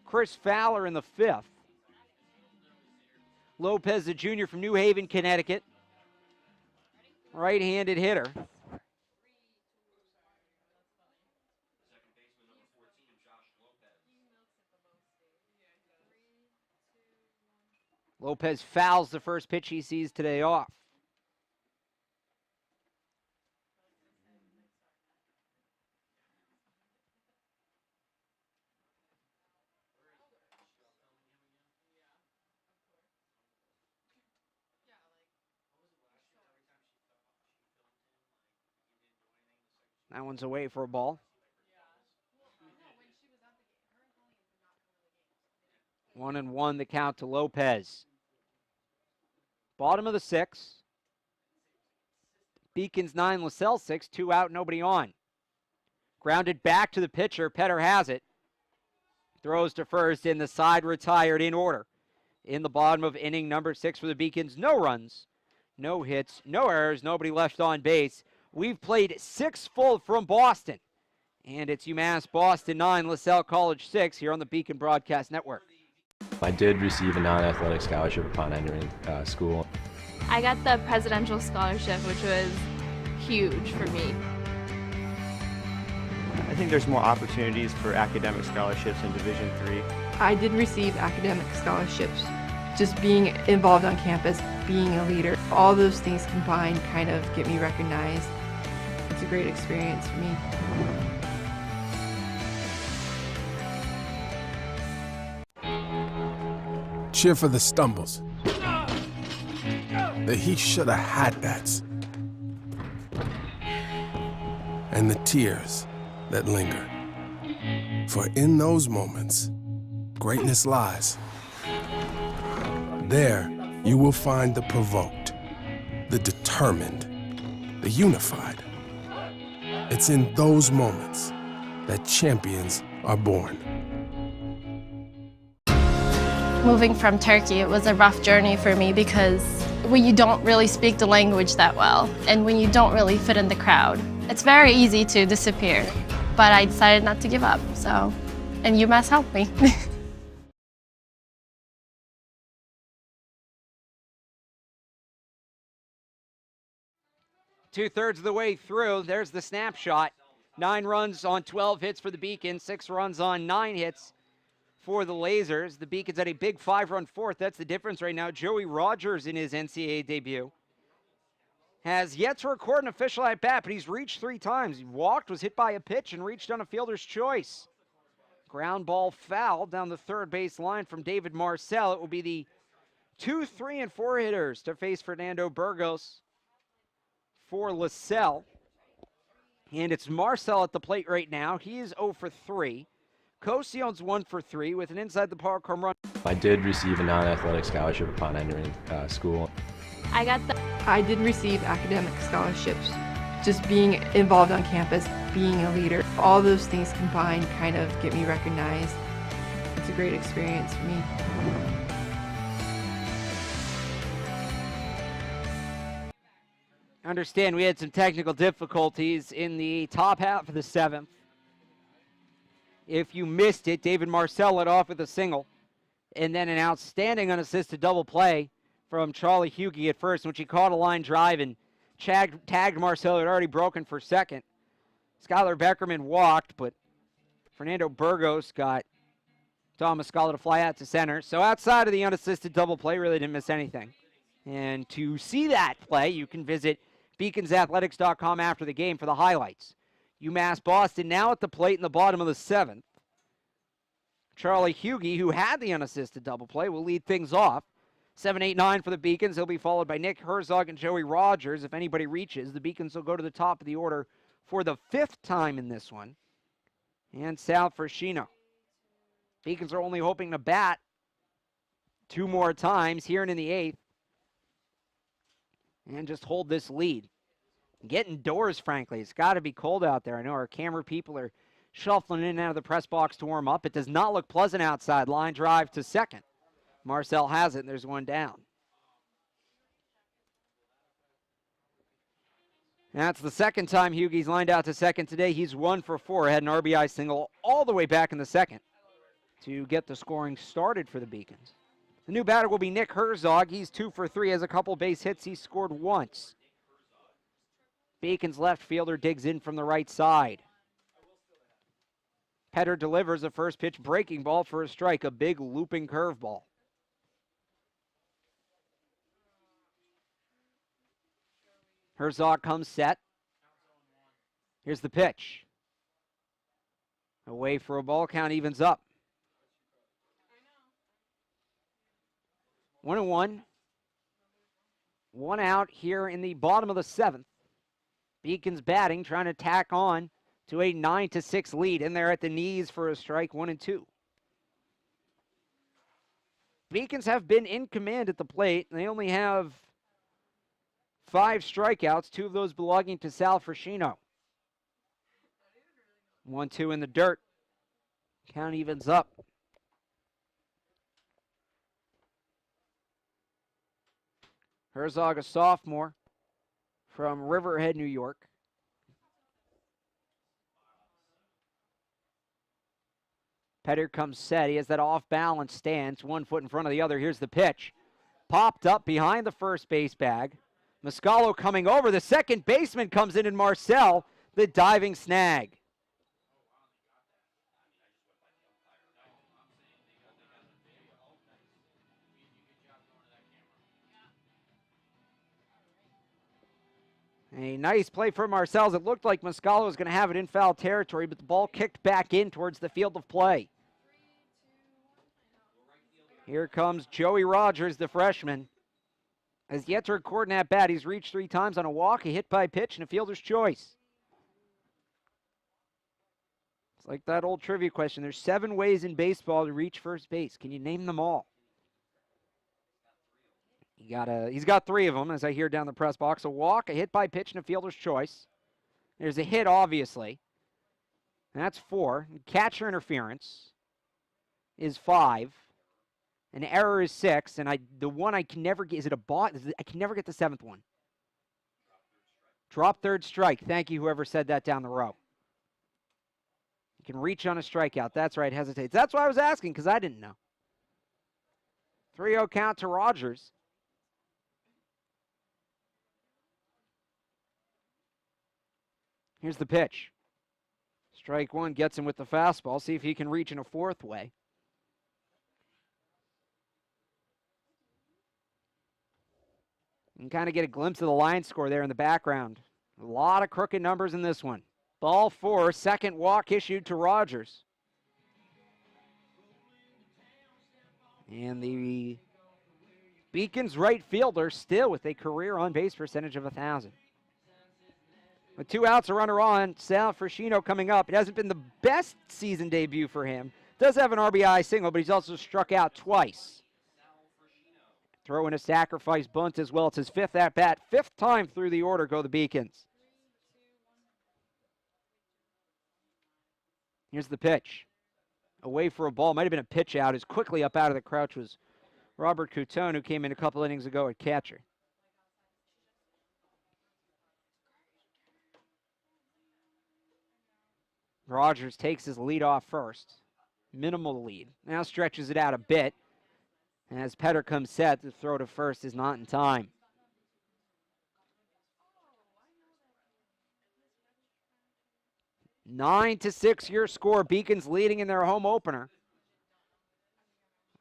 Chris Fowler in the 5th. Lopez, a junior from New Haven, Connecticut. Right-handed hitter. Lopez fouls the first pitch he sees today off. That one's away for a ball. 1-1 the count to Lopez. Bottom of the 6th. Beacons 9, Lasell 6, 2 out, nobody on. Grounded back to the pitcher. Petter has it. Throws to first in the side, retired in order. In the bottom of inning number 6 for the Beacons. No runs, no hits, no errors, nobody left on base. We've played 6 full from Boston. And it's UMass Boston 9, Lasell College 6 here on the Beacon Broadcast Network. I did receive a non-athletic scholarship upon entering school. I got the presidential scholarship, which was huge for me. I think there's more opportunities for academic scholarships in Division III. I did receive academic scholarships. Just being involved on campus, being a leader, all those things combined kind of get me recognized. It's a great experience for me. Cheer for the stumbles. The he shoulda had that's. And the tears that linger. For in those moments, greatness lies. There, you will find the provoked, the determined, the unified. It's in those moments that champions are born. Moving from Turkey, it was a rough journey for me because when you don't really speak the language that well and when you don't really fit in the crowd, it's very easy to disappear. But I decided not to give up, and UMass helped me. Two-thirds of the way through, there's the snapshot. 9 runs on 12 hits for the Beacons, 6 runs on 9 hits for the Lasers. The Beacons had a big 5-run fourth. That's the difference right now. Joey Rogers in his NCAA debut has yet to record an official at-bat, but he's reached 3 times. He walked, was hit by a pitch, and reached on a fielder's choice. Ground ball foul down the third base line from David Marcel. It will be the 2, 3, and 4 hitters to face Fernando Burgos for Lasell. And it's Marcel at the plate right now. He is 0 for 3. Cosion's 1 for 3 with an inside the park home run. I did receive a non-athletic scholarship upon entering school. I did receive academic scholarships. Just being involved on campus, being a leader, all those things combined kind of get me recognized. It's a great experience for me. Understand we had some technical difficulties in the top half of the 7th. If you missed it, David Marcel led off with a single. And then an outstanding unassisted double play from Charlie Hughey at first, which he caught a line drive and tagged Marcel, who had already broken for second. Skylar Beckerman walked, but Fernando Burgos got Thomas Scala to fly out to center. So outside of the unassisted double play, really didn't miss anything. And to see that play, you can visit beaconsathletics.com after the game for the highlights. UMass Boston now at the plate in the bottom of the 7th. Charlie Hughie, who had the unassisted double play, will lead things off. 7-8-9 for the Beacons. He'll be followed by Nick Herzog and Joey Rogers. If anybody reaches, the Beacons will go to the top of the order for the 5th time in this one. And Sal Frashino. Beacons are only hoping to bat 2 more times here and in the 8th. And just hold this lead. Get indoors, frankly. It's got to be cold out there. I know our camera people are shuffling in and out of the press box to warm up. It does not look pleasant outside. Line drive to second. Marcel has it, and there's one down. That's the second time Hughie's lined out to second today. He's 1 for 4. Had an RBI single all the way back in the second to get the scoring started for the Beacons. The new batter will be Nick Herzog. He's 2 for 3, has a couple base hits. He scored once. Beacons left fielder digs in from the right side. Petter delivers a first pitch breaking ball for a strike, a big looping curveball. Herzog comes set. Here's the pitch. Away for a ball, count evens up. 1-1. 1 out here in the bottom of the 7th. Beacons batting, trying to tack on to a 9-6 lead. In there at the knees for a strike, 1-2. Beacons have been in command at the plate. They only have 5 strikeouts, 2 of those belonging to Sal Frashino. 1-2 in the dirt. Count evens up. Herzog, a sophomore from Riverhead, New York. Petter comes set. He has that off-balance stance, 1 foot in front of the other. Here's the pitch. Popped up behind the first base bag. Muscalo coming over. The second baseman comes in, and Marcel, the diving snag. A nice play for Marcel's. It looked like Muscalo was going to have it in foul territory, but the ball kicked back in towards the field of play. Here comes Joey Rogers, the freshman. Has yet to record an at-bat. He's reached 3 times on a walk, a hit by pitch, and a fielder's choice. It's like that old trivia question. There's 7 ways in baseball to reach first base. Can you name them all? He's got 3 of them, as I hear down the press box. A walk, a hit by pitch, and a fielder's choice. There's a hit, obviously. And that's 4. Catcher interference is 5. An error is 6. And the one I can never get, is it a bot? I can never get the 7th one. Drop third strike. Thank you, whoever said that down the row. You can reach on a strikeout. That's right, hesitates. That's why I was asking, because I didn't know. 3-0 count to Rogers. Here's the pitch. Strike 1 gets him with the fastball. See if he can reach in a 4th way. You can kind of get a glimpse of the line score there in the background. A lot of crooked numbers in this one. Ball 4, second walk issued to Rogers. And the Beacons right fielder still with a career on-base percentage of 1,000. With 2 outs, a runner on, Sal Frashino coming up. It hasn't been the best season debut for him. Does have an RBI single, but he's also struck out twice. Throw in a sacrifice bunt as well. It's his 5th at-bat. 5th time through the order go the Beacons. Here's the pitch. Away for a ball. Might have been a pitch out. As quickly up out of the crouch was Robert Coutone, who came in a couple innings ago at catcher. Rogers takes his lead off first. Minimal lead. Now stretches it out a bit. And as Petter comes set, the throw to first is not in time. Nine to 6 your score. Beacons leading in their home opener.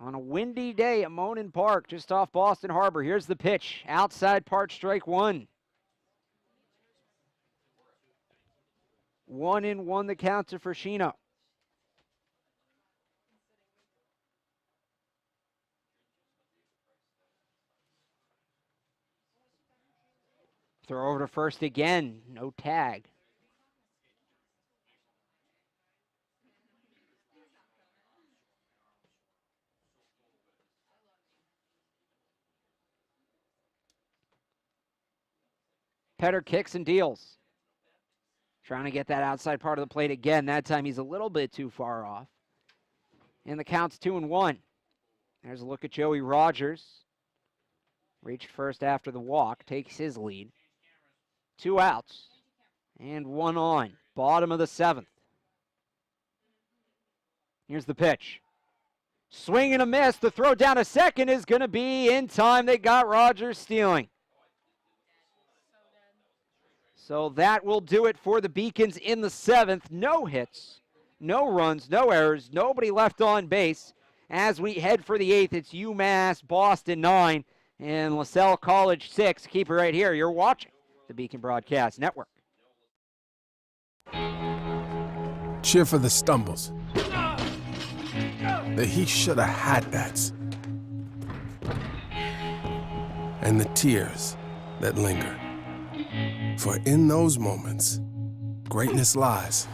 On a windy day at Monin Park, just off Boston Harbor. Here's the pitch. Outside part, strike 1. 1-1 the count to Frashino. Throw over to first again. No tag. Petter kicks and deals. Trying to get that outside part of the plate again. That time he's a little bit too far off. And the count's 2-1. There's a look at Joey Rogers. Reached first after the walk. Takes his lead. 2 outs. And 1 on. Bottom of the 7th. Here's the pitch. Swing and a miss. The throw down to second is going to be in time. They got Rogers stealing. So that will do it for the Beacons in the 7th. No hits, no runs, no errors, nobody left on base. As we head for the 8th, it's UMass Boston 9 and Lasell College 6. Keep it right here. You're watching the Beacon Broadcast Network. Cheer for the stumbles. The he shoulda had that's. And the tears that linger. For in those moments, greatness lies.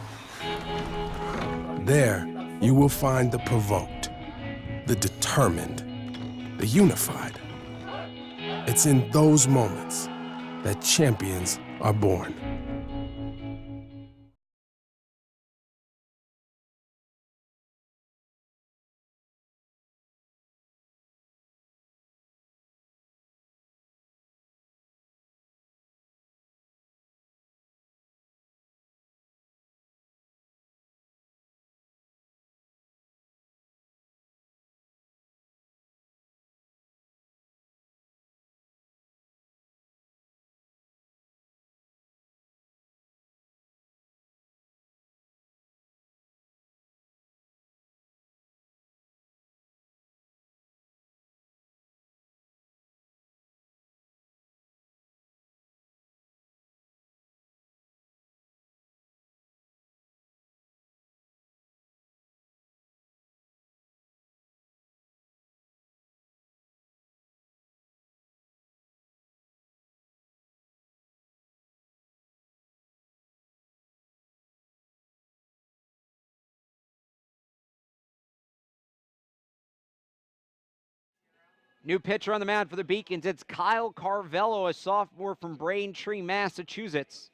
There, you will find the provoked, the determined, the unified. It's in those moments that champions are born. New pitcher on the mound for the Beacons. It's Kyle Carvello, a sophomore from Braintree, Massachusetts.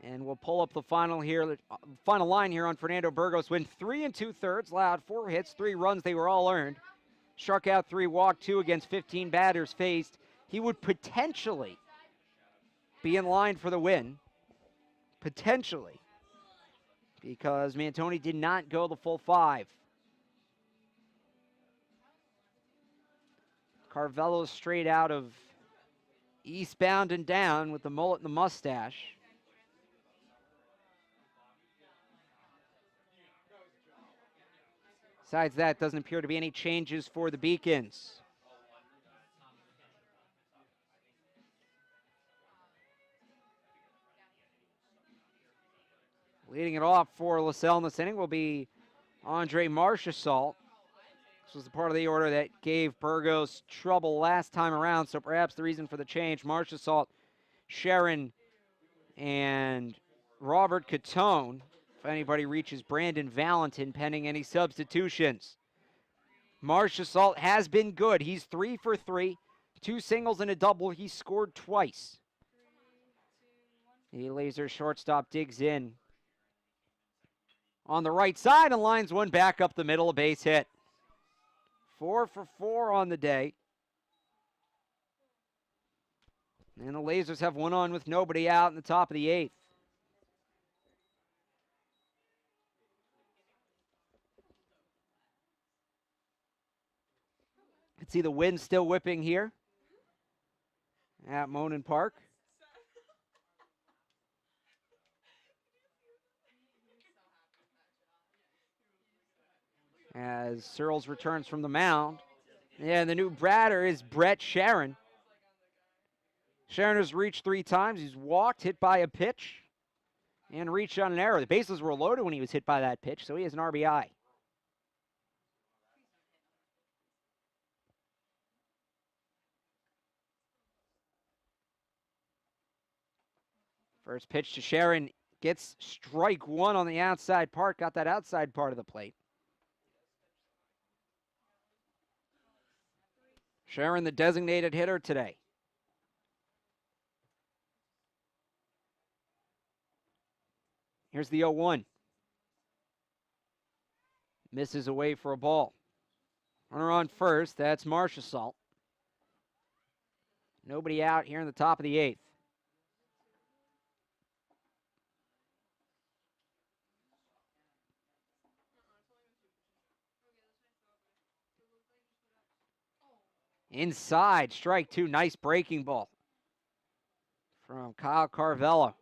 And we'll pull up the final line here on Fernando Burgos. Went 3 2/3, allowed 4 hits, 3 runs. They were all earned. Struck out 3, walked 2 against 15 batters faced. He would potentially be in line for the win. Potentially. Because Mantoni did not go the full 5. Carvello straight out of Eastbound and Down with the mullet and the mustache. Besides that, doesn't appear to be any changes for the Beacons. Leading it off for Lasell in this inning will be Andre Marchessault. This was the part of the order that gave Burgos trouble last time around, so perhaps the reason for the change. Marchessault, Sharon, and Robert Catone. If anybody reaches Brandon Valentin pending any substitutions. Marchessault has been good. He's 3 for 3, 2 singles and a double. He scored twice. The laser shortstop digs in on the right side and lines one back up the middle, a base hit. 4 for 4 on the day. And the Lasers have one on with nobody out in the top of the 8th. You can see the wind still whipping here at Monin Park. As Searles returns from the mound. And the new batter is Brett Sharon. Sharon has reached 3 times. He's walked, hit by a pitch, and reached on an error. The bases were loaded when he was hit by that pitch, so he has an RBI. First pitch to Sharon gets strike one on the outside part. Got that outside part of the plate. Sharon, the designated hitter today. Here's the 0-1. Misses away for a ball. Runner on first, that's Lasell. Nobody out here in the top of the 8th. Inside, strike two. Nice breaking ball from Kyle Carvello.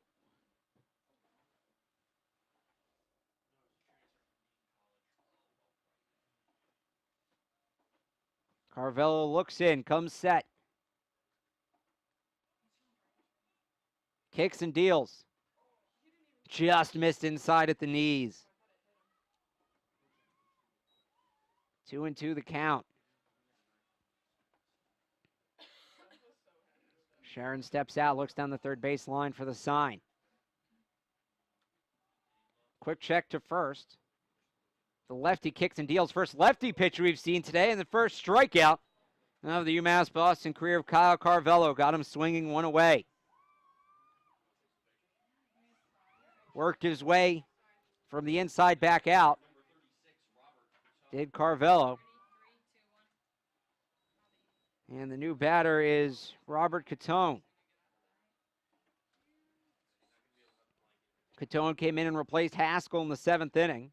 Carvello looks in, comes set. Kicks and deals. Just missed inside at the knees. 2-2 the count. Sharon steps out, looks down the third base line for the sign. Quick check to first. The lefty kicks and deals. First lefty pitcher we've seen today, and the first strikeout of the UMass Boston career of Kyle Carvello. Got him swinging one away. Worked his way from the inside back out. Did Carvello. And the new batter is Robert Catone. Catone came in and replaced Haskell in the 7th inning.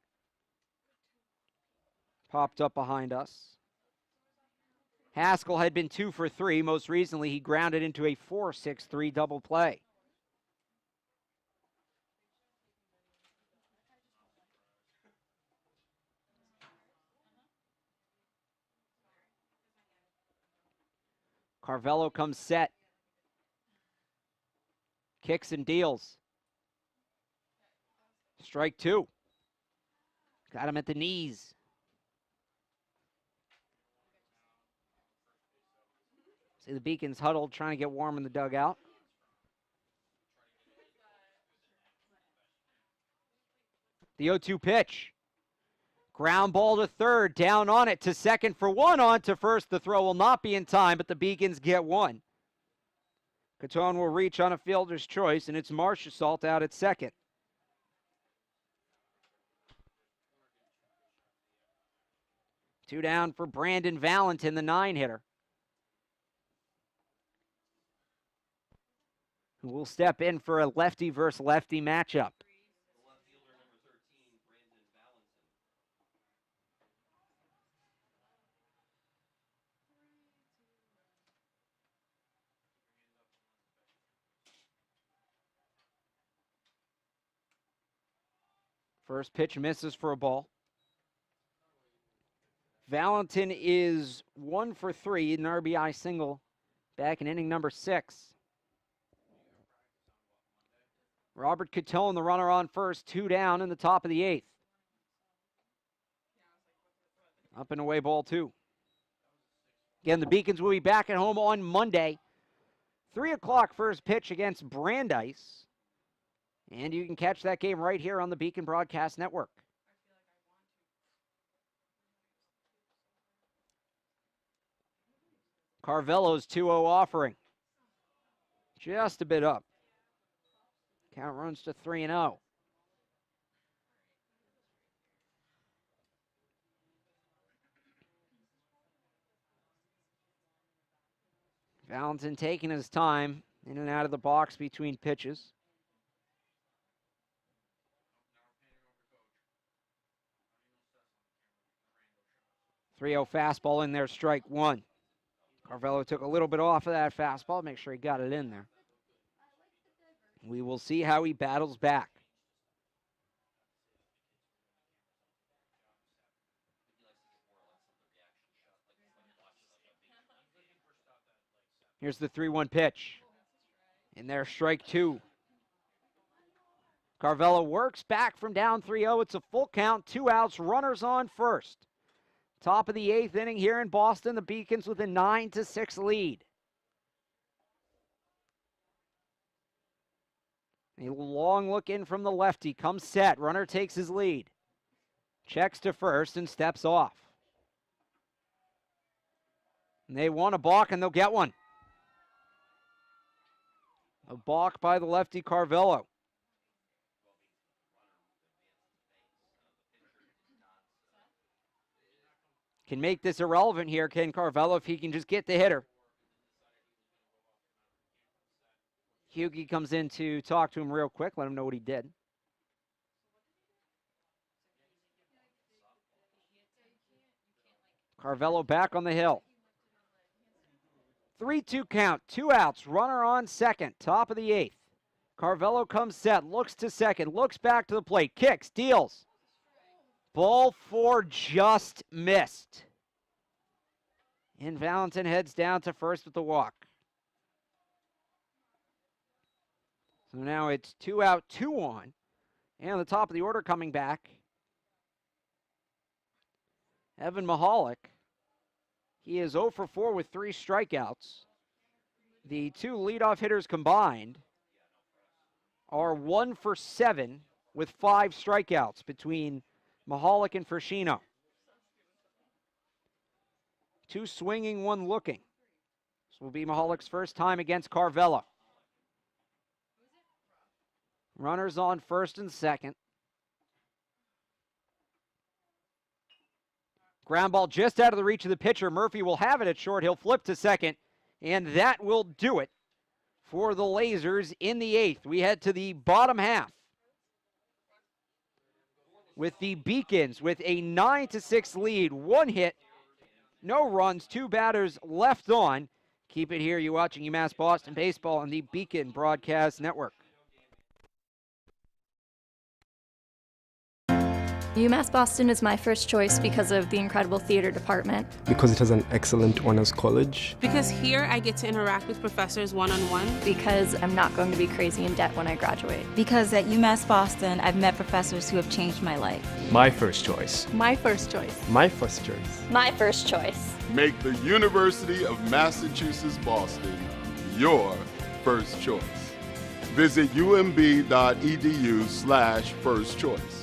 Popped up behind us. Haskell had been 2 for 3. Most recently, he grounded into a 4-6-3 double play. Carvello comes set. Kicks and deals. Strike two. Got him at the knees. See the Beacons huddled, trying to get warm in the dugout. The 0-2 pitch. Ground ball to third, down on it to second for one, on to first. The throw will not be in time, but the Beacons get one. Catone will reach on a fielder's choice, and it's Lasell out at second. Two down for Brandon Valentin, the 9-hitter, who will step in for a lefty versus lefty matchup. First pitch misses for a ball. Valentin is 1 for 3, an RBI single back in inning number 6. Robert Catone, the runner on first, 2 down in the top of the 8th. Up and away, ball 2. Again, the Beacons will be back at home on Monday. 3 o'clock first pitch against Brandeis. And you can catch that game right here on the Beacon Broadcast Network. Carvello's 2-0 offering. Just a bit up. Count runs to 3-0. Valentin taking his time in and out of the box between pitches. 3-0 fastball in there, strike one. Carvello took a little bit off of that fastball, make sure he got it in there. We will see how he battles back. Here's the 3-1 pitch. In there, strike two. Carvello works back from down 3-0. It's a full count, 2 outs, runners on first. Top of the 8th inning here in Boston, the Beacons with a 9-6 lead. A long look in from the lefty. Comes set. Runner takes his lead. Checks to first and steps off. And they want a balk, and they'll get one. A balk by the lefty Carvello. Can make this irrelevant here, Ken Carvello, if he can just get the hitter. Hughie comes in to talk to him real quick, let him know what he did. Carvello back on the hill. 3-2 count, 2 outs, runner on second, top of the 8th. Carvello comes set, looks to second, looks back to the plate, kicks, deals. Ball 4 just missed. And Valentin heads down to first with the walk. So now it's 2 out, 2 on. And the top of the order coming back, Evan Mahalik. He is 0 for 4 with 3 strikeouts. The 2 leadoff hitters combined are 1 for 7 with 5 strikeouts between Mahalik and Fershino. 2 swinging, 1 looking. This will be Mahalik's first time against Carvello. Runners on first and second. Ground ball just out of the reach of the pitcher. Murphy will have it at short. He'll flip to second, and that will do it for the Lasers in the 8th. We head to the bottom half with the Beacons with a 9-6 lead. 1 hit, no runs, 2 batters left on. Keep it here. You're watching UMass Boston Baseball on the Beacon Broadcast Network. UMass Boston is my first choice because of the incredible theater department. Because it has an excellent honors college. Because here I get to interact with professors one-on-one. Because I'm not going to be crazy in debt when I graduate. Because at UMass Boston, I've met professors who have changed my life. My first choice. My first choice. My first choice. My first choice. Make the University of Massachusetts Boston your first choice. Visit umb.edu/first choice.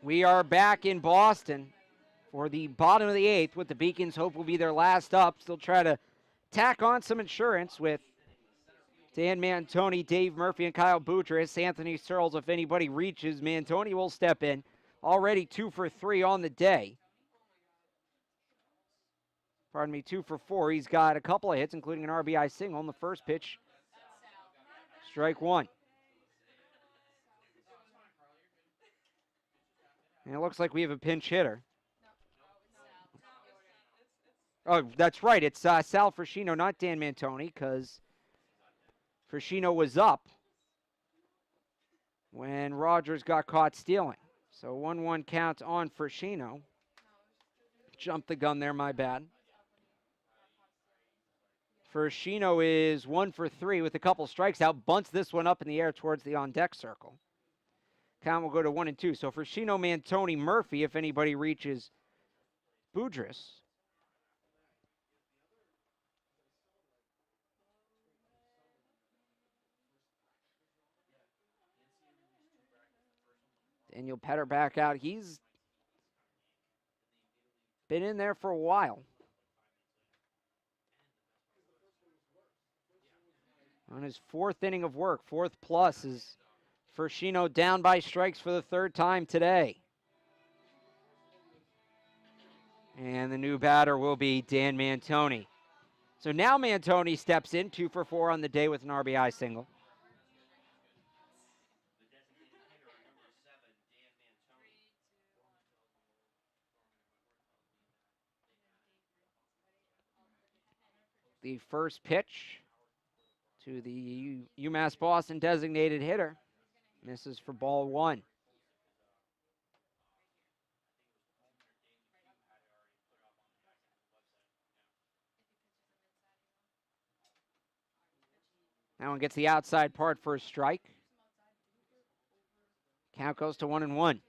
We are back in Boston for the bottom of the 8th, what the Beacons hope will be their last up. Still try to tack on some insurance with Dan Mantoni, Dave Murphy, and Kyle Boutros. Anthony Searles, if anybody reaches, Mantoni will step in. Already 2 for 3 on the day. Pardon me, 2 for 4. He's got a couple of hits, including an RBI single on the first pitch. Strike 1. And it looks like we have a pinch hitter. Oh, that's right. It's Sal Fershino, not Dan Mantoni, because Fershino was up when Rogers got caught stealing. So 1-1 count on Fershino. Jumped the gun there, my bad. Fershino is 1 for 3 with a couple strikes out. Bunts this one up in the air towards the on-deck circle. Count will go to 1-2. So Fershino, Mantoni, Murphy, if anybody reaches Boudris. Daniel Petter back out. He's Been in there for a while. On his 4th inning of work, 4th plus, is Fershino down by strikes for the 3rd time today. And the new batter will be Dan Mantoni. So now Mantoni steps in, 2 for 4 on the day with an RBI single. The first pitch to the UMass Boston designated hitter. Misses for ball 1. That one gets the outside part for a strike. Count goes to 1-1.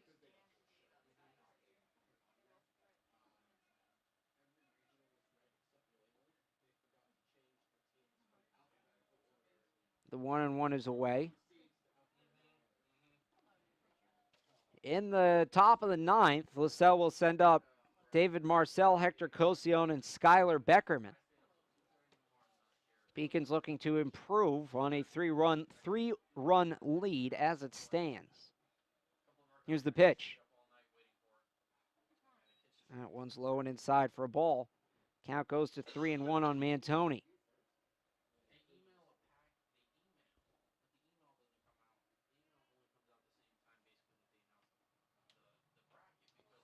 The 1-1 is away. In the top of the 9th, Lasell will send up David Marcel, Hector Cosione, and Skylar Beckerman. Beacons looking to improve on a three-run lead as it stands. Here's the pitch. That one's low and inside for a ball. Count goes to 3-1 on Mantoni.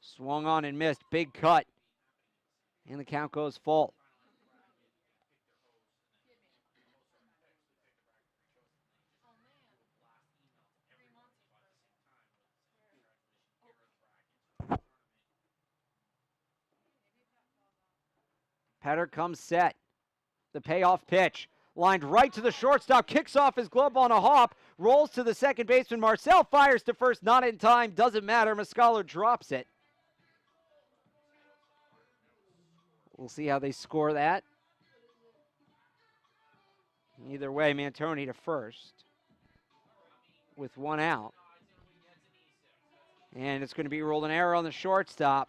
Swung on and missed. Big cut. And the count goes full. Petter comes set. The payoff pitch. Lined right to the shortstop. Kicks off his glove on a hop. Rolls to the second baseman. Marcel fires to first. Not in time. Doesn't matter. Muscala drops it. We'll see how they score that. Either way, Mantoni to first with 1 out. And it's going to be ruled an error on the shortstop.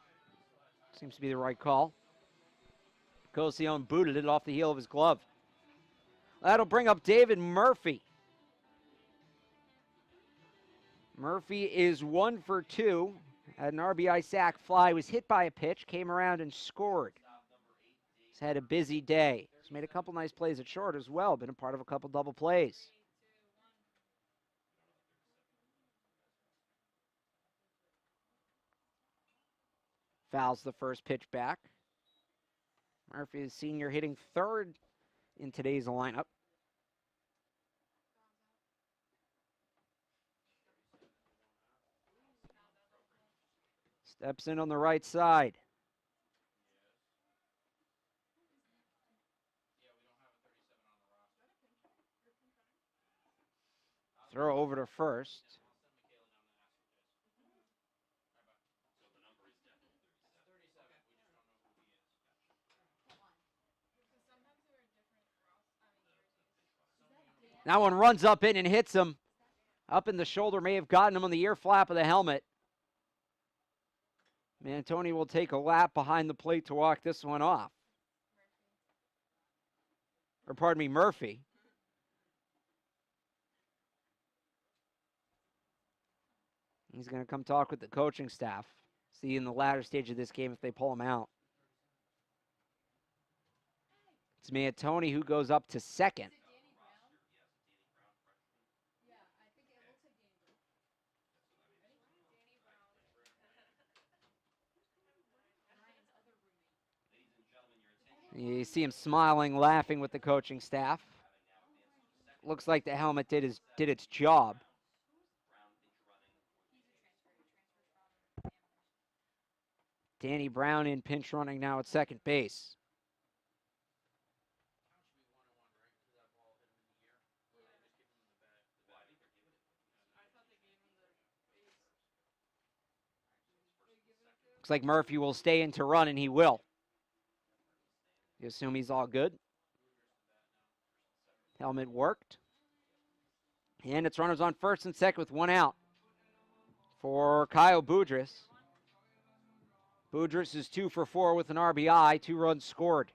Seems to be the right call. Cosione booted it off the heel of his glove. That'll bring up David Murphy. Murphy is 1 for 2. Had an RBI sac fly, was hit by a pitch, came around and scored. He's had a busy day. He's made a couple nice plays at short as well, been a part of a couple double plays. Fouls the first pitch back. Murphy is senior, hitting 3rd in today's lineup. Steps in on the right side. Throw over to first. That one runs up in and hits him. Up in the shoulder, may have gotten him on the ear flap of the helmet. Mantoni will take a lap behind the plate to walk this one off. Or pardon me, Murphy. He's going to come talk with the coaching staff. See in the latter stage of this game if they pull him out. It's Mantoni who goes up to second. You see him smiling, laughing with the coaching staff. Looks like the helmet did its job. Danny Brown in pinch running now at second base. Looks like Murphy will stay in to run, and he will. You assume he's all good. Helmet worked. And it's runners on first and second with 1 out for Kyle Boudris. Boudris is 2 for 4 with an RBI, 2 runs scored.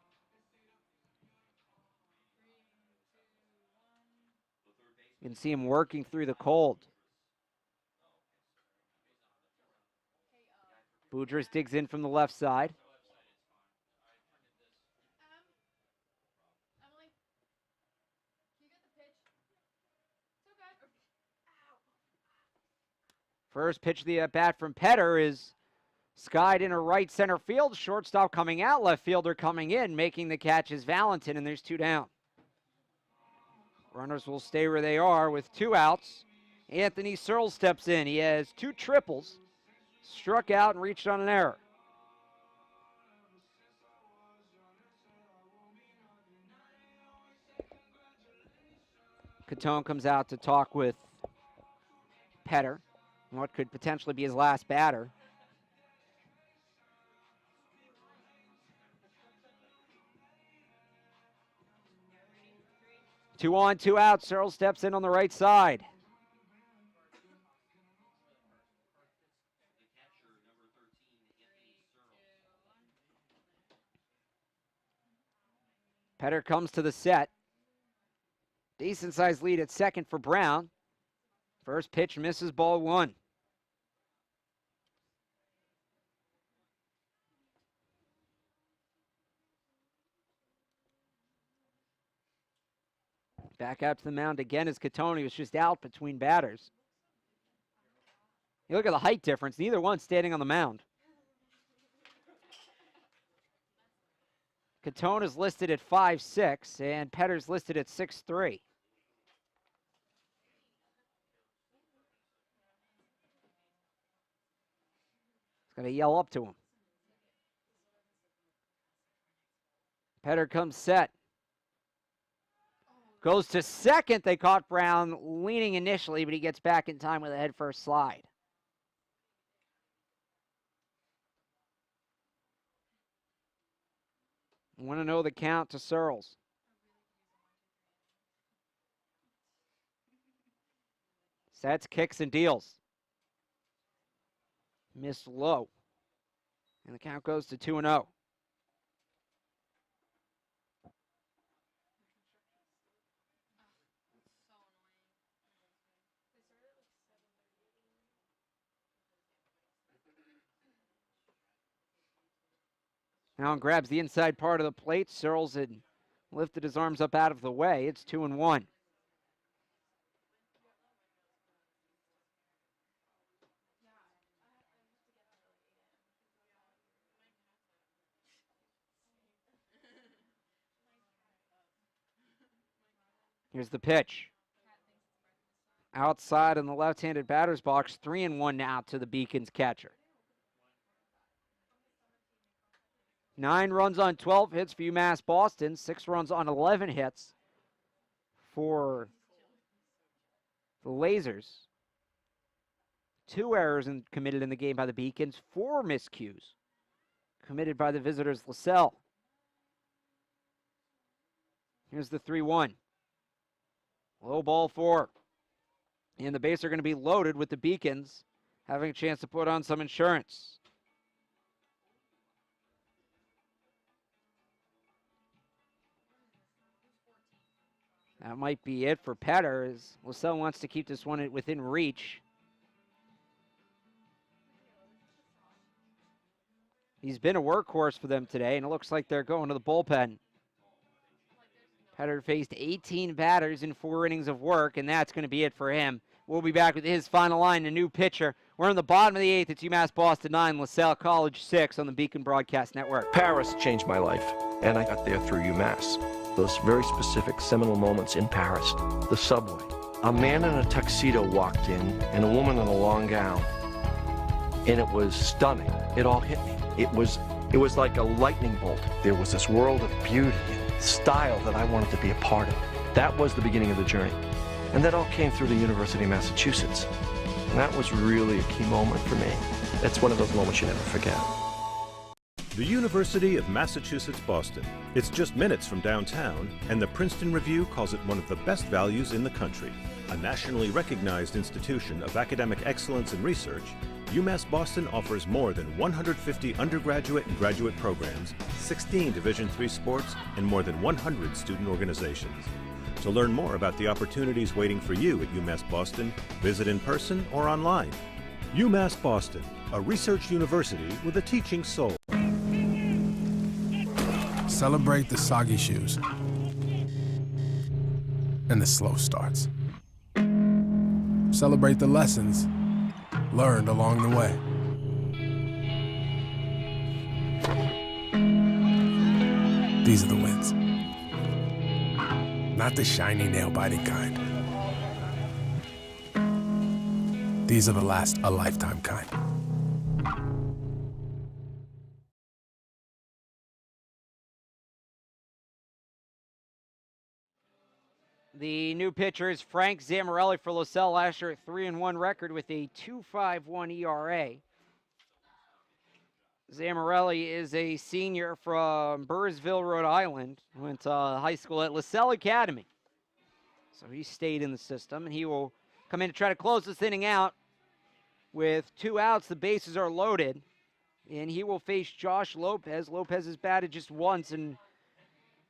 You can see him working through the cold. Boudris digs in from the left side. First pitch of the at-bat from Petter is skied in a right center field. Shortstop coming out, left fielder coming in. Making the catch is Valentin, and there's 2 down. Runners will stay where they are with 2 outs. Anthony Searles steps in. He has 2 triples, struck out and reached on an error. Catone comes out to talk with Petter, what could potentially be his last batter. Two on, 2 out. Searles steps in on the right side. Petter comes to the set. Decent sized lead at second for Brown. First pitch misses, ball 1. Back out to the mound again as Catone was just out between batters. You look at the height difference, neither one standing on the mound. Catone is listed at 5'6", and Petter's listed at 6'3". He's going to yell up to him. Petter comes set. Goes to second. They caught Brown leaning initially, but he gets back in time with a head-first slide. Want to know the count to Searles. Sets, kicks, and deals. Missed low. And the count goes to 2-0. Now grabs the inside part of the plate. Searles had lifted his arms up out of the way. It's 2-1. Here's the pitch. Outside in the left-handed batter's box. 3-1 now to the Beacons catcher. 9 runs on 12 hits for UMass Boston. 6 runs on 11 hits for the Lasers. 2 errors committed in the game by the Beacons. 4 miscues committed by the visitors, Lasell. Here's the 3-1. Low ball 4. And the bases are going to be loaded with the Beacons having a chance to put on some insurance. That might be it for Petter, as Lasell wants to keep this one within reach. He's been a workhorse for them today, and it looks like they're going to the bullpen. Petter faced 18 batters in 4 innings of work, and that's going to be it for him. We'll be back with his final line, a new pitcher. We're in the bottom of the 8th. It's UMass Boston 9, Lasell College 6 on the Beacon Broadcast Network. Paris changed my life, and I got there through UMass. Those very specific seminal moments in Paris, the subway. A man in a tuxedo walked in, and a woman in a long gown. And it was stunning. It all hit me. It was like a lightning bolt. There was this world of beauty and style that I wanted to be a part of. That was the beginning of the journey. And that all came through the University of Massachusetts. And that was really a key moment for me. That's one of those moments you never forget. The University of Massachusetts Boston. It's just minutes from downtown, and the Princeton Review calls it one of the best values in the country. A nationally recognized institution of academic excellence and research, UMass Boston offers more than 150 undergraduate and graduate programs, 16 Division III sports, and more than 100 student organizations. To learn more about the opportunities waiting for you at UMass Boston, visit in person or online. UMass Boston, a research university with a teaching soul. Celebrate the soggy shoes and the slow starts. Celebrate the lessons learned along the way. These are the wins. Not the shiny, nail-biting kind. These are the last a lifetime kind. The new pitcher is Frank Zamorelli for Lasell. Last year, a 3-1 record with a 2.51 ERA. Zamorelli is a senior from Burrsville, Rhode Island. Went to high school at Lasell Academy. So he stayed in the system, and he will come in to try to close this inning out. With 2 outs, the bases are loaded, and he will face Josh Lopez. Lopez has batted just once, and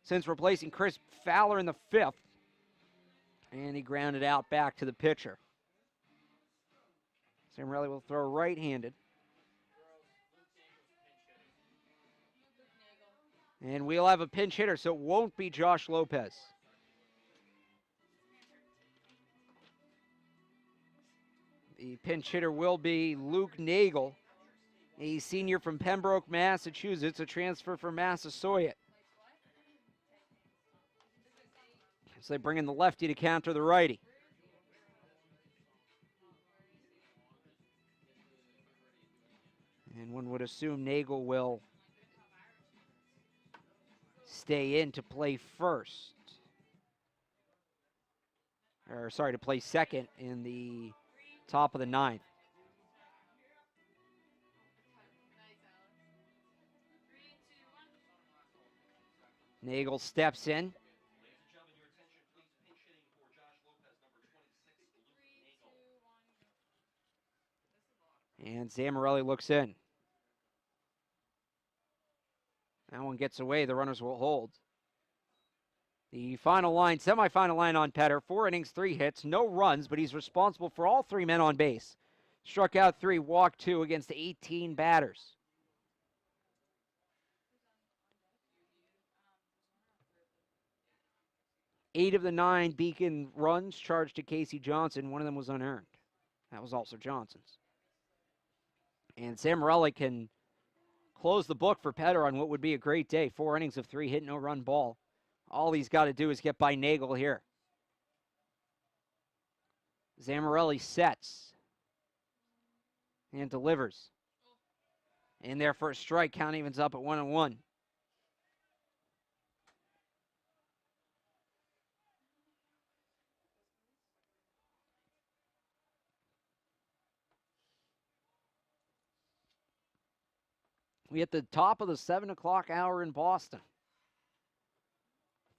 since replacing Chris Fowler in the 5th. And he grounded out back to the pitcher. Zamorelli will throw right-handed. And we'll have a pinch hitter, so it won't be Josh Lopez. The pinch hitter will be Luke Nagel, a senior from Pembroke, Massachusetts, a transfer from Massasoit. So they bring in the lefty to counter the righty. And one would assume Nagel will stay in to play first. Or, sorry, to play second in the top of the 9th. Nagel steps in. And Zamorelli looks in. That one gets away. The runners will hold. The final line, semifinal line on Petter. 4 innings, 3 hits, no runs, but he's responsible for all 3 men on base. Struck out 3, walked 2 against 18 batters. Eight of the 9 Beacon runs charged to Casey Johnson. One of them was unearned. That was also Johnson's. And Zamorelli can close the book for Petter on what would be a great day. 4 innings of 3 hit, no run ball. All he's got to do is get by Nagel here. Zamorelli sets and delivers. And their first strike, count evens up at 1-1. We hit the top of the 7 o'clock hour in Boston.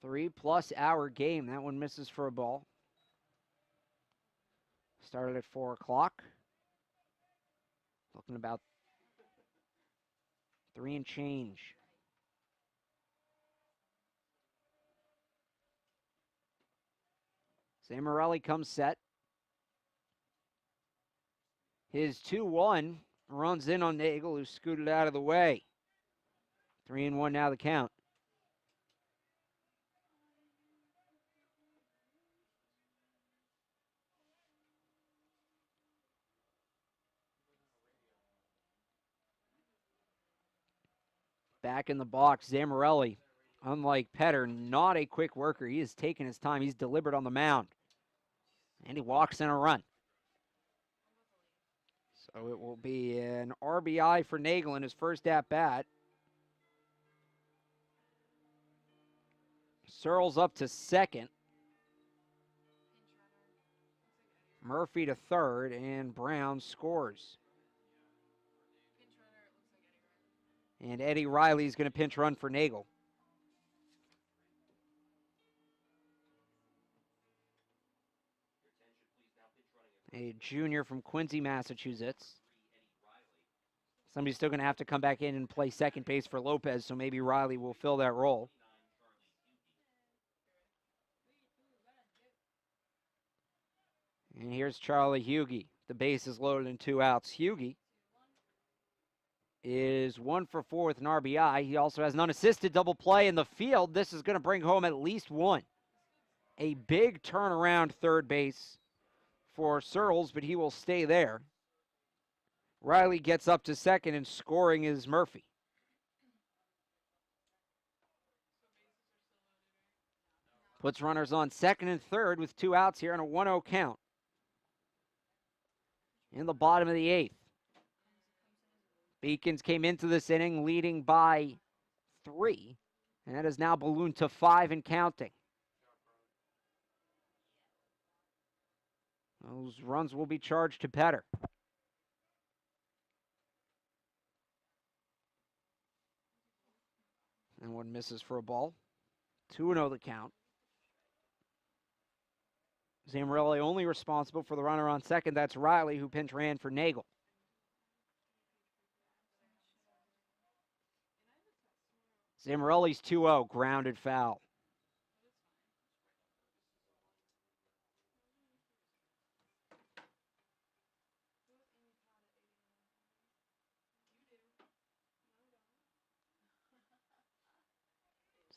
3+ hour game. That one misses for a ball. Started at 4 o'clock. Looking about 3 and change. Zamorelli comes set. His 2-1 runs in on Nagel, who scooted out of the way. 3-1 now the count. Back in the box, Zamorelli, unlike Petter, not a quick worker. He has taken his time. He's deliberate on the mound. And he walks in a run. So it will be an RBI for Nagel in his first at-bat. Searles up to second. Murphy to third, and Brown scores. And Eddie Riley is going to pinch run for Nagel. A junior from Quincy, Massachusetts. Somebody's still going to have to come back in and play second base for Lopez, so maybe Riley will fill that role. And here's Charlie Hughey. The base is loaded and 2 outs. Hughey is 1 for 4 with an RBI. He also has an unassisted double play in the field. This is going to bring home at least 1. A big turnaround third base for Searles, but he will stay there. Riley gets up to second, and scoring is Murphy. Puts runners on second and third with 2 outs here on a 1-0 count. In the bottom of the 8th. Beacons came into this inning leading by 3, and that has now ballooned to 5 and counting. Those runs will be charged to Petter. And one misses for a ball. 2-0 the count. Zamorelli only responsible for the runner on second. That's Riley, who pinch ran for Nagel. Zamorelli's 2-0, grounded foul.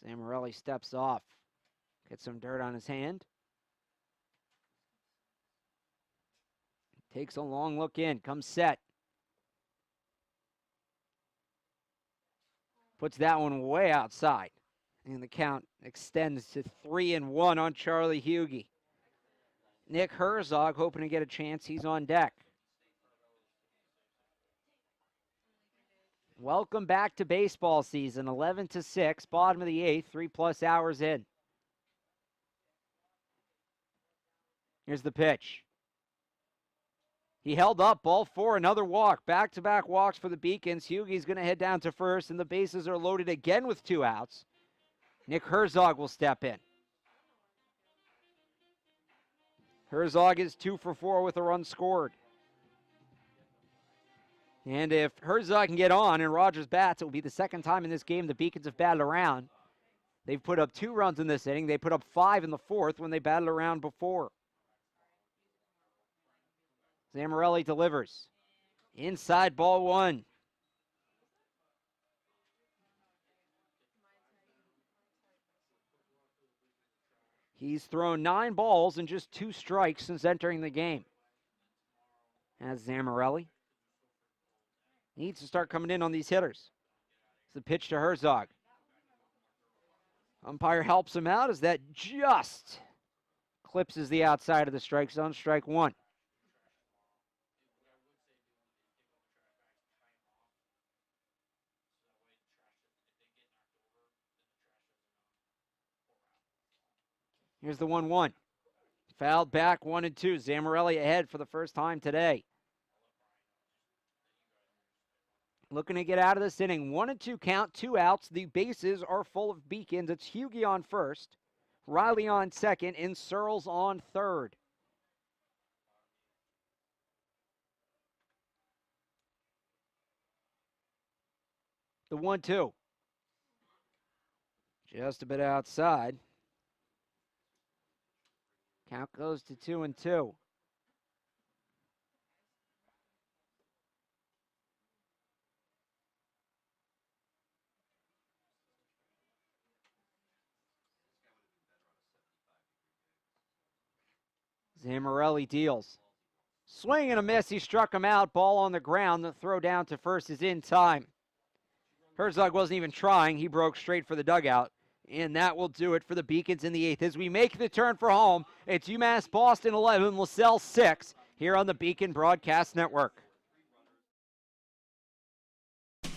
Zamorelli steps off, gets some dirt on his hand. Takes a long look in, comes set. Puts that one way outside. And the count extends to 3-1 on Charlie Hughey. Nick Herzog hoping to get a chance. He's on deck. Welcome back to baseball season. 11-6, bottom of the 8th, 3+ hours in. Here's the pitch. He held up, ball 4, another walk. Back-to-back walks for the Beacons. Hughey's going to head down to first, and the bases are loaded again with 2 outs. Nick Herzog will step in. Herzog is 2 for 4 with a run scored. And if Herzog can get on and Rogers bats, it will be the second time in this game the Beacons have battled around. They've put up 2 runs in this inning. They put up 5 in the 4th when they battled around before. Zamorelli delivers. Inside, ball 1. He's thrown 9 balls and just 2 strikes since entering the game. As Zamorelli needs to start coming in on these hitters. It's the pitch to Herzog. Umpire helps him out as that just clipses the outside of the strike zone. Strike 1. Here's the 1-1. Fouled back, 1-2. Zamorelli ahead for the first time today. Looking to get out of this inning. 1-2 count, 2 outs. The bases are full of Beacons. It's Hughey on first, Riley on second, and Searles on third. The 1-2. Just a bit outside. Count goes to 2-2. Zamorelli deals. Swing and a miss. He struck him out. Ball on the ground. The throw down to first is in time. Herzog wasn't even trying. He broke straight for the dugout. And that will do it for the Beacons in the 8th. As we make the turn for home, it's UMass Boston 11, Lasell 6, here on the Beacon Broadcast Network.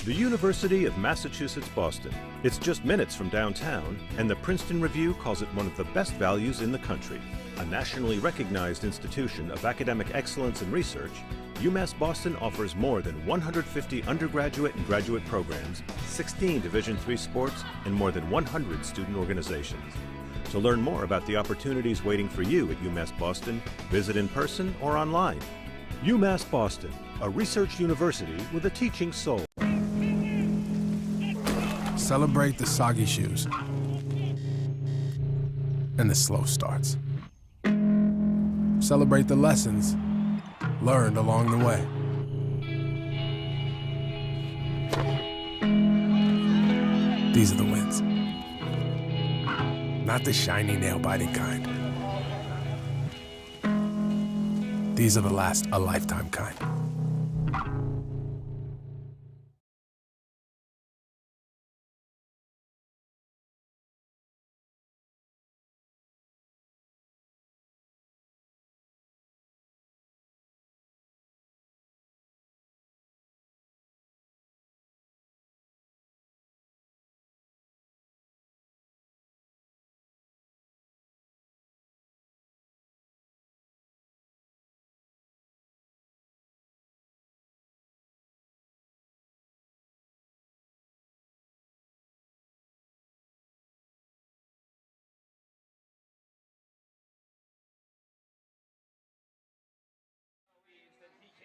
The University of Massachusetts Boston. It's just minutes from downtown, and the Princeton Review calls it one of the best values in the country. A nationally recognized institution of academic excellence and research, UMass Boston offers more than 150 undergraduate and graduate programs, 16 Division III sports, and more than 100 student organizations. To learn more about the opportunities waiting for you at UMass Boston, visit in person or online. UMass Boston, a research university with a teaching soul. Celebrate the soggy shoes and the slow starts. Celebrate the lessons learned along the way. These are the wins. Not the shiny, nail-biting kind. These are the last a lifetime kind.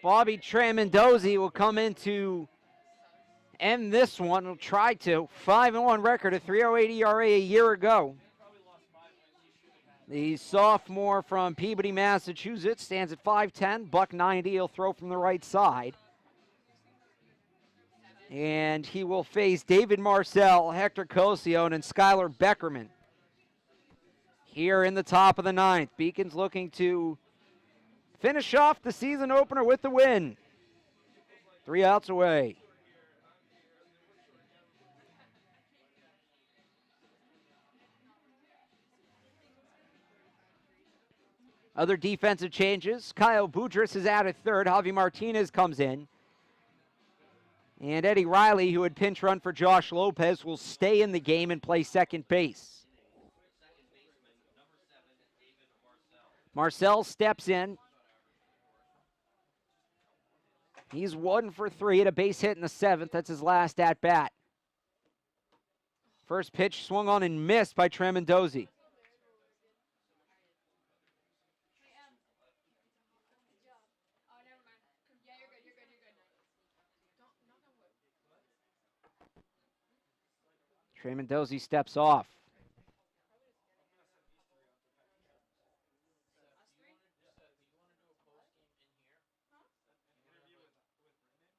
Bobby Tramandozzi will come in to end this one. Will try to. 5-1 record, a 3.08 ERA a year ago. The sophomore from Peabody, Massachusetts, stands at 5'10", $190. He'll throw from the right side. And he will face David Marcel, Hector Cosione, and Skylar Beckerman here in the top of the ninth. Beacons looking to finish off the season opener with the win. 3 outs away. Other defensive changes. Kyle Boudris is out at third. Javi Martinez comes in. And Eddie Riley, who had pinch run for Josh Lopez, will stay in the game and play second base. Marcel steps in. He's 1 for 3 at a base hit in the 7th. That's his last at bat. First pitch swung on and missed by Tramandozzi. Tramandozzi steps off.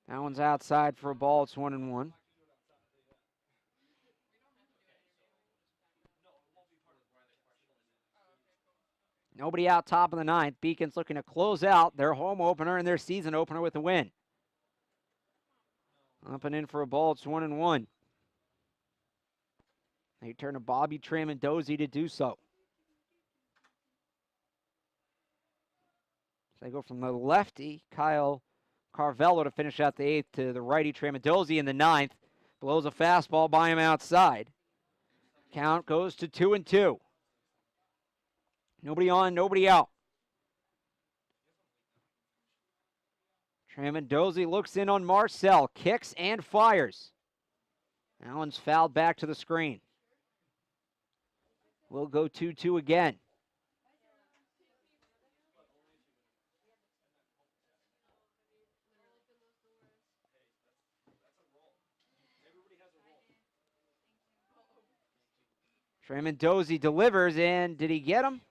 That one's outside for a ball. It's 1-1. Nobody out top of the ninth. Beacons looking to close out their home opener and their season opener with a win. Up and in for a ball. It's 1-1. They turn to Bobby Tramandozzi to do so. They go from the lefty, Kyle Carvello, to finish out the 8th, to the righty Tramandozzi in the 9th. Blows a fastball by him outside. Count goes to 2-2. Nobody on, nobody out. Tramandozzi looks in on Marcel, kicks and fires. That one's fouled back to the screen. We'll go 2-2 again. Tramandozzi delivers, and did he get him?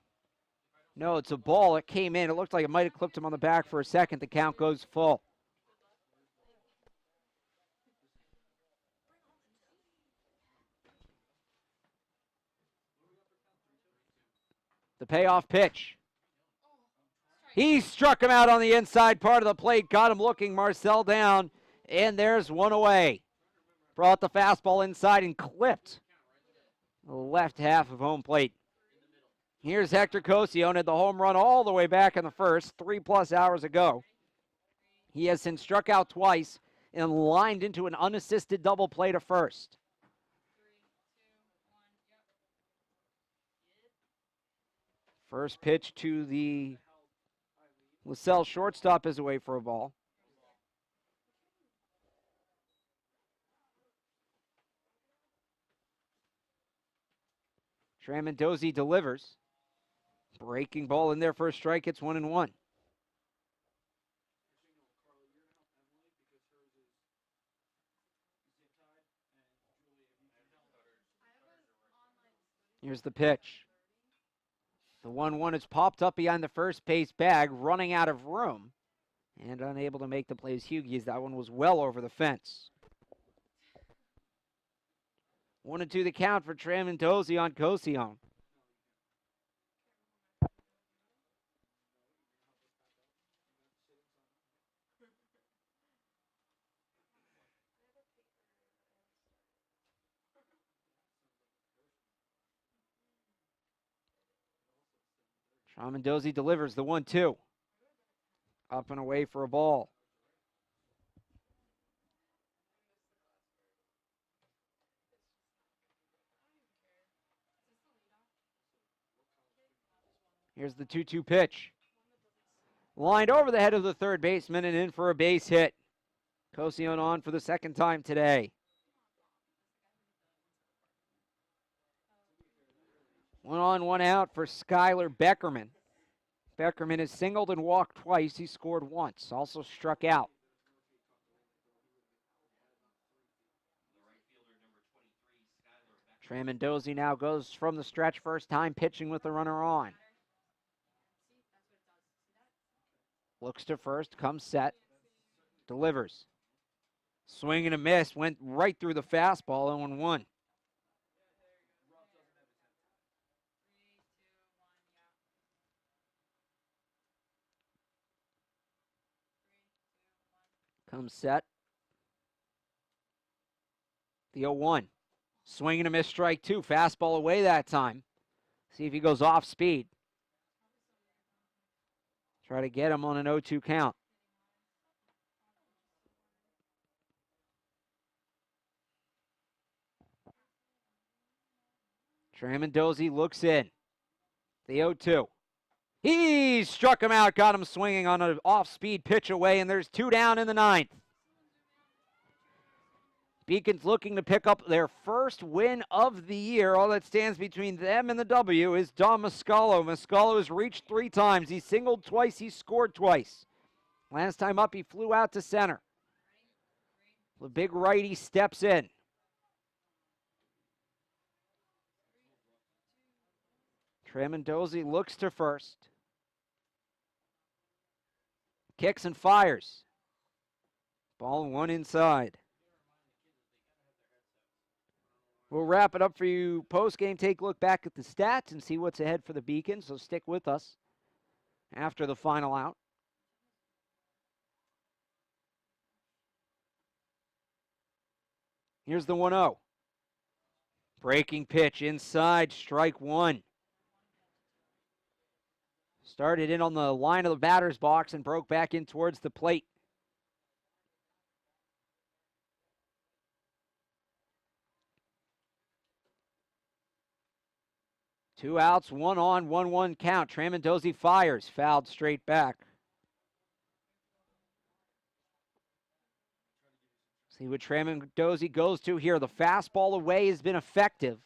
No, it's a ball. It came in. It looked like it might have clipped him on the back for a second. The count goes full. The payoff pitch. He struck him out on the inside part of the plate, got him looking Marcel down, and there's one away. Brought the fastball inside and clipped the left half of home plate. Here's Hector Cosione, had the home run all the way back in the first, 3+ hours ago. He has since struck out twice and lined into an unassisted double play to first. First pitch to the Lasell shortstop is away for a ball. Tramandozzi delivers. Breaking ball in there for a strike. It's 1-1. Here's the pitch. The 1-1 is popped up behind the first base bag, running out of room, and unable to make the play as Hughes. That one was well over the fence. 1-2 the count for Tramontosi on Cosillon. Tramontosi delivers the 1-2. Up and away for a ball. Here's the 2-2 pitch. Lined over the head of the third baseman and in for a base hit. Cosillon on for the second time today. 1 on, 1 out for Skylar Beckerman. Beckerman has singled and walked twice. He scored once, also struck out. Tramontosi now goes from the stretch, first time pitching with the runner on. Looks to first, comes set, delivers. Swing and a miss, went right through the fastball, 0-1. Comes set. The 0-1. Swing and a miss, strike two. Fastball away that time. See if he goes off speed. Try to get him on an 0-2 count. Tramontosi looks in. The 0-2. He struck him out, got him swinging on an off-speed pitch away, and there's 2 down in the 9th. Beacons looking to pick up their first win of the year. All that stands between them and the W is Dom Mascalo. Mascalo has reached 3 times. He singled twice. He scored twice. Last time up, he flew out to center. The big righty steps in. Tramontosi looks to first. Kicks and fires. Ball 1 inside. We'll wrap it up for you post-game. Take a look back at the stats and see what's ahead for the Beacons, so stick with us after the final out. Here's the 1-0. Breaking pitch inside, strike 1. Started in on the line of the batter's box and broke back in towards the plate. Two outs, 1 on, 1-1 count. Tramontosi fires, fouled straight back. See what Tramontosi goes to here. The fastball away has been effective.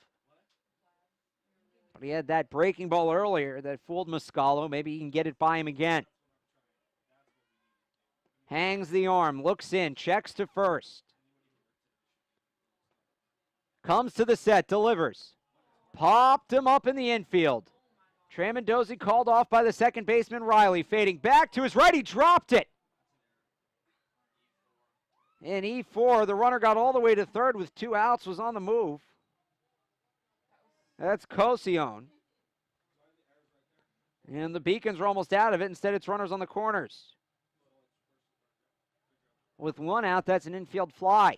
But he had that breaking ball earlier that fooled Mascalo. Maybe he can get it by him again. Hangs the arm, looks in, checks to first. Comes to the set, delivers. Popped him up in the infield. Tramontosi called off by the second baseman, Riley. Fading back to his right, he dropped it. In E4, the runner got all the way to third with 2 outs, was on the move. That's Cosillon. And the Beacons are almost out of it. Instead, it's runners on the corners. With 1 out, that's an infield fly.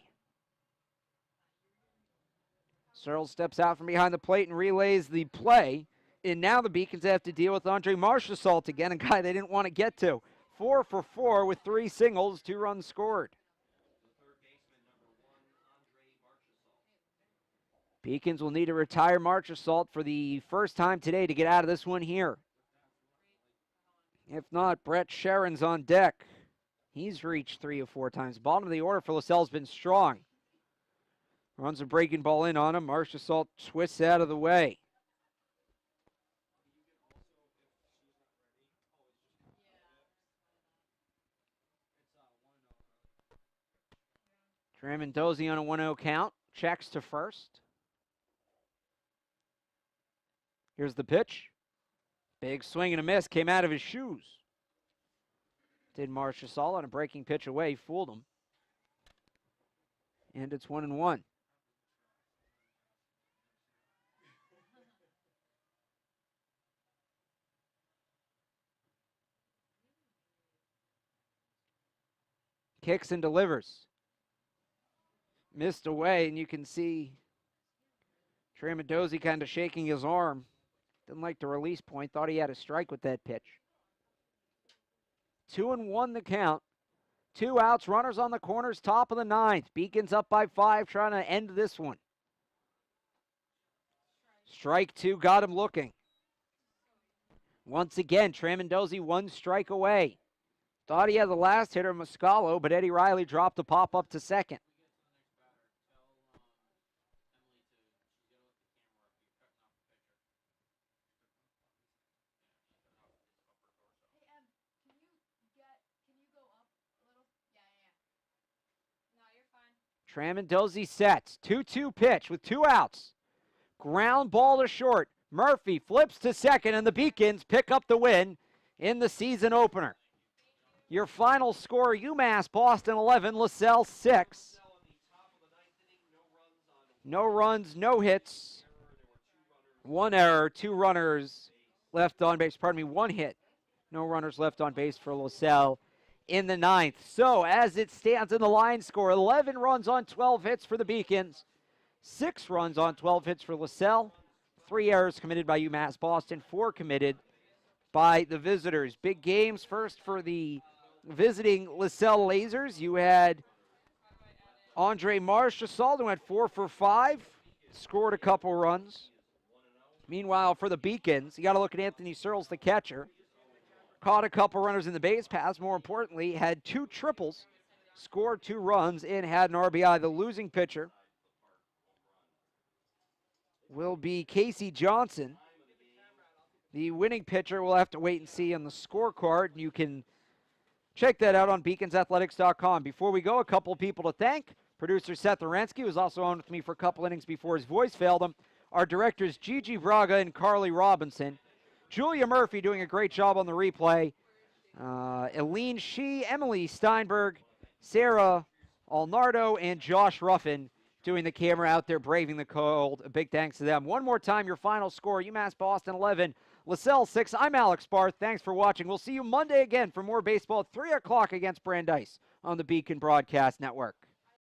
Searles steps out from behind the plate and relays the play. And now the Beacons have to deal with Andre Marchessault again, a guy they didn't want to get to. 4 for 4 with 3 singles, 2 runs scored. Beacons will need to retire Marchessault for the first time today to get out of this one here. If not, Brett Sharon's on deck. He's reached 3 of 4 times. Bottom of the order for Lasell's been strong. Runs a breaking ball in on him. Marchessault twists out of the way. Tramontosi on a 1-0 count. Checks to first. Here's the pitch. Big swing and a miss. Came out of his shoes. Did Marchessault on a breaking pitch away. Fooled him. And it's 1-1. Kicks and delivers. Missed away, and you can see Tramandosi kind of shaking his arm. Didn't like the release point. Thought he had a strike with that pitch. 2-1 the count. 2 outs, runners on the corners, top of the 9th. Beacons up by 5, trying to end this one. Strike 2 got him looking. Once again, Tramandosi 1 strike away. Thought he had the last hitter, Muscalo, but Eddie Riley dropped a pop up to second. Tramandosi sets. 2-2 pitch with 2 outs. Ground ball to short. Murphy flips to second, and the Beacons pick up the win in the season opener. Your final score, UMass Boston 11, Lasell 6. No runs, no hits. 1 error, 2 runners left on base. Pardon me, 1 hit. No runners left on base for Lasell in the 9th. So as it stands in the line score, 11 runs on 12 hits for the Beacons, 6 runs on 12 hits for Lasell, 3 errors committed by UMass Boston, 4 committed by the visitors. Big games first for the visiting Lasell Lasers. You had Andre Marchessault, who had 4 for 5, scored a couple runs. Meanwhile, for the Beacons, you got to look at Anthony Searles, the catcher. Caught a couple runners in the base paths. More importantly, had 2 triples, scored 2 runs, and had an RBI. The losing pitcher will be Casey Johnson. The winning pitcher will have to wait and see on the scorecard. You can check that out on beaconsathletics.com. Before we go, a couple of people to thank. Producer Seth Orensky, who's also on with me for a couple innings before his voice failed him. Our directors, Gigi Braga and Carly Robinson. Julia Murphy doing a great job on the replay. Eileen Shee, Emily Steinberg, Sarah Alnardo, and Josh Ruffin doing the camera out there, braving the cold. A big thanks to them. One more time, your final score, UMass Boston 11, Lasell 6. I'm Alex Barth. Thanks for watching. We'll see you Monday again for more baseball at 3 o'clock against Brandeis on the Beacon Broadcast Network.